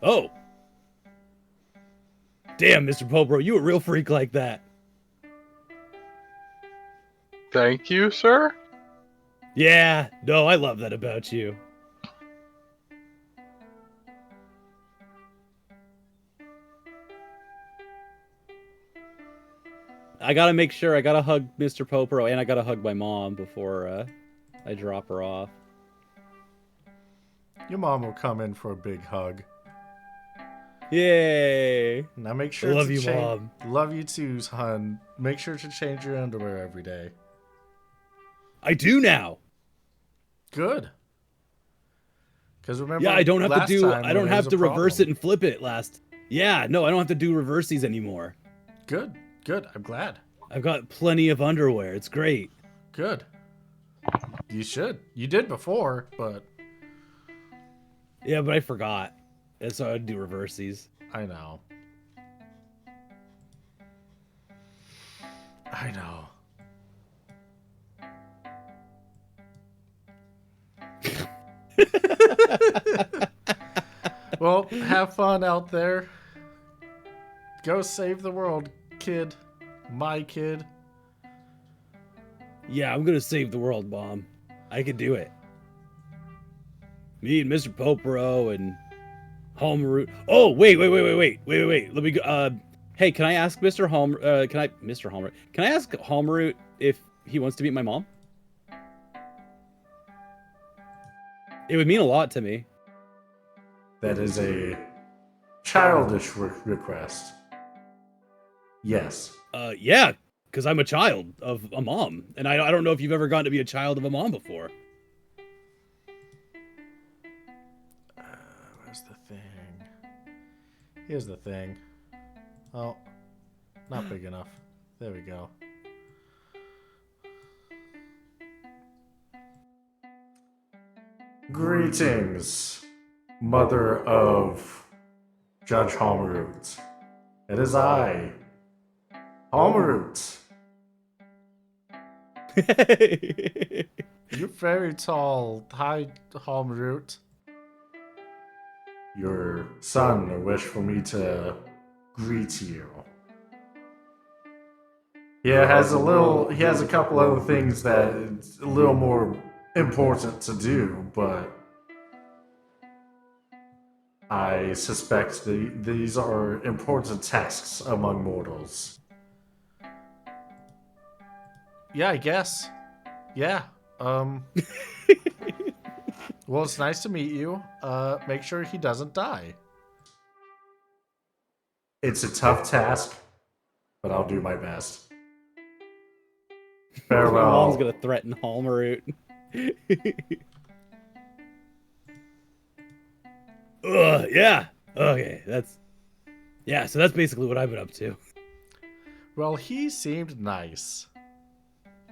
Oh. Damn, Mr. Popro, you a real freak like that. Thank you, sir. Yeah, no, I love that about you. I gotta make sure I gotta hug Mr. Popro and I gotta hug my mom before I drop her off. Your mom will come in for a big hug. Yay! Now make sure Love to you, Mom. Love you too, hon. Make sure to change your underwear every day. I do now. Good. Because remember, Yeah, I don't have to do. I don't have to reverse problem. it and flip it last. Yeah, no, I don't have to do reversies anymore. Good. Good. I'm glad. I've got plenty of underwear. It's great. Good. You should. You did before, but Yeah, but I forgot. And so I'd do reversies. I know. I know. Well, have fun out there. Go save the world, kid. My kid. Yeah, I'm gonna save the world, Mom. I can do it. Me and Mr. Popro and Homeroot. Oh, wait. Let me go. Hey, can I ask Mr. Homeroot? Can I ask Homeroot if he wants to meet my mom? It would mean a lot to me. That is a childish request. Yes. Yeah, because I'm a child of a mom, and I don't know if you've ever gotten to be a child of a mom before. Where's the thing? Here's the thing. Oh, not big enough. There we go. Greetings, mother of Judge Homerut. It is I, Homerut. You're very tall. Hi, Homerut. Your son wished for me to greet you. He has a couple other things that it's a little more important to do, but I suspect these are important tasks among mortals. Yeah, I guess. Yeah. Well, it's nice to meet you. Make sure he doesn't die. It's a tough task, but I'll do my best. Farewell. My mom's gonna threaten Halmaroot. Yeah. Okay, so that's basically what I've been up to. Well, he seemed nice.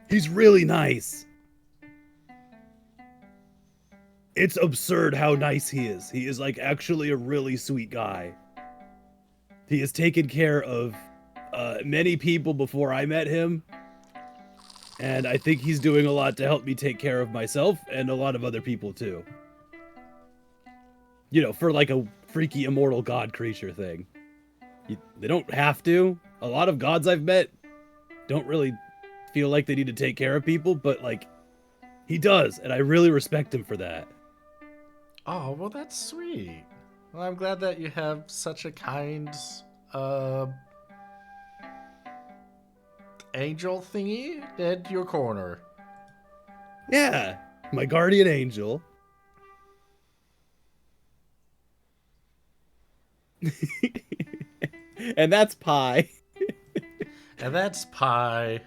He's really nice. It's absurd how nice he is. He is like actually a really sweet guy. He has taken care of many people before I met him. And I think he's doing a lot to help me take care of myself and a lot of other people too. You know, for like a freaky immortal god creature thing. They don't have to. A lot of gods I've met don't really feel like they need to take care of people, but like, he does, and I really respect him for that. Oh, well, that's sweet. Well, I'm glad that you have such a kind, angel thingy at your corner. Yeah, my guardian angel. And that's Pie. And that's Pie.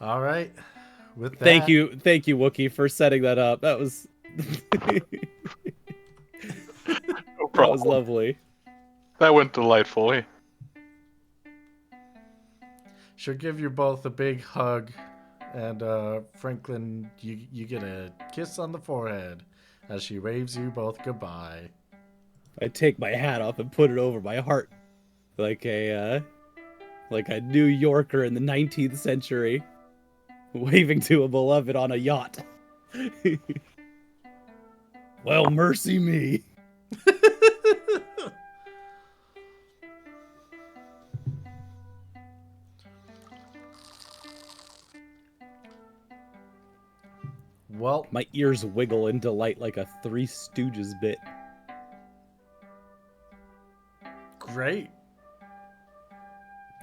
All right. With that, Thank you, Wookie, for setting that up. That was No that problem. was lovely. That went delightfully. she'll give you both a big hug, and Franklin, you get a kiss on the forehead as she waves you both goodbye. I take my hat off and put it over my heart, like a New Yorker in the 19th century, waving to a beloved on a yacht. Well, mercy me. Well, My ears wiggle in delight like a Three Stooges bit. great.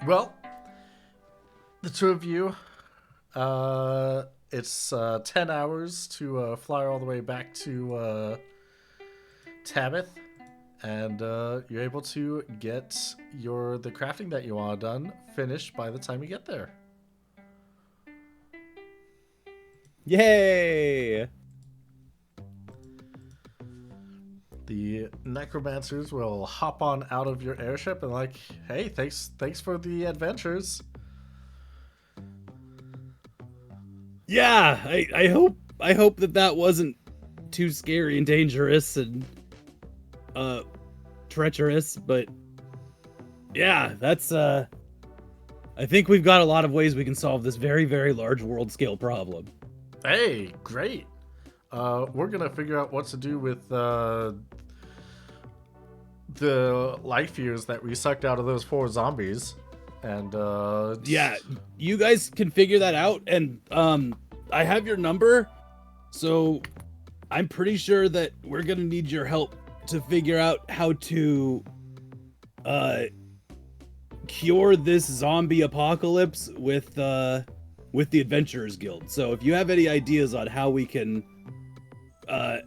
Well, the two of you, it's 10 hours to fly all the way back to Tabith, and you're able to get the crafting that you want done finished by the time you get there. Yay! The necromancers will hop on out of your airship and like, hey, thanks for the adventures. Yeah, I hope that wasn't too scary and dangerous and treacherous, but yeah, that's I think we've got a lot of ways we can solve this very, very large world scale problem. Hey, great. We're gonna figure out what to do with the life years that we sucked out of those 4 zombies. And Yeah, you guys can figure that out, and I have your number, so I'm pretty sure that we're gonna need your help to figure out how to cure this zombie apocalypse with the Adventurers Guild. So if you have any ideas on how we can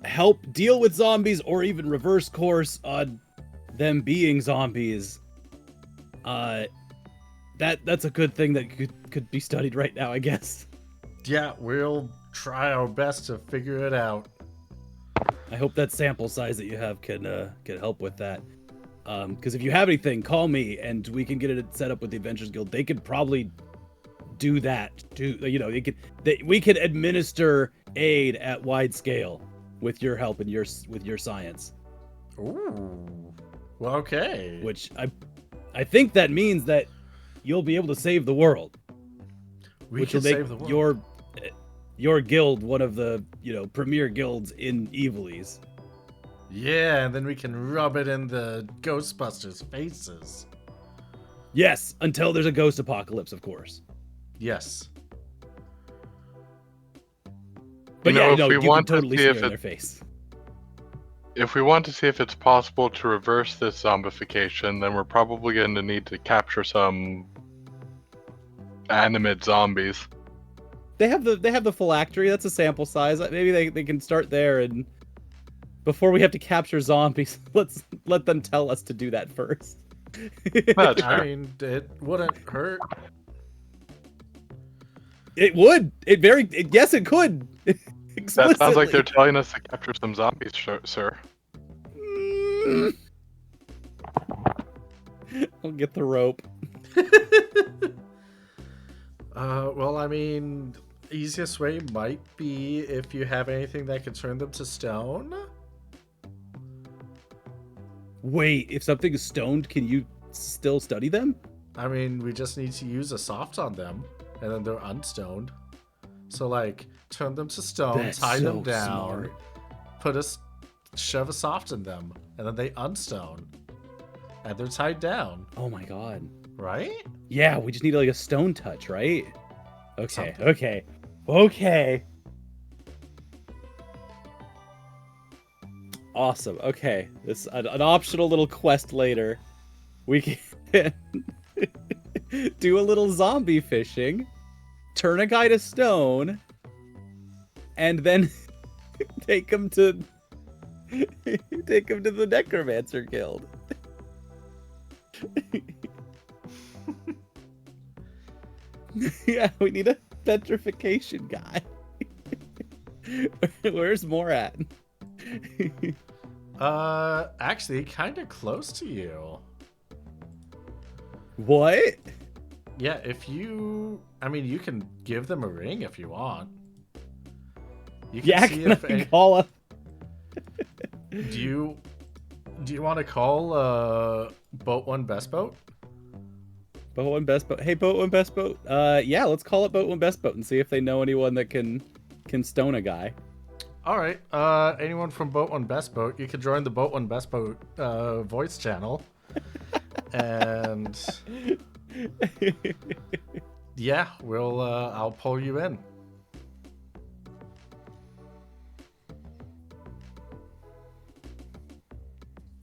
help deal with zombies or even reverse course on them being zombies, that's a good thing that could be studied right now, I guess. yeah, we'll try our best to figure it out. I hope that sample size that you have can help with that. Because if you have anything, call me and we can get it set up with the Adventurers Guild. They could probably do that too. You know, we could administer aid at wide scale with your help and with your science. Ooh. Well, okay. Which I think that means that you'll be able to save the world. Which will can make save the world. your guild one of the, premier guilds in Evilise. Yeah, and then we can rub it in the Ghostbusters' faces. Yes, until there's a ghost apocalypse, of course. Yes. But You know, if we you want can to totally see smear if in their face. If we want to see if it's possible to reverse this zombification, then we're probably going to need to capture some animate zombies. They have the phylactery. That's a sample size. Maybe they can start there, and before we have to capture zombies, let's let them tell us to do that first. That's I fair. mean, it wouldn't hurt. It would. Yes, it could. That sounds like Explicitly. they're telling us to capture some zombies, sir. I'll get the rope. Well, I mean, easiest way might be if you have anything that can turn them to stone. Wait, if something is stoned, can you still study them? I mean, we just need to use a soft on them, and then they're unstoned. So, like, turn them to stone, That's tie them so down, smart. shove a soft in them, and then they unstone, and they're tied down, Oh my god. right? Yeah, we just need like a stone touch, right? Okay, Something. okay. Awesome. Okay, this an optional little quest later. We can do a little zombie fishing, turn a guy to stone, and then take him to the Necromancer Guild. Yeah, we need a petrification guy. Where's Morat? Actually, kind of close to you. What? Yeah, you can give them a ring if you want. You can Yeah, see can if I call up? do you want to call Boat One Best Boat? Boat One Best Boat. Hey, Boat One Best Boat. Yeah, let's call it Boat One Best Boat and see if they know anyone that can stone a guy. All right. Anyone from Boat One Best Boat, you can join the Boat One Best Boat voice channel, and yeah, I'll pull you in.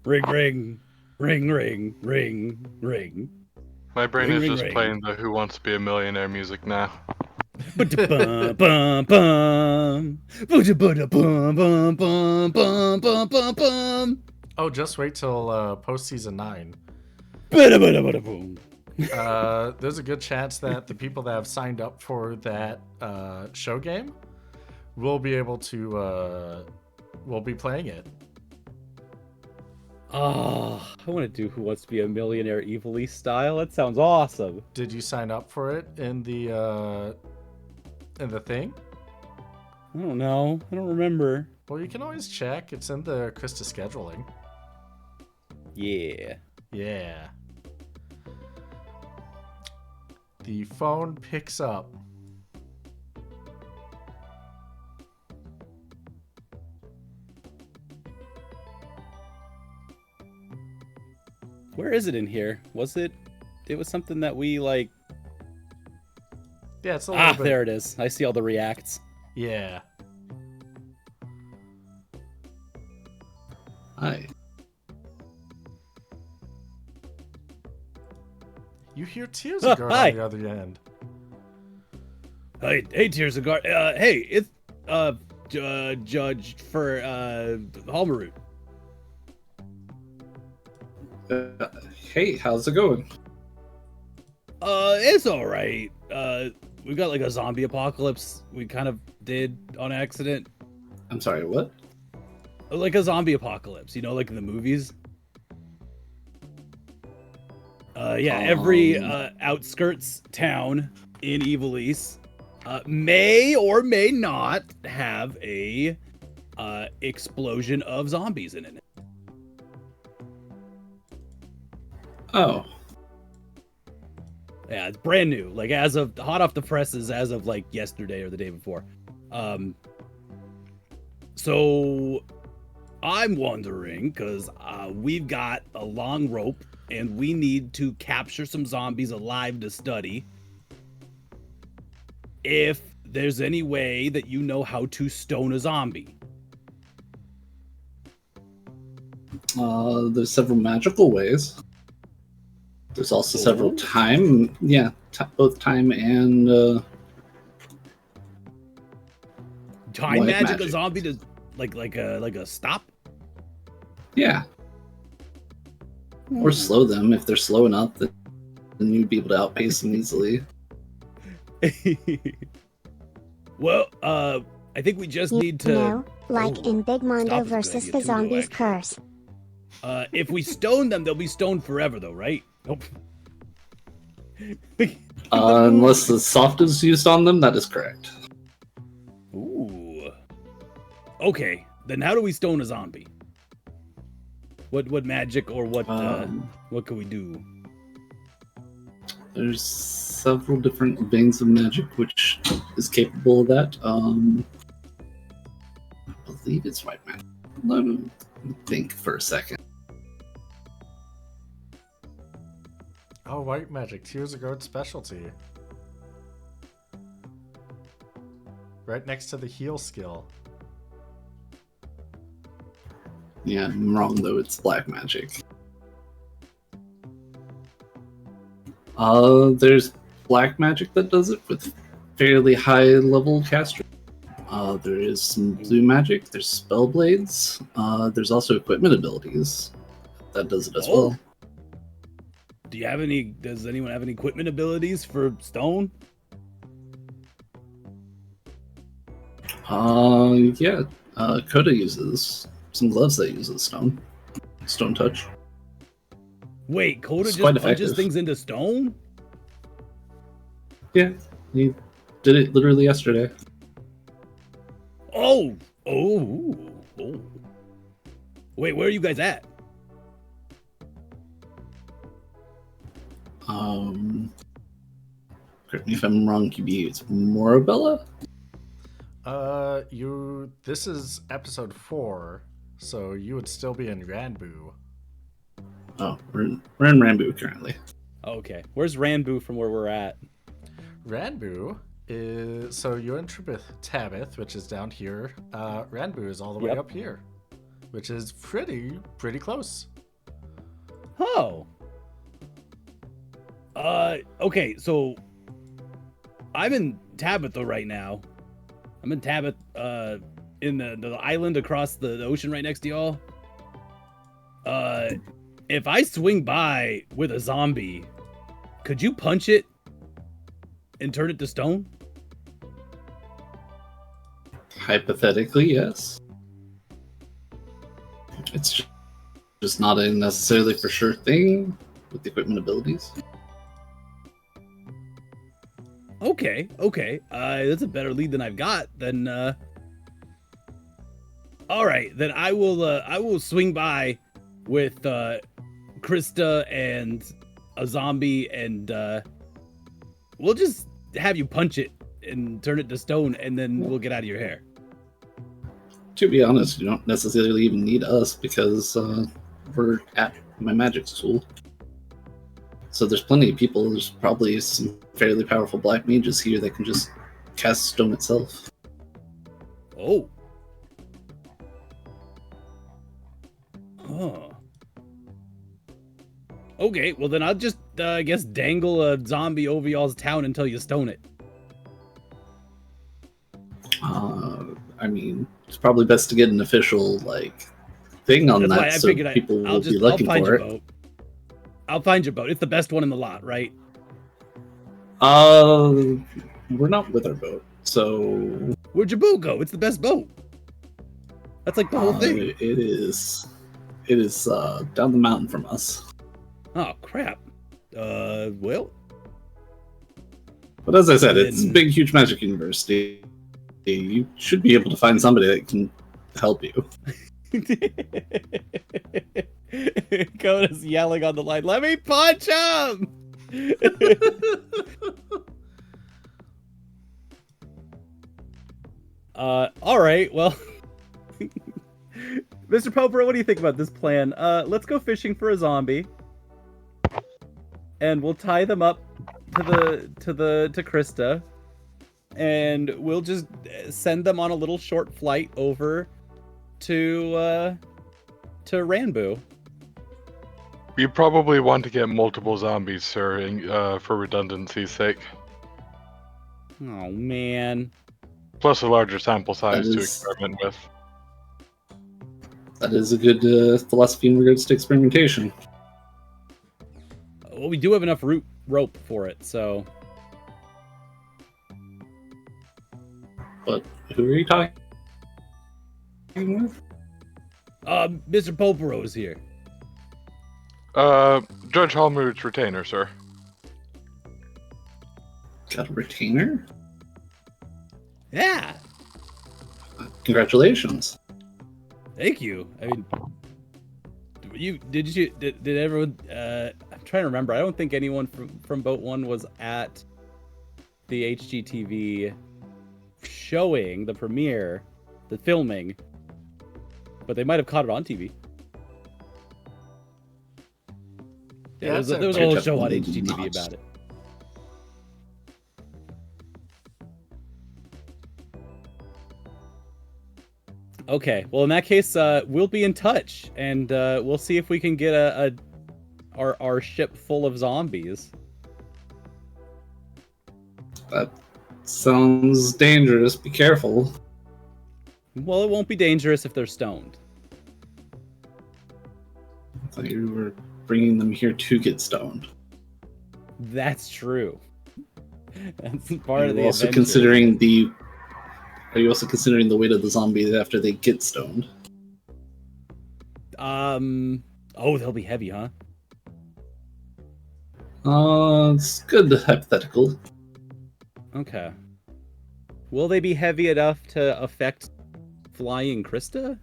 Ring, ring, ring, ring, ring, ring. My brain Ring, is ring, just ring. playing the Who Wants to Be a Millionaire music now. Bum, bum, bum. Bum, bum, bum, bum, bum, bum, bum. Oh, just wait till post season 9. Bada, bada, bada, boom. There's a good chance that the people that have signed up for that show game will be able to will be playing it. Oh, I want to do Who Wants to Be a Millionaire Evilly style. That sounds awesome. Did you sign up for it in the thing? I don't know. I don't remember. Well, you can always check. It's in the Crysta scheduling. Yeah. Yeah. The phone picks up. Where is it in here? Was it? It was something that we like. Yeah, it's a little bit. There it is. I see all the reacts. Yeah. Hi. You hear Tears of God Hi. on the other end. Hey, Tears of Guard. Hey, it's Judge for Halmaroot. Hey, how's it going? It's all right. We got like a zombie apocalypse. We kind of did on accident. I'm sorry, what? Like a zombie apocalypse, like in the movies. Yeah, every outskirts town in Evilise may or may not have a explosion of zombies in it. Oh, Yeah, it's brand new. Like as of hot off the presses as of like yesterday or the day before. So I'm wondering because we've got a long rope and we need to capture some zombies alive to study. If there's any way that you know how to stone a zombie. there's several magical ways. There's also several time, both time and Time white magic a magic. zombie to like a stop? Yeah. Or slow them if they're slow enough, then you'd be able to outpace them easily. Well, I think we just need to. No, like in Big Mondo Stop is a good versus idea the too, Zombies though, Curse. If we stone them, they'll be stoned forever, though, right? Nope. Unless the soft is used on them, that is correct. Ooh. Okay, then how do we stone a zombie? What magic or what can we do? There's several different veins of magic which is capable of that. I believe it's white magic. Let me think for a second. Oh, white magic. Tears a goat specialty. Right next to the heal skill. Yeah, I'm wrong though, it's black magic. There's black magic that does it with fairly high level caster. There is some blue magic, there's spell blades, there's also equipment abilities that does it as well. Does anyone have any equipment abilities for stone? Coda uses some gloves that uses stone touch. Wait, Coda It's just quite punches effective. things into stone? Yeah, he did it literally yesterday. Oh. Wait, where are you guys at? Correct me if I'm wrong, QB, it's Morabella? This is episode 4, so you would still be in Ranbu. Oh, we're in Rambu currently. Okay, where's Ranbu from where we're at? Ranbu is, so you're in Tabith, which is down here. Ranbu is all the way Yep. up here, which is pretty close. Oh. Okay, so I'm in Tabitha right now. I'm in Tabitha, in the island across the ocean right next to y'all. If I swing by with a zombie, could you punch it and turn it to stone? Hypothetically, yes. It's just not a necessarily for sure thing with the equipment abilities. Okay. That's a better lead than I've got. Then, all right. Then I will swing by with Crysta and a zombie, and we'll just have you punch it and turn it to stone, and then we'll get out of your hair. To be honest, you don't necessarily even need us because we're at my magic school. So there's plenty of people. There's probably some fairly powerful black mages here that can just cast stone itself. Oh. Huh. Okay, well then I'll just, I guess, dangle a zombie over y'all's town until you stone it. I mean, it's probably best to get an official thing on That's why that, I so figured people will be I'll looking find for your it. boat. I'll find your boat. It's the best one in the lot, right? We're not with our boat, so Where'd your boat go? It's the best boat. That's like the whole thing. It is down the mountain from us. Oh crap. Well. But as I said, it's a Then- big, huge magic university. You should be able to find somebody that can help you. Coda's yelling on the line, "Let me punch him!" All right, well, Mr. Popper, what do you think about this plan? Let's go fishing for a zombie, and we'll tie them up to Crysta, and we'll just send them on a little short flight over to Ranbu. You probably want to get multiple zombies, sir, for redundancy's sake. Oh man. Plus a larger sample size to is- experiment with. That is a good philosophy in regards to experimentation. Well, we do have enough rope for it, so. But who are you talking with? Mr. Popero is here. Judge Hallmuth's retainer, sir. Got a retainer? Yeah. Congratulations. Thank you. I mean, did everyone? I'm trying to remember. I don't think anyone from Boat One was at the HGTV showing, the premiere, the filming, but they might have caught it on TV. Yeah, Yeah, there was a whole show on HGTV about it. Okay, well in that case, we'll be in touch, and we'll see if we can get our ship full of zombies. That sounds dangerous. Be careful. Well, it won't be dangerous if they're stoned. I thought you were bringing them here to get stoned. That's true. That's part Are of you the also adventure. considering the? Are you also considering the weight of the zombies after they get stoned? Oh, they'll be heavy, huh? It's good hypothetical. Okay. Will they be heavy enough to affect flying Crysta?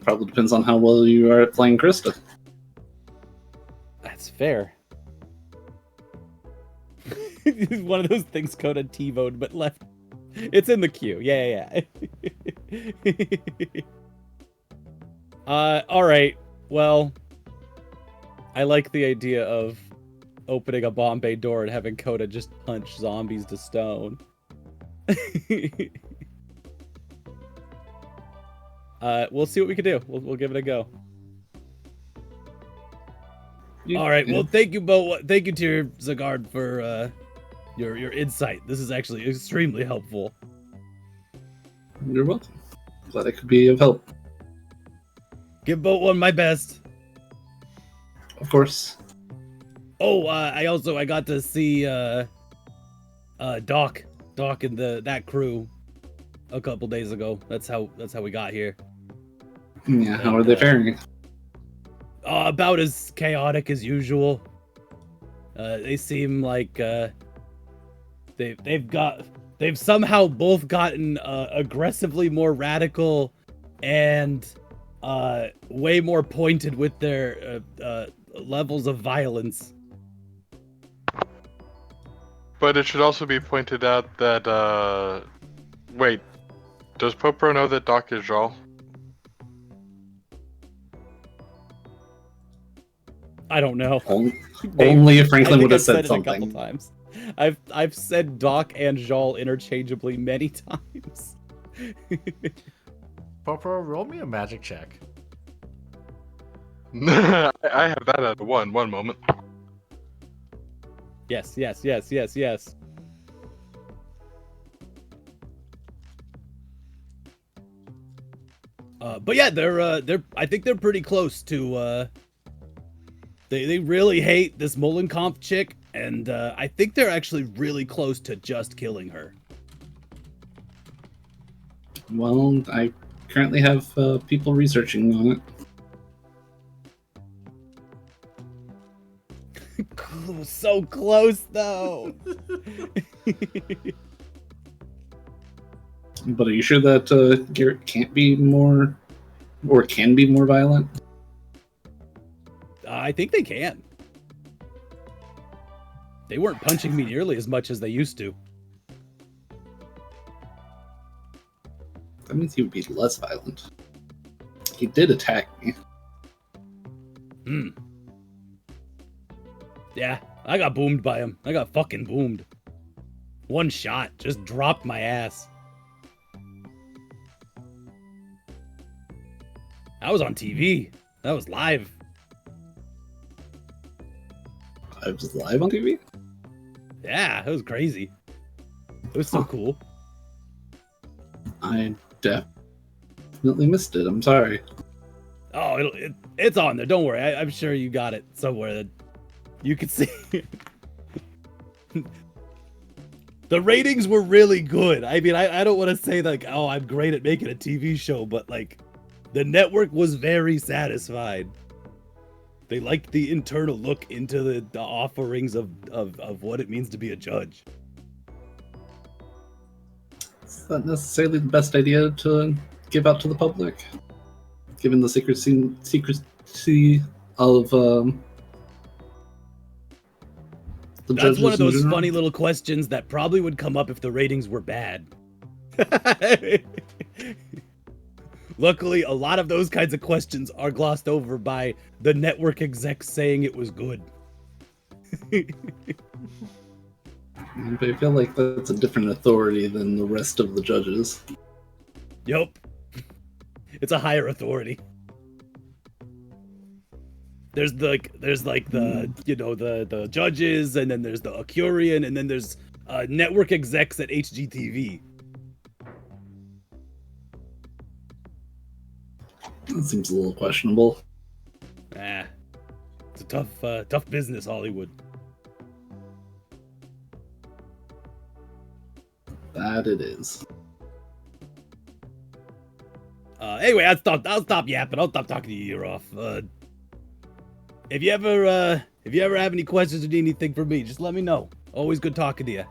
Probably depends on how well you are at playing Crysta. That's fair. One of those things Coda T-voted but left. It's in the queue. Yeah. Alright. Well, I like the idea of opening a Bombay door and having Coda just punch zombies to stone. We'll see what we can do. We'll give it a go. All right. Well, thank you, Bo. Thank you to your Zagard for your insight. This is actually extremely helpful. You're welcome. Glad I could be of help. Give Boat One my best. Of course. Oh, I got to see Doc and that crew a couple days ago. That's how we got here. Yeah, how are they faring? About as chaotic as usual. They seem like they've somehow both gotten aggressively more radical and way more pointed with their levels of violence. But it should also be pointed out that, wait, does Popro know that Doc is Jal? I don't know. Only if Franklin I think would have I've said it a couple something. times. I've said Doc and Jal interchangeably many times. Popo, roll me a magic check. I have that at one moment. Yes. But yeah, they're I think they're pretty close to they really hate this Molenkampf chick, and I think they're actually really close to just killing her. Well, I currently have people researching on it. it was so close though. But are you sure that Garrett can't be more, or can be more violent? I think they can. They weren't punching me nearly as much as they used to. That means he would be less violent. He did attack me. Yeah, I got boomed by him. I got fucking boomed. One shot, just dropped my ass. I was on TV. That was live. I was live on TV? Yeah, it was crazy. It was so cool. I definitely missed it. I'm sorry. Oh, it's on there. Don't worry. I'm sure you got it somewhere that you could see. The ratings were really good. I mean, I don't want to say like, oh, I'm great at making a TV show, but like, the network was very satisfied. They liked the internal look into the offerings of what it means to be a judge. It's not necessarily the best idea to give out to the public, given the secrecy of the That's judges one of in those general. funny little questions that probably would come up if the ratings were bad. Luckily, a lot of those kinds of questions are glossed over by the network execs saying it was good. But I feel like that's a different authority than the rest of the judges. Yup. It's a higher authority. There's the judges, and then there's the Acurian, and then there's network execs at HGTV. That seems a little questionable. It's a tough business, Hollywood. That it is. Anyway, I'll stop yapping. I'll stop talking to you. You're off. If you ever have any questions or need anything from me, just let me know. Always good talking to you.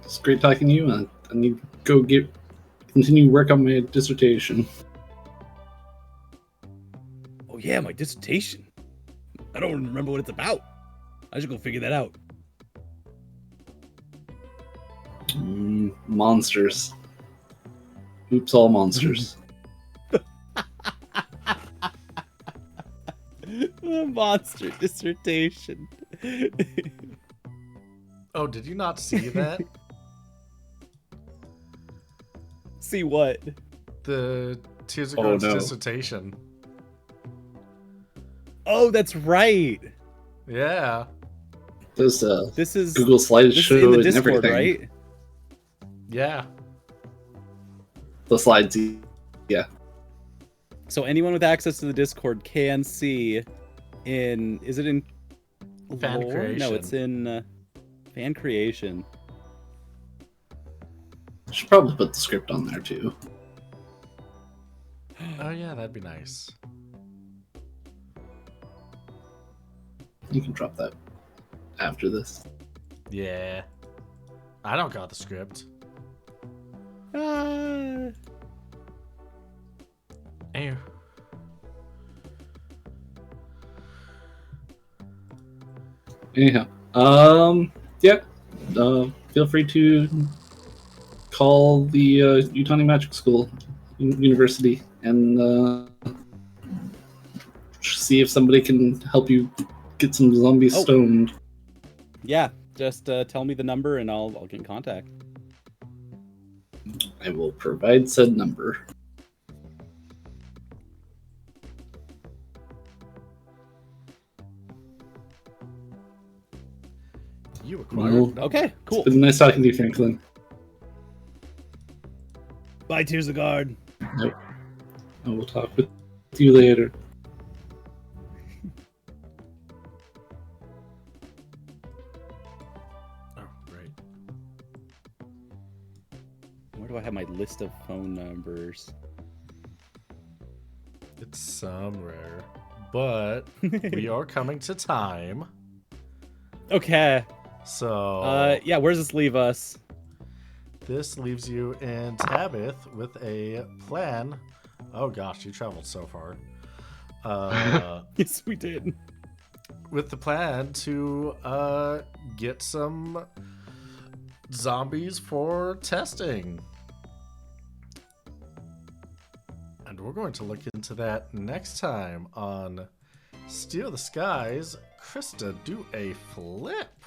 It's great talking to you. I need to go continue work on my dissertation. Oh yeah, my dissertation. I don't remember what it's about. I should go figure that out. Monsters. Oops, all monsters. The monster dissertation. Oh, did you not see that? See what? The Tears of Oh, God's no. dissertation. Oh, that's right. Yeah. This This is Google this is slideshow in the and Discord, everything. right? Yeah. The slides, yeah. So anyone with access to the Discord can see is it in Fan lore? creation. No, it's in fan creation. Should probably put the script on there too. Oh yeah, that'd be nice. You can drop that after this. Yeah. I don't got the script. Ew. Anyhow, yeah. Feel free to call the Utani Magic School University and see if somebody can help you get some zombies Oh. stoned. Yeah, just tell me the number and I'll get in contact. I will provide said number. You acquired. Well, number. Okay, cool. It's been nice talking to you, Franklin. Bye, Tears of Guard. I will talk with you later. Oh, great. Where do I have my list of phone numbers? It's somewhere. but we are coming to time. Okay. So Yeah, where does this leave us? this leaves you in Tabith with a plan. Oh gosh, you traveled so far. Yes, we did. With the plan to get some zombies for testing. And we're going to look into that next time on Steal the Skies. Crysta, do a flip.